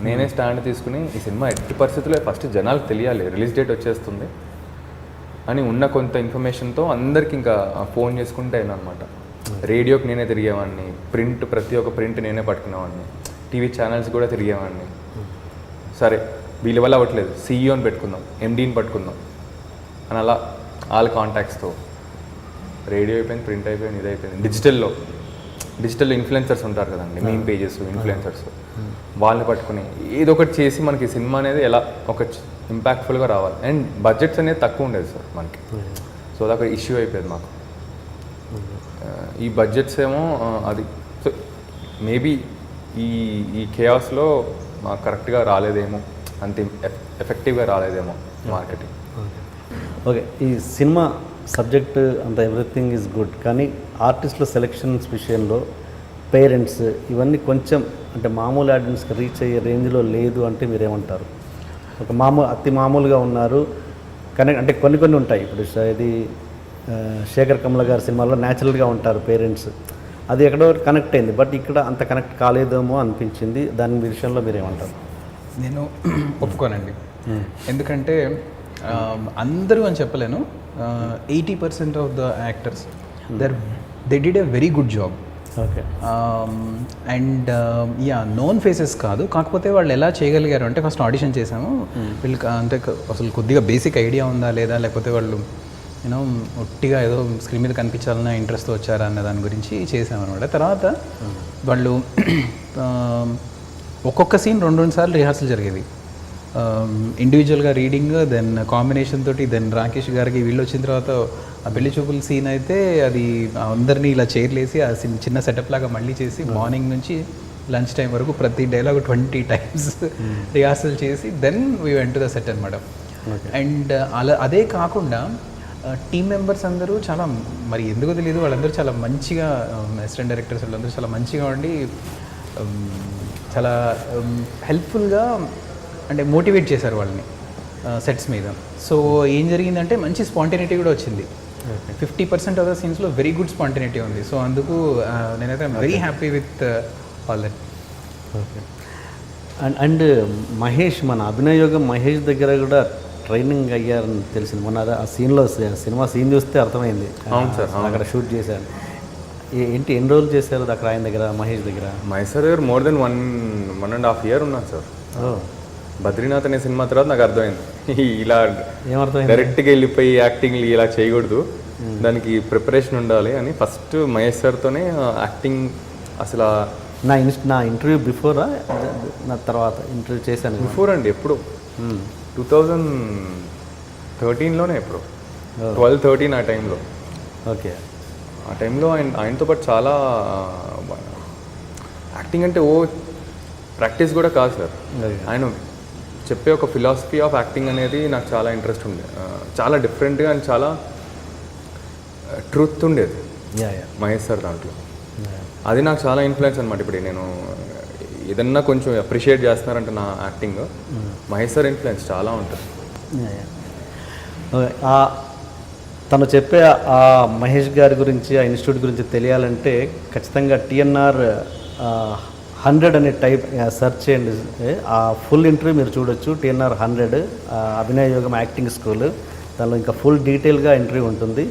[SPEAKER 2] నేనే స్టాండ్ తీసుకుని ఈ సినిమా ఎట్టి పరిస్థితుల్లో ఫస్ట్ జనాలకు తెలియాలి, రిలీజ్ డేట్ వచ్చేస్తుంది అని ఉన్న కొంత ఇన్ఫర్మేషన్తో అందరికి ఇంకా ఫోన్ చేసుకుంటే అయినమాట. రేడియోకి నేనే తిరిగేవాడిని, ప్రతి ఒక్క ప్రింట్ నేనే పట్టుకునేవాడిని, టీవీ ఛానల్స్ కూడా తిరిగేవాడిని. సరే వీళ్ళ వల్ల అవ్వట్లేదు, సీఈఓని పెట్టుకుందాం, ఎండీని పట్టుకుందాం అని అలా వాళ్ళ కాంటాక్ట్స్తో రేడియో అయిపోయింది, ప్రింట్ అయిపోయింది, ఇది అయిపోయింది. డిజిటల్ ఇన్ఫ్లుయెన్సర్స్ ఉంటారు కదండి, మెయిన్ పేజెస్ ఇన్ఫ్లుయెన్సర్స్, వాళ్ళని పట్టుకుని ఏదో ఒకటి చేసి మనకి సినిమా అనేది ఎలా ఒక ఇంపాక్ట్ఫుల్గా రావాలి. అండ్ బడ్జెట్స్ అనేది తక్కువ ఉండేది సార్ మనకి, సో అదొక ఇష్యూ అయిపోయేది మాకు. ఈ బడ్జెట్స్ ఏమో అది, సో మేబీ ఈ కేయాస్లో మాకు కరెక్ట్గా రాలేదేమో, అంత ఎఫెక్టివ్గా రాలేదేమో మార్కెటింగ్.
[SPEAKER 1] ఓకే, ఈ సినిమా సబ్జెక్ట్ అంత ఎవ్రీథింగ్ ఈజ్ గుడ్, కానీ ఆర్టిస్టుల సెలెక్షన్స్ విషయంలో పేరెంట్స్ ఇవన్నీ కొంచెం అంటే మామూలు ఆడియన్స్కి రీచ్ అయ్యే రేంజ్లో లేదు అంటే మీరేమంటారు? ఒక అతి మామూలుగా ఉన్నారు, కానీ అంటే కొన్ని ఉంటాయి. ఇప్పుడు ఇది శేఖర్ కమల గారి సినిమాలో న్యాచురల్గా ఉంటారు పేరెంట్స్, అది ఎక్కడో కనెక్ట్ అయింది, బట్ ఇక్కడ అంత కనెక్ట్ కాలేదేమో అనిపించింది. దాని విషయంలో మీరేమంటారు?
[SPEAKER 4] నేను ఒప్పుకోనండి, ఎందుకంటే అందరూ అని చెప్పలేను, 80% of the actors they did a very good job.
[SPEAKER 1] Okay,
[SPEAKER 4] and known faces కాదు, కాకపోతే వాళ్ళు ఎలా చేయగలిగారు అంటే ఫస్ట్ ఆడిషన్ చేసాము, వీళ్ళకి అంటే అసలు కొద్దిగా బేసిక్ ఐడియా ఉందా లేదా, లేకపోతే వాళ్ళు యూనో ఒట్టిగా ఏదో స్క్రీన్ మీద కనిపించాలన్న ఇంట్రెస్ట్ వచ్చారా అన్న దాని గురించి చేసామన్నమాట. తర్వాత వాళ్ళు ఒక్కొక్క సీన్ 2 సార్లు రిహార్సల్ జరిగేది, ఇండివిజువల్గా రీడింగ్, దెన్ కాంబినేషన్ తోటి, దెన్ రాకేష్ గారికి వీళ్ళు వచ్చిన తర్వాత ఆ పెళ్లి చూపుల సీన్ అయితే అది అందరినీ ఇలా చైర్లేసి ఆ చిన్న సెటప్ లాగా మళ్ళీ చేసి మార్నింగ్ నుంచి లంచ్ టైం వరకు ప్రతి డైలాగ్ 20 times రిహార్సల్ చేసి then we went to the set అనమాట. అండ్ అదే కాకుండా టీమ్ మెంబర్స్ అందరూ చాలా, మరి ఎందుకో తెలియదు, వాళ్ళందరూ చాలా మంచిగా, అసిస్టెంట్ డైరెక్టర్స్ వాళ్ళందరూ చాలా మంచిగా ఉండి చాలా హెల్ప్ఫుల్గా అంటే మోటివేట్ చేశారు వాళ్ళని సెట్స్ మీద. సో ఏం జరిగిందంటే మంచి స్పాంటేనిటీ కూడా వచ్చింది. 50% ఆఫ్ ద సీన్స్లో వెరీ గుడ్ స్పాంటేనిటీ ఉంది. సో అందుకు నేనైతే very happy with all that.
[SPEAKER 1] Okay, and Mahesh, మన అభినయయోగం మహేష్ దగ్గర కూడా ట్రైనింగ్ అయ్యారని తెలిసింది. మొన్న ఆ సీన్లో సినిమా సీన్ చూస్తే అర్థమైంది.
[SPEAKER 2] అవును సార్,
[SPEAKER 1] అక్కడ షూట్ చేశాను. ఏంటి ఎన్ని రోజులు చేశారు అక్కడ ఆయన దగ్గర, మహేష్ దగ్గర?
[SPEAKER 2] మైసర్ గారు మోర్ దెన్ 1.5 year ఉన్నాను సార్.
[SPEAKER 1] ఓ,
[SPEAKER 2] బద్రీనాథ్ అనే సినిమా తర్వాత నాకు అర్థమైంది ఇలా
[SPEAKER 1] ఏమర్థమైంది?
[SPEAKER 2] డైరెక్ట్గా వెళ్ళిపోయి యాక్టింగ్ ఇలా చేయకూడదు, దానికి ప్రిపరేషన్ ఉండాలి అని ఫస్ట్ మహేష్ సార్తోనే యాక్టింగ్ అసలు
[SPEAKER 1] నా ఇంటర్వ్యూ బిఫోరా నా తర్వాత ఇంటర్వ్యూ చేశాను?
[SPEAKER 2] బిఫోర్ అండి, ఎప్పుడు 2013లోనే ఎప్పుడు 12-13 ఆ టైంలో.
[SPEAKER 1] ఓకే.
[SPEAKER 2] ఆ టైంలో ఆయనతో పాటు చాలా యాక్టింగ్ అంటే ప్రాక్టీస్ కూడా కాదు సార్, ఆయన చెప్పే ఒక ఫిలాసఫీ ఆఫ్ యాక్టింగ్ అనేది నాకు చాలా ఇంట్రెస్ట్ ఉండే, చాలా డిఫరెంట్గా అండ్ చాలా ట్రూత్ ఉండేది మహేష్ సార్ దాంట్లో. అది నాకు చాలా ఇన్ఫ్లుయెన్స్ అనమాట. ఇప్పుడు నేను ఏదన్నా కొంచెం అప్రిషియేట్ చేస్తున్నారంటే నా యాక్టింగ్, మహేష్ సార్ ఇన్ఫ్లుయెన్స్ చాలా ఉంటుంది.
[SPEAKER 1] తను చెప్పే ఆ మహేష్ గారి గురించి, ఆ ఇన్స్టిట్యూట్ గురించి తెలియాలంటే ఖచ్చితంగా TNR 100 అనే టైప్ సెర్చ్ చేయండి. ఆ ఫుల్ ఇంటర్వ్యూ మీరు చూడొచ్చు. TNR 100 అభినయ యోగం యాక్టింగ్ స్కూల్, దానిలో ఇంకా ఫుల్ డీటెయిల్గా ఇంటర్వ్యూ ఉంటుంది.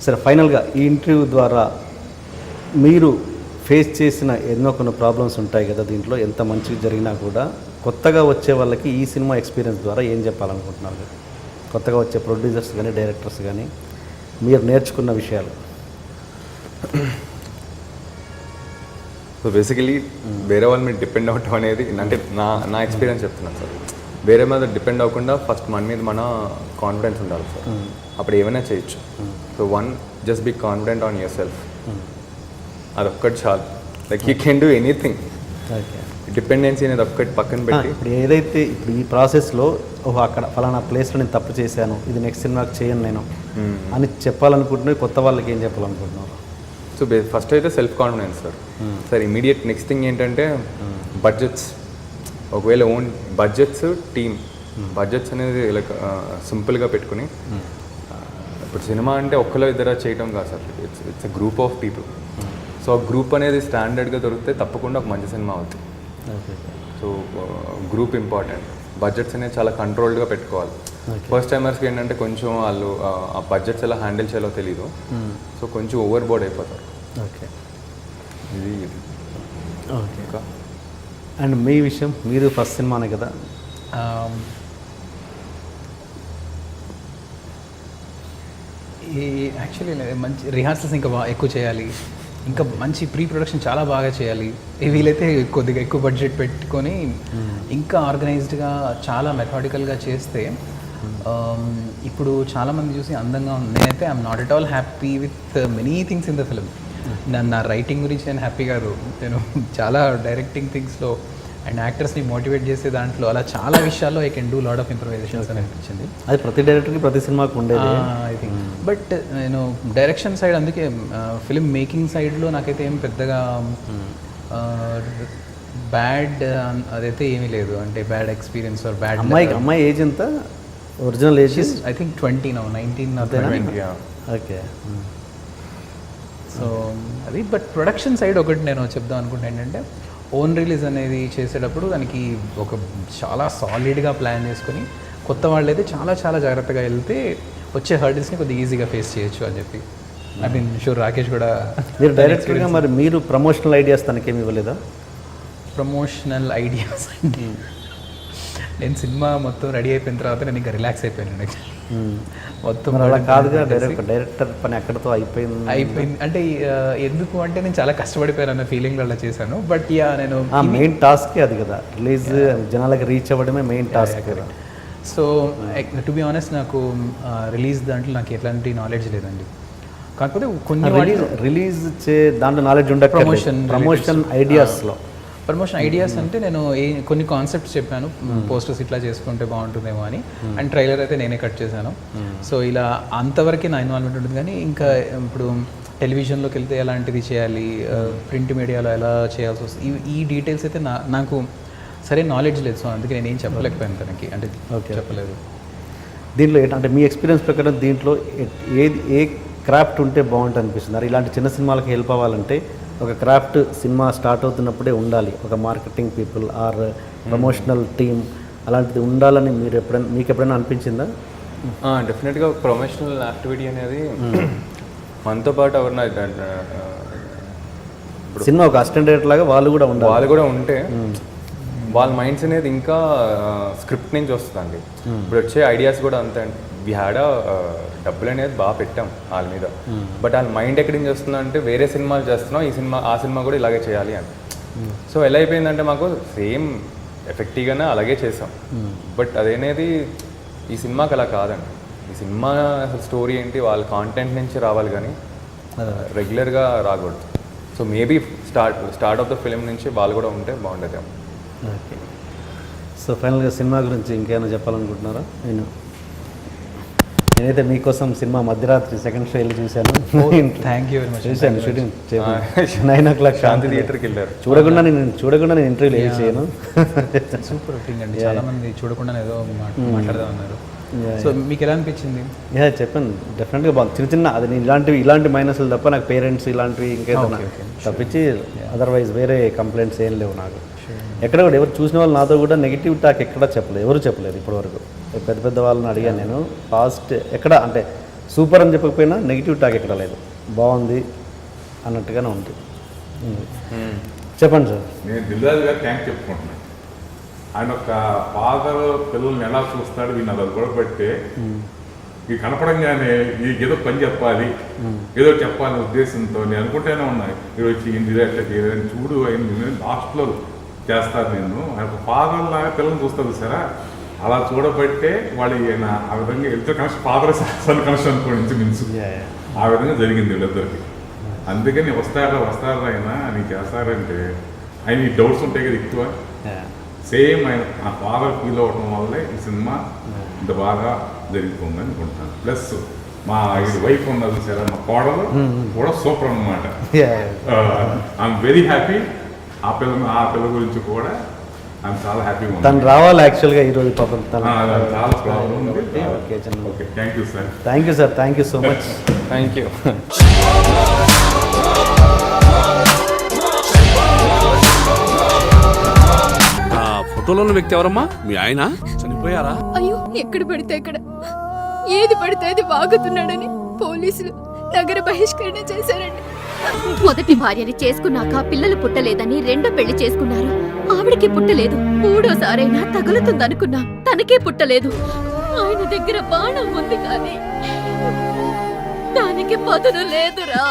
[SPEAKER 1] సరే, ఫైనల్గా ఈ ఇంటర్వ్యూ ద్వారా మీరు ఫేస్ చేసిన ఎన్నో కొన్ని ప్రాబ్లమ్స్ ఉంటాయి కదా దీంట్లో, ఎంత మంచిగా జరిగినా కూడా కొత్తగా వచ్చే వాళ్ళకి ఈ సినిమా ఎక్స్పీరియన్స్ ద్వారా ఏం చెప్పాలనుకుంటున్నారు? కొత్తగా వచ్చే ప్రొడ్యూసర్స్ కానీ డైరెక్టర్స్ కానీ మీరు నేర్చుకున్న విషయాలు.
[SPEAKER 2] సో బేసికలీ వేరే వాళ్ళ మీద డిపెండ్ అవ్వటం అనేది, అంటే నా ఎక్స్పీరియన్స్ చెప్తున్నాను సార్. వేరే మీద డిపెండ్ అవ్వకుండా ఫస్ట్ మన మీద మన కాన్ఫిడెన్స్ ఉండాలి సార్, అప్పుడు ఏమైనా చేయొచ్చు. So just be confident on yourself, అదొక్కటి చాలు. Like you can do anything.
[SPEAKER 1] Okay.
[SPEAKER 2] Dependency అనేది ఒక్కటి పక్కన పెట్టి
[SPEAKER 1] ఇప్పుడు ఏదైతే ఇప్పుడు ఈ ప్రాసెస్లో అక్కడ ఫలానా ప్లేస్లో నేను తప్పు చేశాను, ఇది నెక్స్ట్ సినిమాకి చేయను నేను అని చెప్పాలనుకుంటున్నారు, కొత్త వాళ్ళకి ఏం చెప్పాలనుకుంటున్నారు?
[SPEAKER 2] సో ఫస్ట్ అయితే self confidence sir. Sir immediate next thing ఏంటంటే బడ్జెట్స్. ఒకవేళ ఓన్ బడ్జెట్స్, టీమ్ బడ్జెట్స్ అనేది లైక్ సింపుల్గా పెట్టుకుని, ఇప్పుడు సినిమా అంటే ఒక్కలో ఇద్దరు చేయటం కాదు sir, it's a group of people. So ఆ గ్రూప్ అనేది స్టాండర్డ్గా దొరికితే తప్పకుండా ఒక మంచి సినిమా అవుతుంది. So group important. బడ్జెట్స్ అనేది చాలా కంట్రోల్డ్గా పెట్టుకోవాలి. ఫస్ట్ టైమర్స్కి ఏంటంటే కొంచెం వాళ్ళు ఆ బడ్జెట్స్ ఎలా హ్యాండిల్ చేయాలో తెలీదు, సో కొంచెం ఓవర్ బోర్డ్ అయిపోతారు.
[SPEAKER 1] ఓకే.
[SPEAKER 2] ఇది
[SPEAKER 1] ఓకే. అండ్ మీ విషయం, మీరు ఫస్ట్ సినిమానే కదా?
[SPEAKER 4] యాక్చువల్లీ మంచి రిహార్సల్స్ ఇంకా ఎక్కువ చేయాలి, ఇంకా మంచి ప్రీ ప్రొడక్షన్ చాలా బాగా చేయాలి. వీలైతే కొద్దిగా ఎక్కువ బడ్జెట్ పెట్టుకొని ఇంకా ఆర్గనైజ్డ్గా చాలా మెథాడికల్గా చేస్తే, ఇప్పుడు చాలామంది చూసి అందంగా ఉంది. నేనైతే I'm not at all happy with many things in the film. నా రైటింగ్ గురించి నేను హ్యాపీ కాదు, నేను చాలా డైరెక్టింగ్ థింగ్స్లో అండ్ యాక్టర్స్ని మోటివేట్ చేసే దాంట్లో అలా చాలా విషయాల్లో I can do lot of improvisations అని అనిపించింది.
[SPEAKER 1] అది ప్రతి డైరెక్టర్కి ప్రతి సినిమాకు ఉండేది
[SPEAKER 4] ఐ థింక్. బట్ నేను డైరెక్షన్ సైడ్, అందుకే ఫిల్మ్ మేకింగ్ సైడ్లో నాకైతే ఏం పెద్దగా బ్యాడ్ అదైతే ఏమీ లేదు. అంటే బ్యాడ్ ఎక్స్పీరియన్స్ ఆర్ బ్యాడ్.
[SPEAKER 1] అమ్మాయి ఏజ్ ఎంత? Original age
[SPEAKER 4] I think 20 now, 19.
[SPEAKER 1] Okay.
[SPEAKER 4] So అది. బట్ ప్రొడక్షన్ సైడ్ ఒకటి నేను చెప్దాం అనుకుంటే ఏంటంటే, ఓన్ రిలీజ్ అనేది చేసేటప్పుడు దానికి ఒక చాలా సాలిడ్గా ప్లాన్ చేసుకొని కొత్త వాళ్ళైతే చాలా చాలా జాగ్రత్తగా వెళ్తే వచ్చే హర్డిల్స్ని కొద్దిగా ఈజీగా ఫేస్ చేయొచ్చు అని చెప్పి. ఐ మీన్ షూర్ రాకేష్ కూడా.
[SPEAKER 1] మీరు డైరెక్టర్గా మరి మీరు ప్రమోషనల్ ఐడియాస్ తనకేమి ఇవ్వలేదా?
[SPEAKER 4] ప్రమోషనల్ ఐడియాస్ అంటే నేను సినిమా మొత్తం రెడీ అయిపోయిన తర్వాత నేను ఇంకా రిలాక్స్ అయిపోయాను. మొత్తం
[SPEAKER 1] అలా కాదుగా, డైరెక్టర్ పని అక్కడితో అయిపోయింది.
[SPEAKER 4] అంటే ఎందుకు అంటే నేను చాలా కష్టపడిపోయాను అన్న ఫీలింగ్లో అలా చేశాను. బట్ యా, నేను
[SPEAKER 1] మెయిన్ టాస్కే అది కదా, రిలీజ్ జనాలకు రీచ్ అవ్వడమే మెయిన్ టాస్క్ కదా.
[SPEAKER 4] సో టు బి ఆనెస్ట్, నాకు రిలీజ్ దాంట్లో నాకు ఎట్లాంటి నాలెడ్జ్ లేదండి. కాకపోతే కొన్ని
[SPEAKER 1] రిలీజ్ దాంట్లో నాలెడ్జ్ ఉండే ప్రమోషన్ ఐడియాస్లో.
[SPEAKER 4] ప్రమోషన్ ఐడియాస్ అంటే నేను కొన్ని కాన్సెప్ట్స్ చెప్పాను, పోస్టర్స్ ఇట్లా చేసుకుంటే బాగుంటుందేమో అని. అండ్ ట్రైలర్ అయితే నేనే కట్ చేశాను. సో ఇలా అంతవరకే నా ఇన్వాల్వ్మెంట్ ఉంటుంది. కానీ ఇంకా ఇప్పుడు టెలివిజన్లోకి వెళ్తే ఎలాంటిది చేయాలి, ప్రింట్ మీడియాలో ఎలా చేయాల్సి వస్తుంది, ఈ డీటెయిల్స్ అయితే నాకు సరైన నాలెడ్జ్ లేదు. సో అందుకే నేను ఏం చెప్పలేకపోయాను తనకి, అంటే చెప్పలేదు.
[SPEAKER 1] దీంట్లో అంటే మీ ఎక్స్పీరియన్స్ ప్రకారం దీంట్లో ఏ క్రాఫ్ట్ ఉంటే బాగుంటుంది అనిపిస్తుంది? ఇలాంటి చిన్న సినిమాలకు హెల్ప్ అవ్వాలంటే ఒక క్రాఫ్ట్ సినిమా స్టార్ట్ అవుతున్నప్పుడే ఉండాలి, ఒక marketing people or promotional team అలాంటిది ఉండాలని మీకు ఎప్పుడైనా అనిపించిందా?
[SPEAKER 2] డెఫినెట్గా ప్రొఫెషనల్ యాక్టివిటీ అనేది మనతో పాటు ఎవరన్నా
[SPEAKER 1] సినిమా ఒక అసిస్టెంట్ డైరెక్టర్ లాగా వాళ్ళు కూడా
[SPEAKER 2] ఉంటే వాళ్ళ మైండ్స్ అనేది ఇంకా స్క్రిప్ట్ నుంచి వస్తుందండి. ఇప్పుడు వచ్చే ఐడియాస్ కూడా అంతే అండి. వి హ్యాడ్ డబ్బులు అనేది బాగా పెట్టాం వాళ్ళ మీద, బట్ వాళ్ళ మైండ్ ఎక్కడి నుంచి వస్తుందంటే వేరే సినిమాలు చేస్తున్నాం, ఆ సినిమా కూడా ఇలాగే చేయాలి అని. సో ఎలా అయిపోయిందంటే మాకు సేమ్ ఎఫెక్టివ్గానే అలాగే చేసాం, బట్ అదేనేది ఈ సినిమాకి అలా కాదండి. ఈ సినిమా అసలు స్టోరీ ఏంటి, వాళ్ళ కాంటెంట్ నుంచి రావాలి కానీ రెగ్యులర్గా రాకూడదు. So maybe start of the film నుంచి వాళ్ళు కూడా ఉంటే బాగుండేదేమో.
[SPEAKER 1] ఓకే. సో ఫైనల్గా సినిమా గురించి ఇంకేమైనా చెప్పాలనుకుంటున్నారా? నేనైతే మీకోసం సినిమా మధ్యరాత్రి సెకండ్ షో వెళ్ళి చూశాను.
[SPEAKER 4] Thank you very much.
[SPEAKER 1] చూశాను షూటింగ్ 9 o'clock
[SPEAKER 2] శాంతి థియేటర్కి వెళ్ళారు.
[SPEAKER 1] చూడకుండా నేను ఇంటర్వ్యూలు ఏం చేయను.
[SPEAKER 4] సూపర్ థింగ్ అండి. చాలా మంది చూడకుండా ఏదో మాట్లాడదాం అన్నారు. సో మీకు ఎలా అనిపించింది?
[SPEAKER 1] చెప్పాను, డెఫినెట్గా బాగుంది. చిన్న అది నేను ఇలాంటి మైనస్లు తప్ప నాకు పేరెంట్స్ ఇలాంటివి ఇంకేదైనా తప్పించి అదర్వైజ్ వేరే కంప్లైంట్స్ ఏం లేవు నాకు. ఎక్కడ కూడా ఎవరు చూసిన వాళ్ళు నాతో కూడా నెగిటివ్ టాక్ ఎక్కడా ఎవరు చెప్పలేదు ఇప్పటివరకు. పెద్ద పెద్ద వాళ్ళని అడిగాను నేను, ఫాస్ట్ ఎక్కడ అంటే సూపర్ అని చెప్పకపోయినా నెగిటివ్ టాక్ ఎక్కడ లేదు, బాగుంది అన్నట్టుగానే ఉంది. చెప్పండి సార్.
[SPEAKER 3] నేను దిల్రాజు గారు థ్యాంక్ చెప్పుకుంటున్నాను. ఆయన ఒక ఫాదర్ పిల్లల్ని ఎలా చూస్తాడు వీళ్ళు అలా గొడవపెట్టే ఈ కనపడంగానే ఈ ఏదో పని చెప్పాలి, ఏదో చెప్పాలనే ఉద్దేశంతో నేను అనుకుంటూనే ఉన్నాయి. మీరు వచ్చి ఇంటి ఎట్లా చూడు అయింది లాస్ట్లో చేస్తారు. నేను ఆయన ఒక ఫాదర్ లాగా పిల్లల్ని చూస్తారు సరే, అలా చూడబట్టే వాళ్ళు ఈయన ఆ విధంగా ఇద్దరు కనెక్షన్ ఫాదర్ సన్ కనెక్షన్ అనుకోండి మిన్స్ ఆ విధంగా జరిగింది వీళ్ళిద్దరికి. అందుకని వస్తారా ఆయన నీకు చేస్తారంటే ఆయన ఈ డౌట్స్ ఉంటాయి కదా ఎక్కువ, సేమ్ ఆయన ఆ ఫాదర్ ఫీల్ అవ్వడం వల్లే ఈ సినిమా ఇంత బాగా జరిగిపోయింది అనుకుంటున్నాను. ప్లస్ మా వైఫ్ ఉన్నది సరే, మా కోడలు కూడా సూపర్ అన్నమాట. I'm very happy. ఆ పిల్ల గురించి కూడా ఐఎమ్ చాలా హ్యాపీగా ఉంది.
[SPEAKER 1] తను రావాలి యాక్చువల్గా ఈరోజు పాపం
[SPEAKER 3] చాలా ప్రాబ్లం ఉంది.
[SPEAKER 1] Okay
[SPEAKER 3] okay, thank you sir.
[SPEAKER 1] Thank you so much.
[SPEAKER 2] Thank you.
[SPEAKER 7] ఫోటోలో ఉన్న వ్యక్తి ఎవరమ్మా? మీ ఆయన చనిపోయారా?
[SPEAKER 8] అయ్యో, ఎక్కడ పడితే అక్కడ ఏది పడితే అది వాగుతున్నాడని పోలీసులు నగర బహిష్కరణ చేశారండి.
[SPEAKER 9] మొదటి భార్యని చేసుకున్నాక పిల్లలు పుట్టలేదని రెండో పెళ్లి చేసుకున్నారు. ఆవిడకి పుట్టలేదు. మూడోసారైనా తగులుతుందనుకున్నాం, తనకే పుట్టలేదు. ఆయన దగ్గర బాణం ఉంది కానీ దానికి పదును లేదురా.